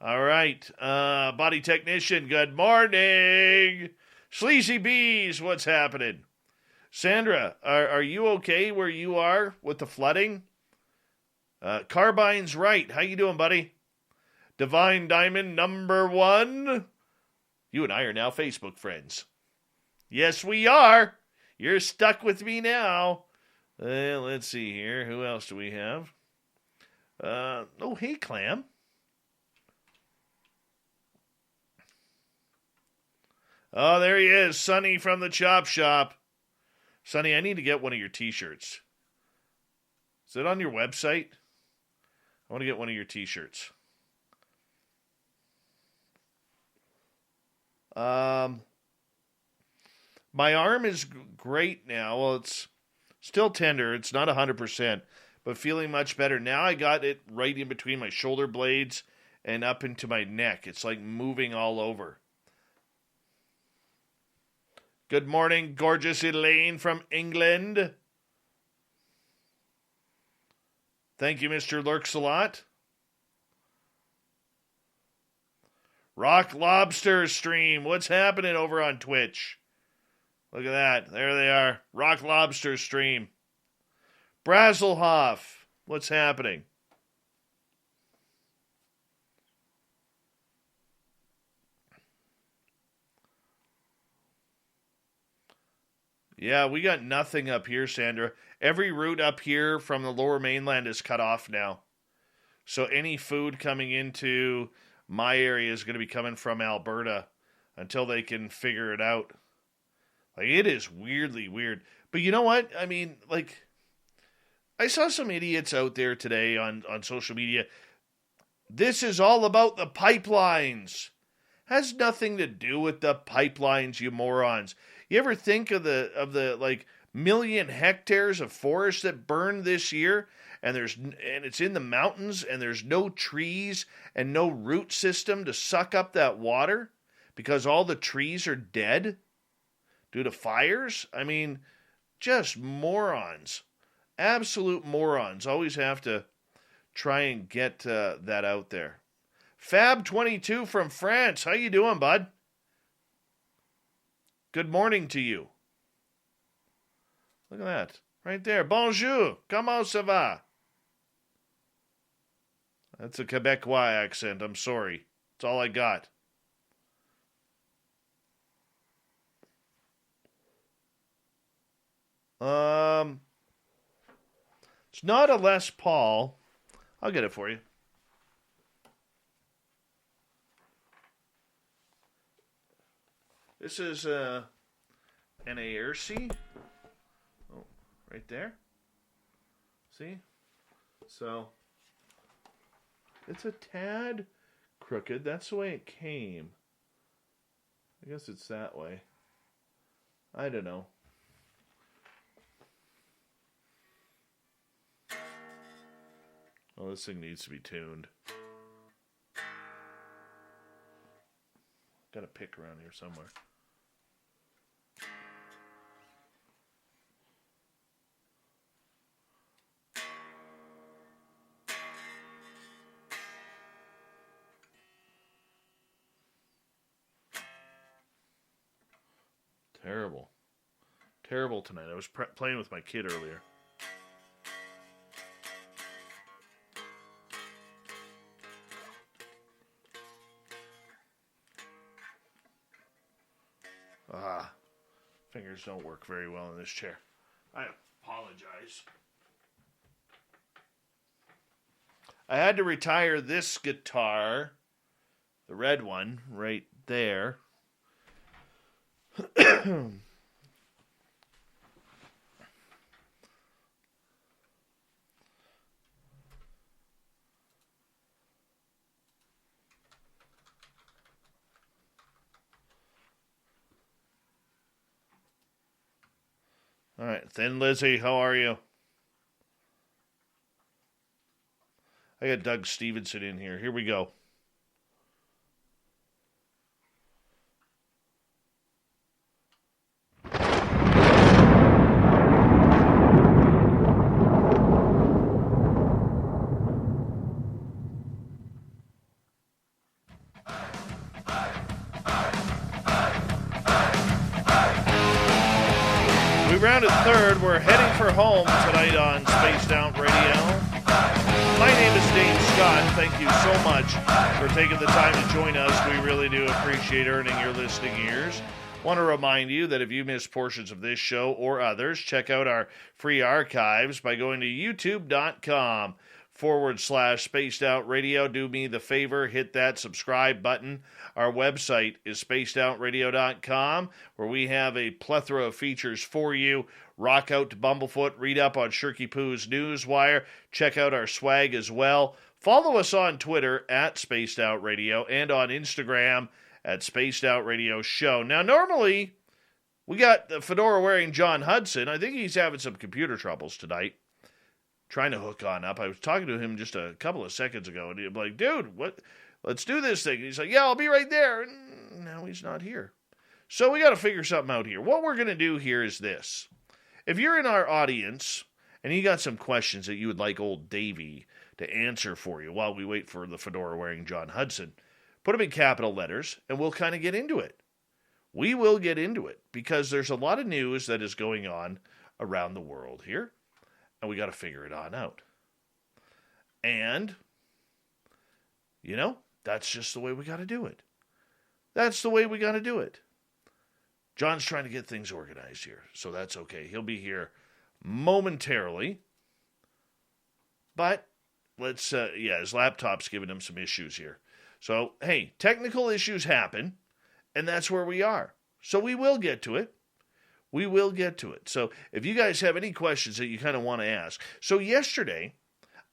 All right. Body technician, good morning. Sleazy Bees, what's happening? Sandra, are you okay where you are with the flooding? Carbine's right. How you doing, buddy? Divine Diamond number 1. You and I are now Facebook friends. Yes, we are. You're stuck with me now. Let's see here. Who else do we have? Hey, Clam. Oh, there he is. Sonny from the Chop Shop. Sonny, I need to get one of your t-shirts. Is it on your website? I want to get one of your t-shirts. My arm is great now. Well, it's still tender. It's not 100%, but feeling much better. Now I got it right in between my shoulder blades and up into my neck. It's like moving all over. Good morning, gorgeous Elaine from England. Thank you, Mr. Lurks-a-lot. Rock Lobster stream. What's happening over on Twitch? Look at that. There they are. Rock Lobster stream. Brazelhoff. What's happening? Yeah, we got nothing up here, Sandra. Every route up here from the lower mainland is cut off now. So any food coming into my area is going to be coming from Alberta until they can figure it out. Like, it is weirdly weird. But you know what? I mean, like, I saw some idiots out there today on social media. This is all about the pipelines. Has nothing to do with the pipelines, you morons. You ever think of the like million hectares of forest that burned this year, and it's in the mountains, and there's no trees and no root system to suck up that water because all the trees are dead due to fires? I mean, just morons. Absolute morons. Always have to try and get that out there. Fab22 from France. How you doing, bud? Good morning to you. Look at that. Right there. Bonjour. Comment ça va? That's a Quebecois accent. I'm sorry. That's all I got. It's not a Les Paul. I'll get it for you. This is an ARC. Oh, right there. See? So, it's a tad crooked. That's the way it came. I guess it's that way. I don't know. Oh, this thing needs to be tuned. Got a pick around here somewhere. Terrible. Terrible tonight. I was playing with my kid earlier. Fingers don't work very well in this chair. I apologize. I had to retire this guitar, the red one, right there. All right, Thin Lizzy, how are you? I got Doug Stevenson in here. Here we go. Rounded third. We're heading for home tonight on Spaced Out Radio. My name is Dave Scott. Thank you so much for taking the time to join us. We really do appreciate earning your listening ears. Want to remind you that if you missed portions of this show or others, check out our free archives by going to youtube.com/Spaced Out Radio. Do me the favor, hit that subscribe button. Our website is spacedoutradio.com, where we have a plethora of features for you. Rock out to Bumblefoot, read up on Shirky Poo's Newswire, check out our swag as well. Follow us on Twitter at Spaced Out Radio and on Instagram at Spaced Out Radio Show. Now, normally, we got the fedora-wearing John Hudson. I think he's having some computer troubles tonight, trying to hook on up. I was talking to him just a couple of seconds ago, and he'd be like, dude, what? Let's do this thing. And he's like, yeah, I'll be right there. And now he's not here. So we got to figure something out here. What we're going to do here is this. If you're in our audience and you got some questions that you would like old Davey to answer for you while we wait for the fedora-wearing John Hudson, put them in capital letters, and we'll kind of get into it. We will get into it because there's a lot of news that is going on around the world here, and we got to figure it on out. And, you know, that's just the way we got to do it. That's the way we got to do it. John's trying to get things organized here, so that's okay. He'll be here momentarily. But let's, his laptop's giving him some issues here. So, hey, technical issues happen, and that's where we are. So we will get to it. We will get to it. So if you guys have any questions that you kind of want to ask. So yesterday,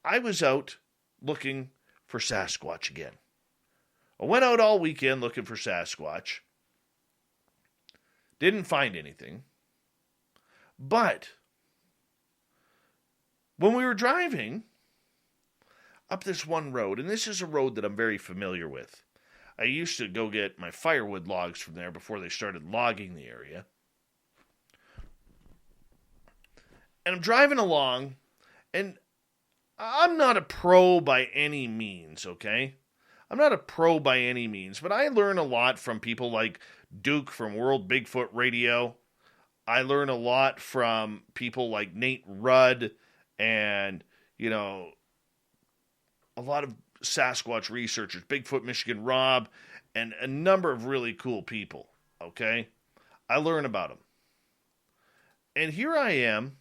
I was out looking for Sasquatch again. I went out all weekend looking for Sasquatch. Didn't find anything. But when we were driving up this one road, and this is a road that I'm very familiar with. I used to go get my firewood logs from there before they started logging the area. And I'm driving along, and I'm not a pro by any means, okay? I'm not a pro by any means, but I learn a lot from people like Duke from World Bigfoot Radio. I learn a lot from people like Nate Rudd and, you know, a lot of Sasquatch researchers, Bigfoot Michigan Rob, and a number of really cool people, okay? I learn about them. And here I am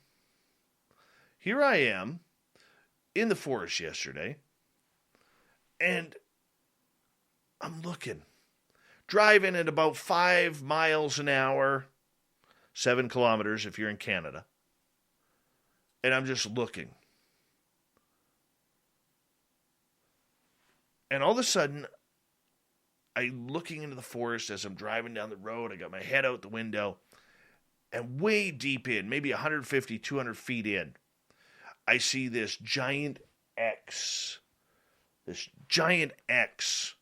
in the forest yesterday, and I'm looking, driving at about 5 miles an hour, 7 kilometers if you're in Canada, and I'm just looking. And all of a sudden, I'm looking into the forest as I'm driving down the road. I got my head out the window, and way deep in, maybe 150, 200 feet in, I see this giant X. This giant X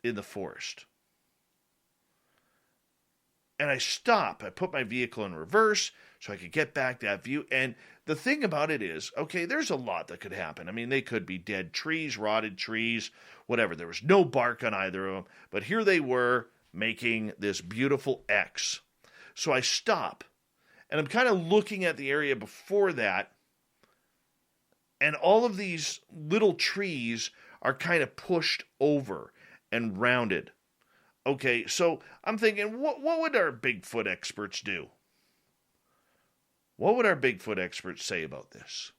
in the forest. And I stop. I put my vehicle in reverse so I could get back that view. And the thing about it is, okay, there's a lot that could happen. I mean, they could be dead trees, rotted trees, whatever. There was no bark on either of them. But here they were making this beautiful X. So I stop. And I'm kind of looking at the area before that. And all of these little trees are kind of pushed over and rounded. Okay, so I'm thinking, what would our Bigfoot experts do? What would our Bigfoot experts say about this?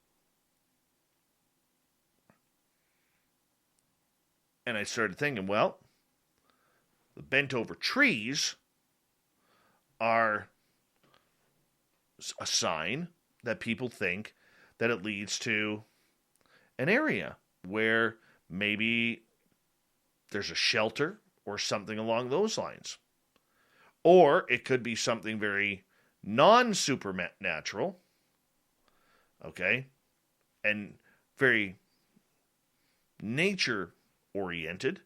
And I started thinking, well, the bent over trees are a sign that people think that it leads to an area where maybe there's a shelter or something along those lines. Or it could be something very non-supernatural, okay, and very nature-oriented,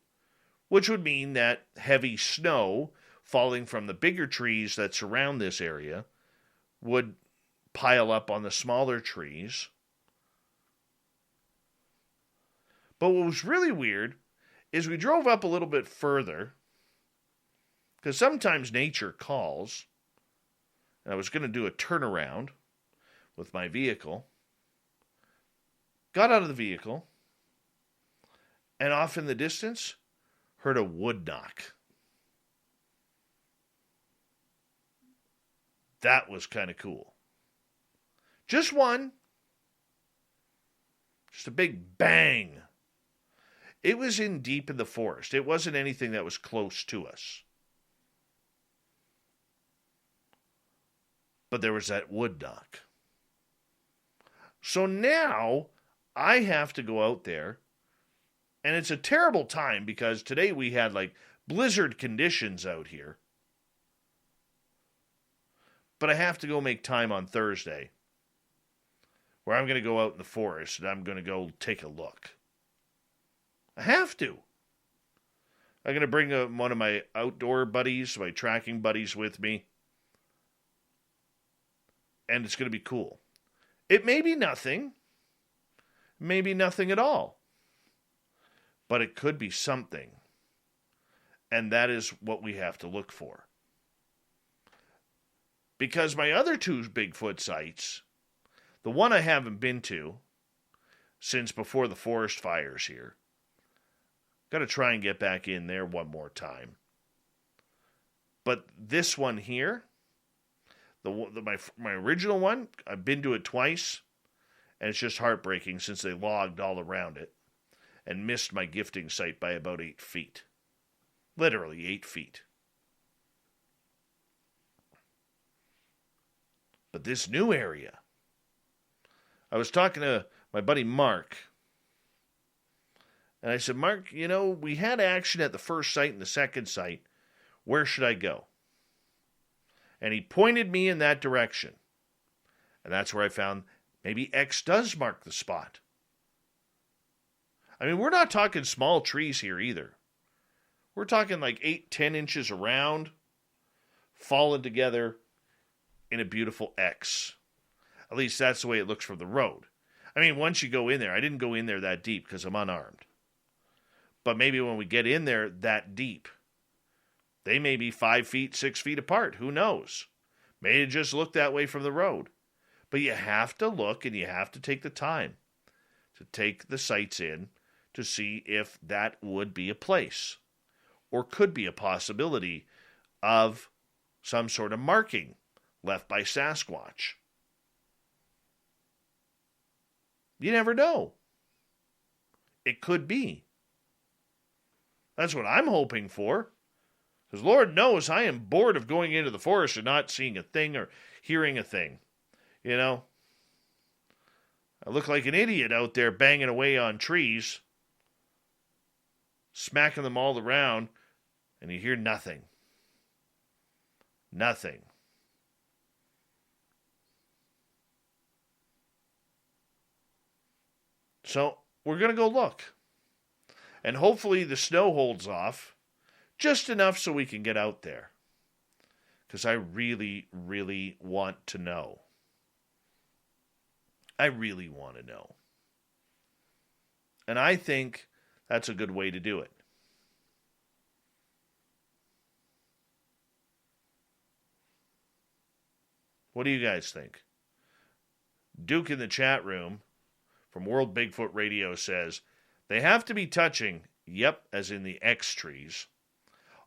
which would mean that heavy snow falling from the bigger trees that surround this area would pile up on the smaller trees. But what was really weird is we drove up a little bit further, because sometimes nature calls, and I was going to do a turnaround with my vehicle. Got out of the vehicle, and off in the distance, heard a wood knock. That was kind of cool. Just one. Just a big bang. It was in deep in the forest. It wasn't anything that was close to us. But there was that wood knock. So now I have to go out there. And it's a terrible time because today we had like blizzard conditions out here. But I have to go make time on Thursday where I'm going to go out in the forest and I'm going to go take a look. I have to. I'm going to bring one of my outdoor buddies, my tracking buddies with me. And it's going to be cool. It may be nothing. Maybe nothing at all. But it could be something. And that is what we have to look for. Because my other two Bigfoot sites, the one I haven't been to since before the forest fires here, got to try and get back in there one more time. But this one here, my original one, I've been to it twice, and it's just heartbreaking since they logged all around it and missed my gifting site by about 8 feet. Literally 8 feet. But this new area, I was talking to my buddy Mark, and I said, Mark, you know, we had action at the first site and the second site. Where should I go? And he pointed me in that direction. And that's where I found maybe X does mark the spot. I mean, we're not talking small trees here either. We're talking like 8-10 inches around, fallen together in a beautiful X. At least that's the way it looks from the road. I mean, once you go in there, I didn't go in there that deep because I'm unarmed. But maybe when we get in there that deep, they may be 5 feet, 6 feet apart. Who knows? May it just look that way from the road. But you have to look and you have to take the time to take the sights in to see if that would be a place or could be a possibility of some sort of marking left by Sasquatch. You never know. It could be. That's what I'm hoping for. Because Lord knows I am bored of going into the forest and not seeing a thing or hearing a thing. You know? I look like an idiot out there banging away on trees, smacking them all around, and you hear nothing. Nothing. So we're going to go look. And hopefully the snow holds off just enough so we can get out there. Because I really, really want to know. I really want to know. And I think that's a good way to do it. What do you guys think? Duke in the chat room from World Bigfoot Radio says, they have to be touching, yep, as in the X trees.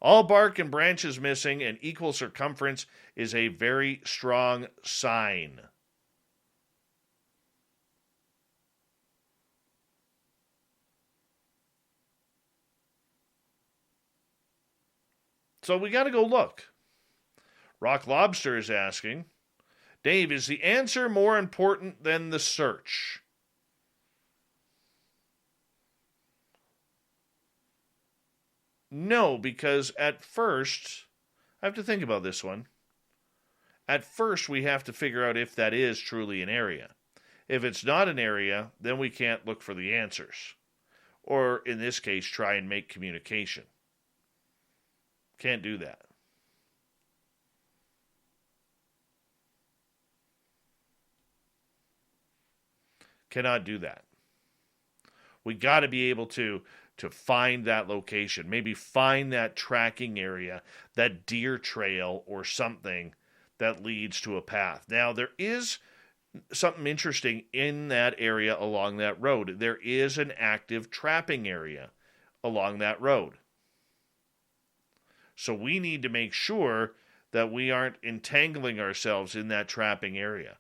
All bark and branches missing and equal circumference is a very strong sign. So we got to go look. Rock Lobster is asking, Dave, is the answer more important than the search? No, because at first, I have to think about this one. At first, we have to figure out if that is truly an area. If it's not an area, then we can't look for the answers. Or, in this case, try and make communication. Can't do that. Cannot do that. We got to be able to find that location, maybe find that tracking area, that deer trail or something that leads to a path. Now, there is something interesting in that area along that road. There is an active trapping area along that road. So we need to make sure that we aren't entangling ourselves in that trapping area.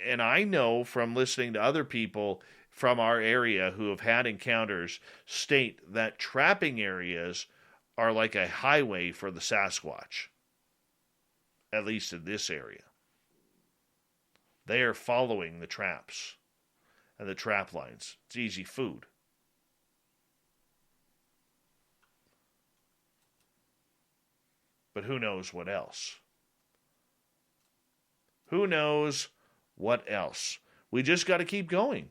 And I know from listening to other people from our area who have had encounters state that trapping areas are like a highway for the Sasquatch, at least in this area. They are following the traps and the trap lines. It's easy food. But who knows what else? Who knows what else? We just got to keep going.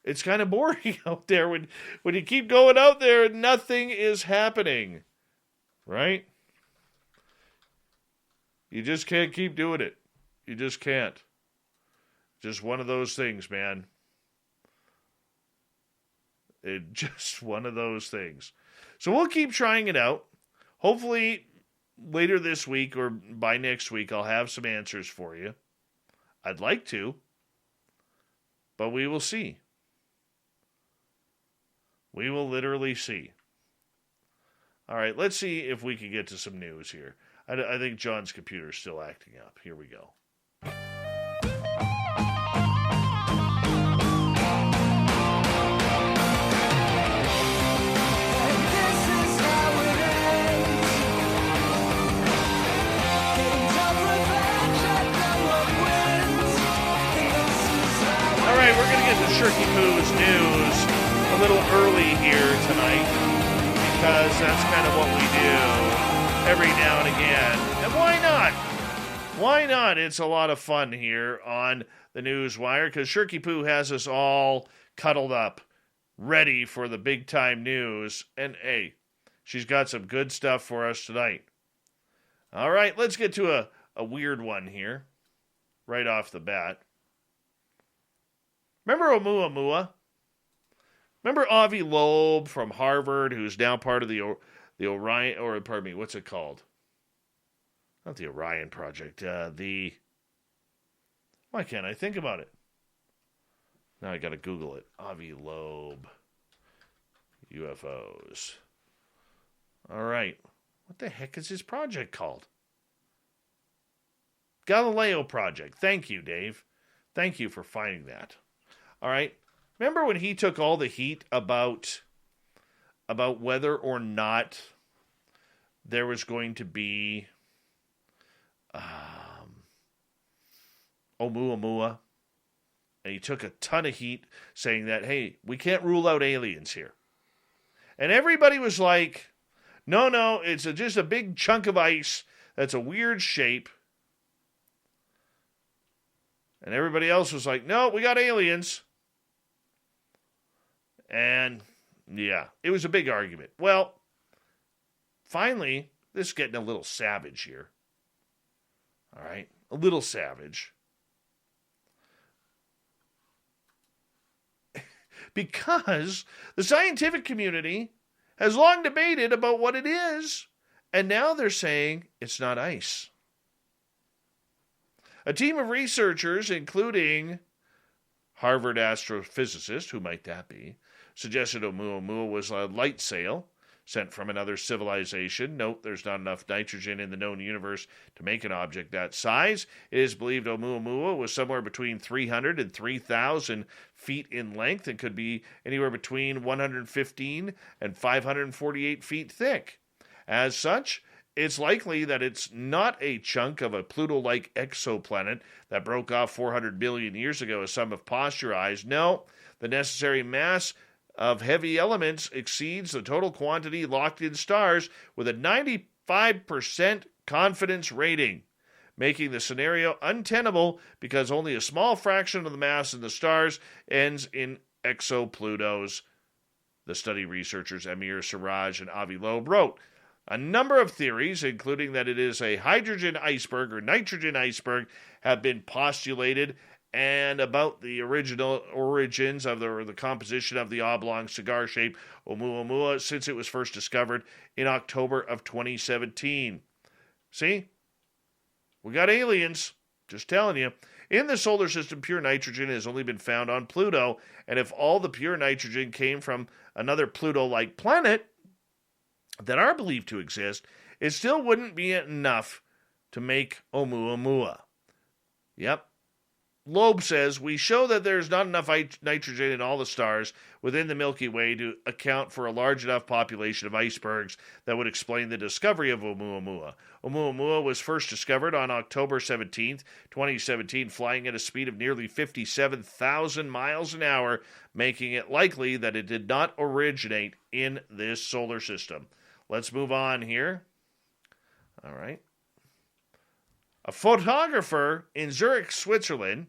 It's kind of boring out there when you keep going out there and nothing is happening. Right? You just can't keep doing it. You just can't. Just one of those things, man. Just one of those things. So we'll keep trying it out. Hopefully later this week or by next week I'll have some answers for you. I'd like to. But we will see. We will literally see. All right, let's see if we can get to some news here. I think John's computer is still acting up. Here we go. All right, we're going to get to Shirky Poo's news a little early here tonight because that's kind of what we do every now and again. And why not? Why not? It's a lot of fun here on the Newswire because Shirky Poo has us all cuddled up, ready for the big time news. And hey, she's got some good stuff for us tonight. All right, let's get to a weird one here right off the bat. Remember Oumuamua? Remember Avi Loeb from Harvard, who's now part of the Orion, or pardon me, what's it called? Not the Orion Project. Why can't I think about it? Now I got to Google it. Avi Loeb, UFOs. All right, what the heck is his project called? Galileo Project. Thank you, Dave. Thank you for finding that. All right. Remember when he took all the heat about whether or not there was going to be Oumuamua? And he took a ton of heat saying that, hey, we can't rule out aliens here. And everybody was like, no, it's just a big chunk of ice that's a weird shape. And everybody else was like, no, we got aliens. And, yeah, it was a big argument. Well, finally, this is getting a little savage here. All right, a little savage. Because the scientific community has long debated about what it is, and now they're saying it's not ice. A team of researchers, including Harvard astrophysicist, who might that be, suggested Oumuamua was a light sail sent from another civilization. Note, there's not enough nitrogen in the known universe to make an object that size. It is believed Oumuamua was somewhere between 300 and 3,000 feet in length and could be anywhere between 115 and 548 feet thick. As such, it's likely that it's not a chunk of a Pluto-like exoplanet that broke off 400 billion years ago, as some have postulated. No, the necessary mass of heavy elements exceeds the total quantity locked in stars with a 95% confidence rating, making the scenario untenable because only a small fraction of the mass in the stars ends in exoplutos, the study researchers Amir Siraj and Avi Loeb wrote. A number of theories, including that it is a hydrogen iceberg or nitrogen iceberg, have been postulated, and about the original origins of the composition of the oblong cigar-shaped Oumuamua since it was first discovered in October of 2017. See? We got aliens. Just telling you. In the solar system, pure nitrogen has only been found on Pluto, and if all the pure nitrogen came from another Pluto-like planet that are believed to exist, it still wouldn't be enough to make Oumuamua. Yep. Loeb says, we show that there's not enough nitrogen in all the stars within the Milky Way to account for a large enough population of icebergs that would explain the discovery of Oumuamua. Oumuamua was first discovered on October 17, 2017, flying at a speed of nearly 57,000 miles an hour, making it likely that it did not originate in this solar system. Let's move on here. All right. A photographer in Zurich, Switzerland,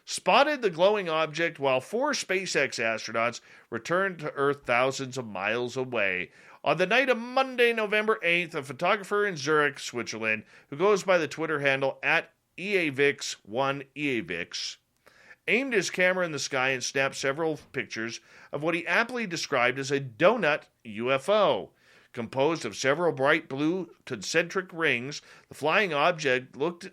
spotted the glowing object while 4 SpaceX astronauts returned to Earth thousands of miles away. On the night of Monday, November 8th, a photographer in Zurich, Switzerland, who goes by the Twitter handle @EAVix1EAVix, aimed his camera in the sky and snapped several pictures of what he aptly described as a donut UFO. Composed of several bright blue concentric rings, the flying object looked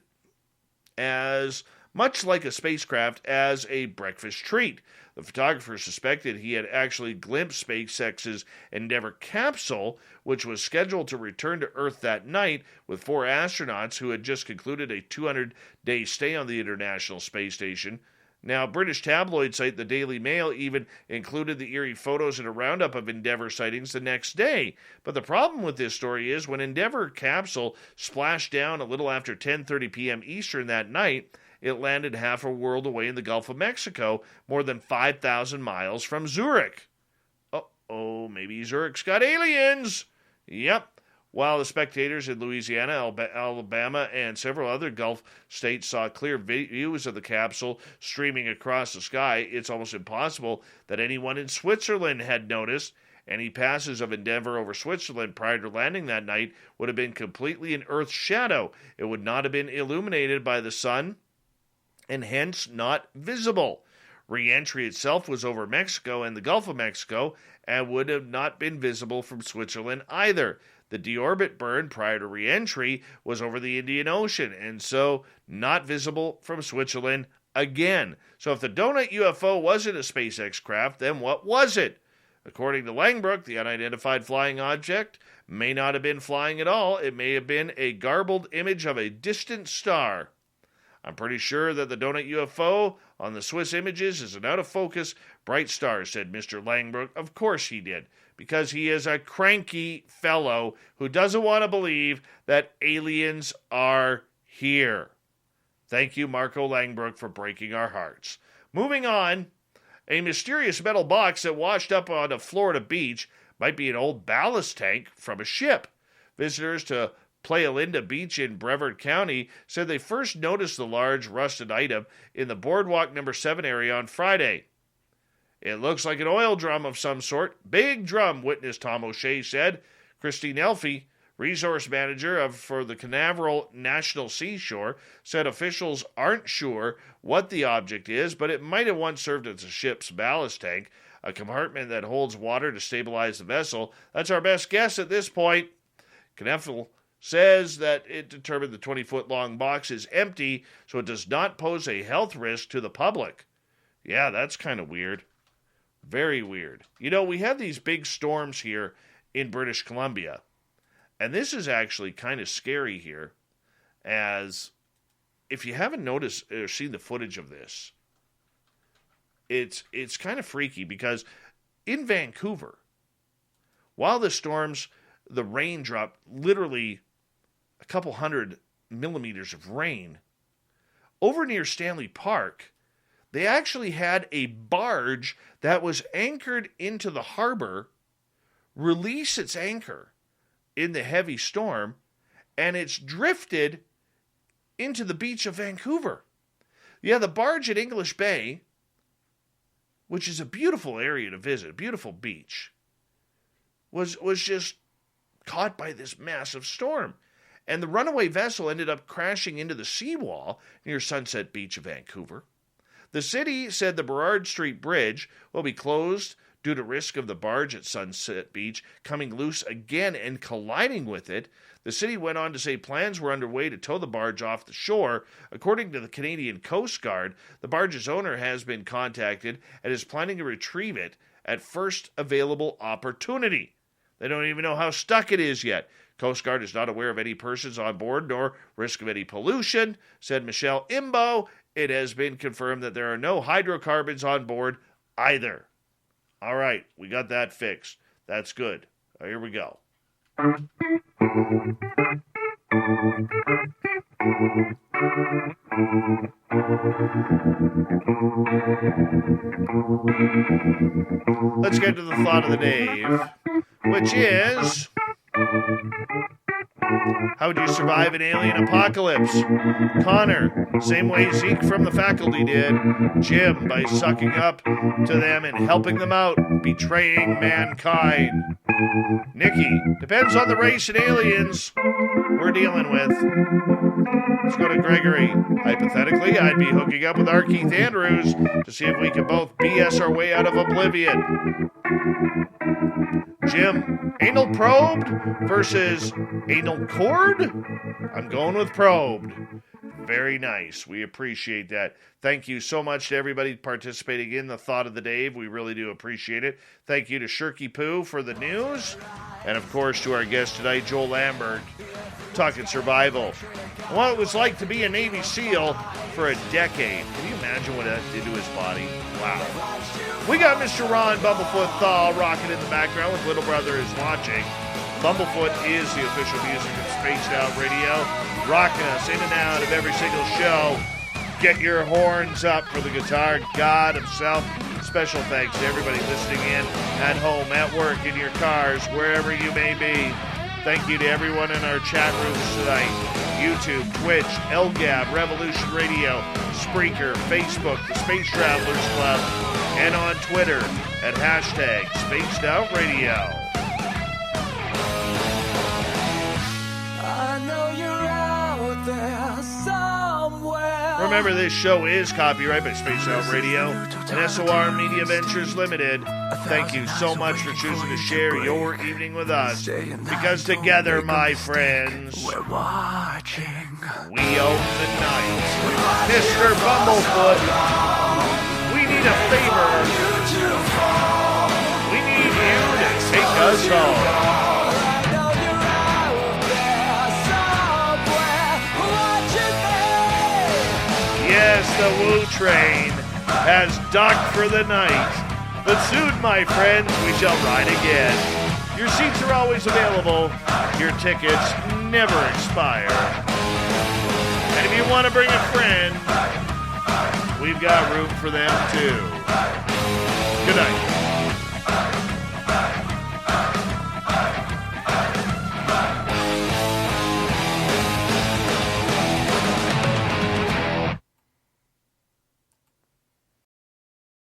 as much like a spacecraft as a breakfast treat. The photographer suspected he had actually glimpsed SpaceX's Endeavour capsule, which was scheduled to return to Earth that night with 4 astronauts who had just concluded a 200-day stay on the International Space Station. Now, British tabloid site The Daily Mail even included the eerie photos in a roundup of Endeavour sightings the next day. But the problem with this story is when Endeavour capsule splashed down a little after 10:30 p.m. Eastern that night, it landed half a world away in the Gulf of Mexico, more than 5,000 miles from Zurich. Uh-oh, maybe Zurich's got aliens. Yep. While the spectators in Louisiana, Alabama, and several other Gulf states saw clear views of the capsule streaming across the sky, it's almost impossible that anyone in Switzerland had noticed. Any passes of Endeavour over Switzerland prior to landing that night would have been completely in Earth's shadow. It would not have been illuminated by the sun, and hence not visible. Re-entry itself was over Mexico and the Gulf of Mexico, and would have not been visible from Switzerland either. The deorbit burn prior to re-entry was over the Indian Ocean, and so not visible from Switzerland again. So if the donut UFO wasn't a SpaceX craft, then what was it? According to Lambert, the unidentified flying object may not have been flying at all. It may have been a garbled image of a distant star. I'm pretty sure that the donut UFO on the Swiss images is an out-of-focus bright star, said Mr. Langbrook. Of course he did, because he is a cranky fellow who doesn't want to believe that aliens are here. Thank you, Marco Langbrook, for breaking our hearts. Moving on, a mysterious metal box that washed up on a Florida beach might be an old ballast tank from a ship. Visitors to Playa Linda Beach in Brevard County said they first noticed the large rusted item in the Boardwalk number 7 area on Friday. It looks like an oil drum of some sort. Big drum, witness Tom O'Shea said. Christine Elfie, resource manager for the Canaveral National Seashore, said officials aren't sure what the object is, but it might have once served as a ship's ballast tank, a compartment that holds water to stabilize the vessel. That's our best guess at this point. Canaveral says that it determined the 20-foot-long box is empty, so it does not pose a health risk to the public. Yeah, that's kind of weird. Very weird. You know, we have these big storms here in British Columbia, and this is actually kind of scary here, as if you haven't noticed or seen the footage of this, it's kind of freaky, because in Vancouver, while the storms, the rain dropped literally a couple hundred millimeters of rain, over near Stanley Park, they actually had a barge that was anchored into the harbor release its anchor in the heavy storm, and it's drifted into the beach of Vancouver. Yeah, the barge at English Bay, which is a beautiful area to visit, a beautiful beach, was just caught by this massive storm. And the runaway vessel ended up crashing into the seawall near Sunset Beach of Vancouver. The city said the Burrard Street Bridge will be closed due to risk of the barge at Sunset Beach coming loose again and colliding with it. The city went on to say plans were underway to tow the barge off the shore. According to the Canadian Coast Guard, the barge's owner has been contacted and is planning to retrieve it at first available opportunity. They don't even know how stuck it is yet. Coast Guard is not aware of any persons on board nor risk of any pollution, said Michelle Imbo. It has been confirmed that there are no hydrocarbons on board either. All right, we got that fixed. That's good. Here we go. Let's get to the thought of the day, which is, how would you survive an alien apocalypse? Connor, same way Zeke from the faculty did. Jim, by sucking up to them and helping them out, betraying mankind. Nikki, depends on the race and aliens we're dealing with. Let's go to Gregory. Hypothetically, I'd be hooking up with our Keith Andrews to see if we can both BS our way out of oblivion. Jim, anal probed versus anal cord? I'm going with probed. Very nice. We appreciate that. Thank you so much to everybody participating in the Thought of the Day. We really do appreciate it. Thank you to Shirky Poo for the news. And, of course, to our guest tonight, Joel Lambert, talking survival. And what it was like to be a Navy SEAL for a decade. Can you imagine what that did to his body? Wow. We got Mr. Ron Bumblefoot Thaw rocking in the background with Little Brother Is Watching. Bumblefoot is the official music of Spaced Out Radio, rocking us in and out of every single show. Get your horns up for the guitar god himself. Special thanks to everybody listening in at home, at work, in your cars, wherever you may be. Thank you to everyone in our chat rooms tonight. YouTube, Twitch, LGAB, Revolution Radio, Spreaker, Facebook, the Space Travelers Club, and on Twitter at hashtag Spaced Out Radio. I know you're out there somewhere. Remember, this show is copyright by Space Out Radio and SOR Media Ventures Limited. Thank you so much for choosing to share your evening with us. Because together, my friends, We're watching. we own the night. Mr. Bumblefoot, we need a favor. We need you to take us home. Yes, the Woo Train has docked for the night. But soon, my friends, we shall ride again. Your seats are always available. Your tickets never expire. And if you want to bring a friend, we've got room for them too. Good night.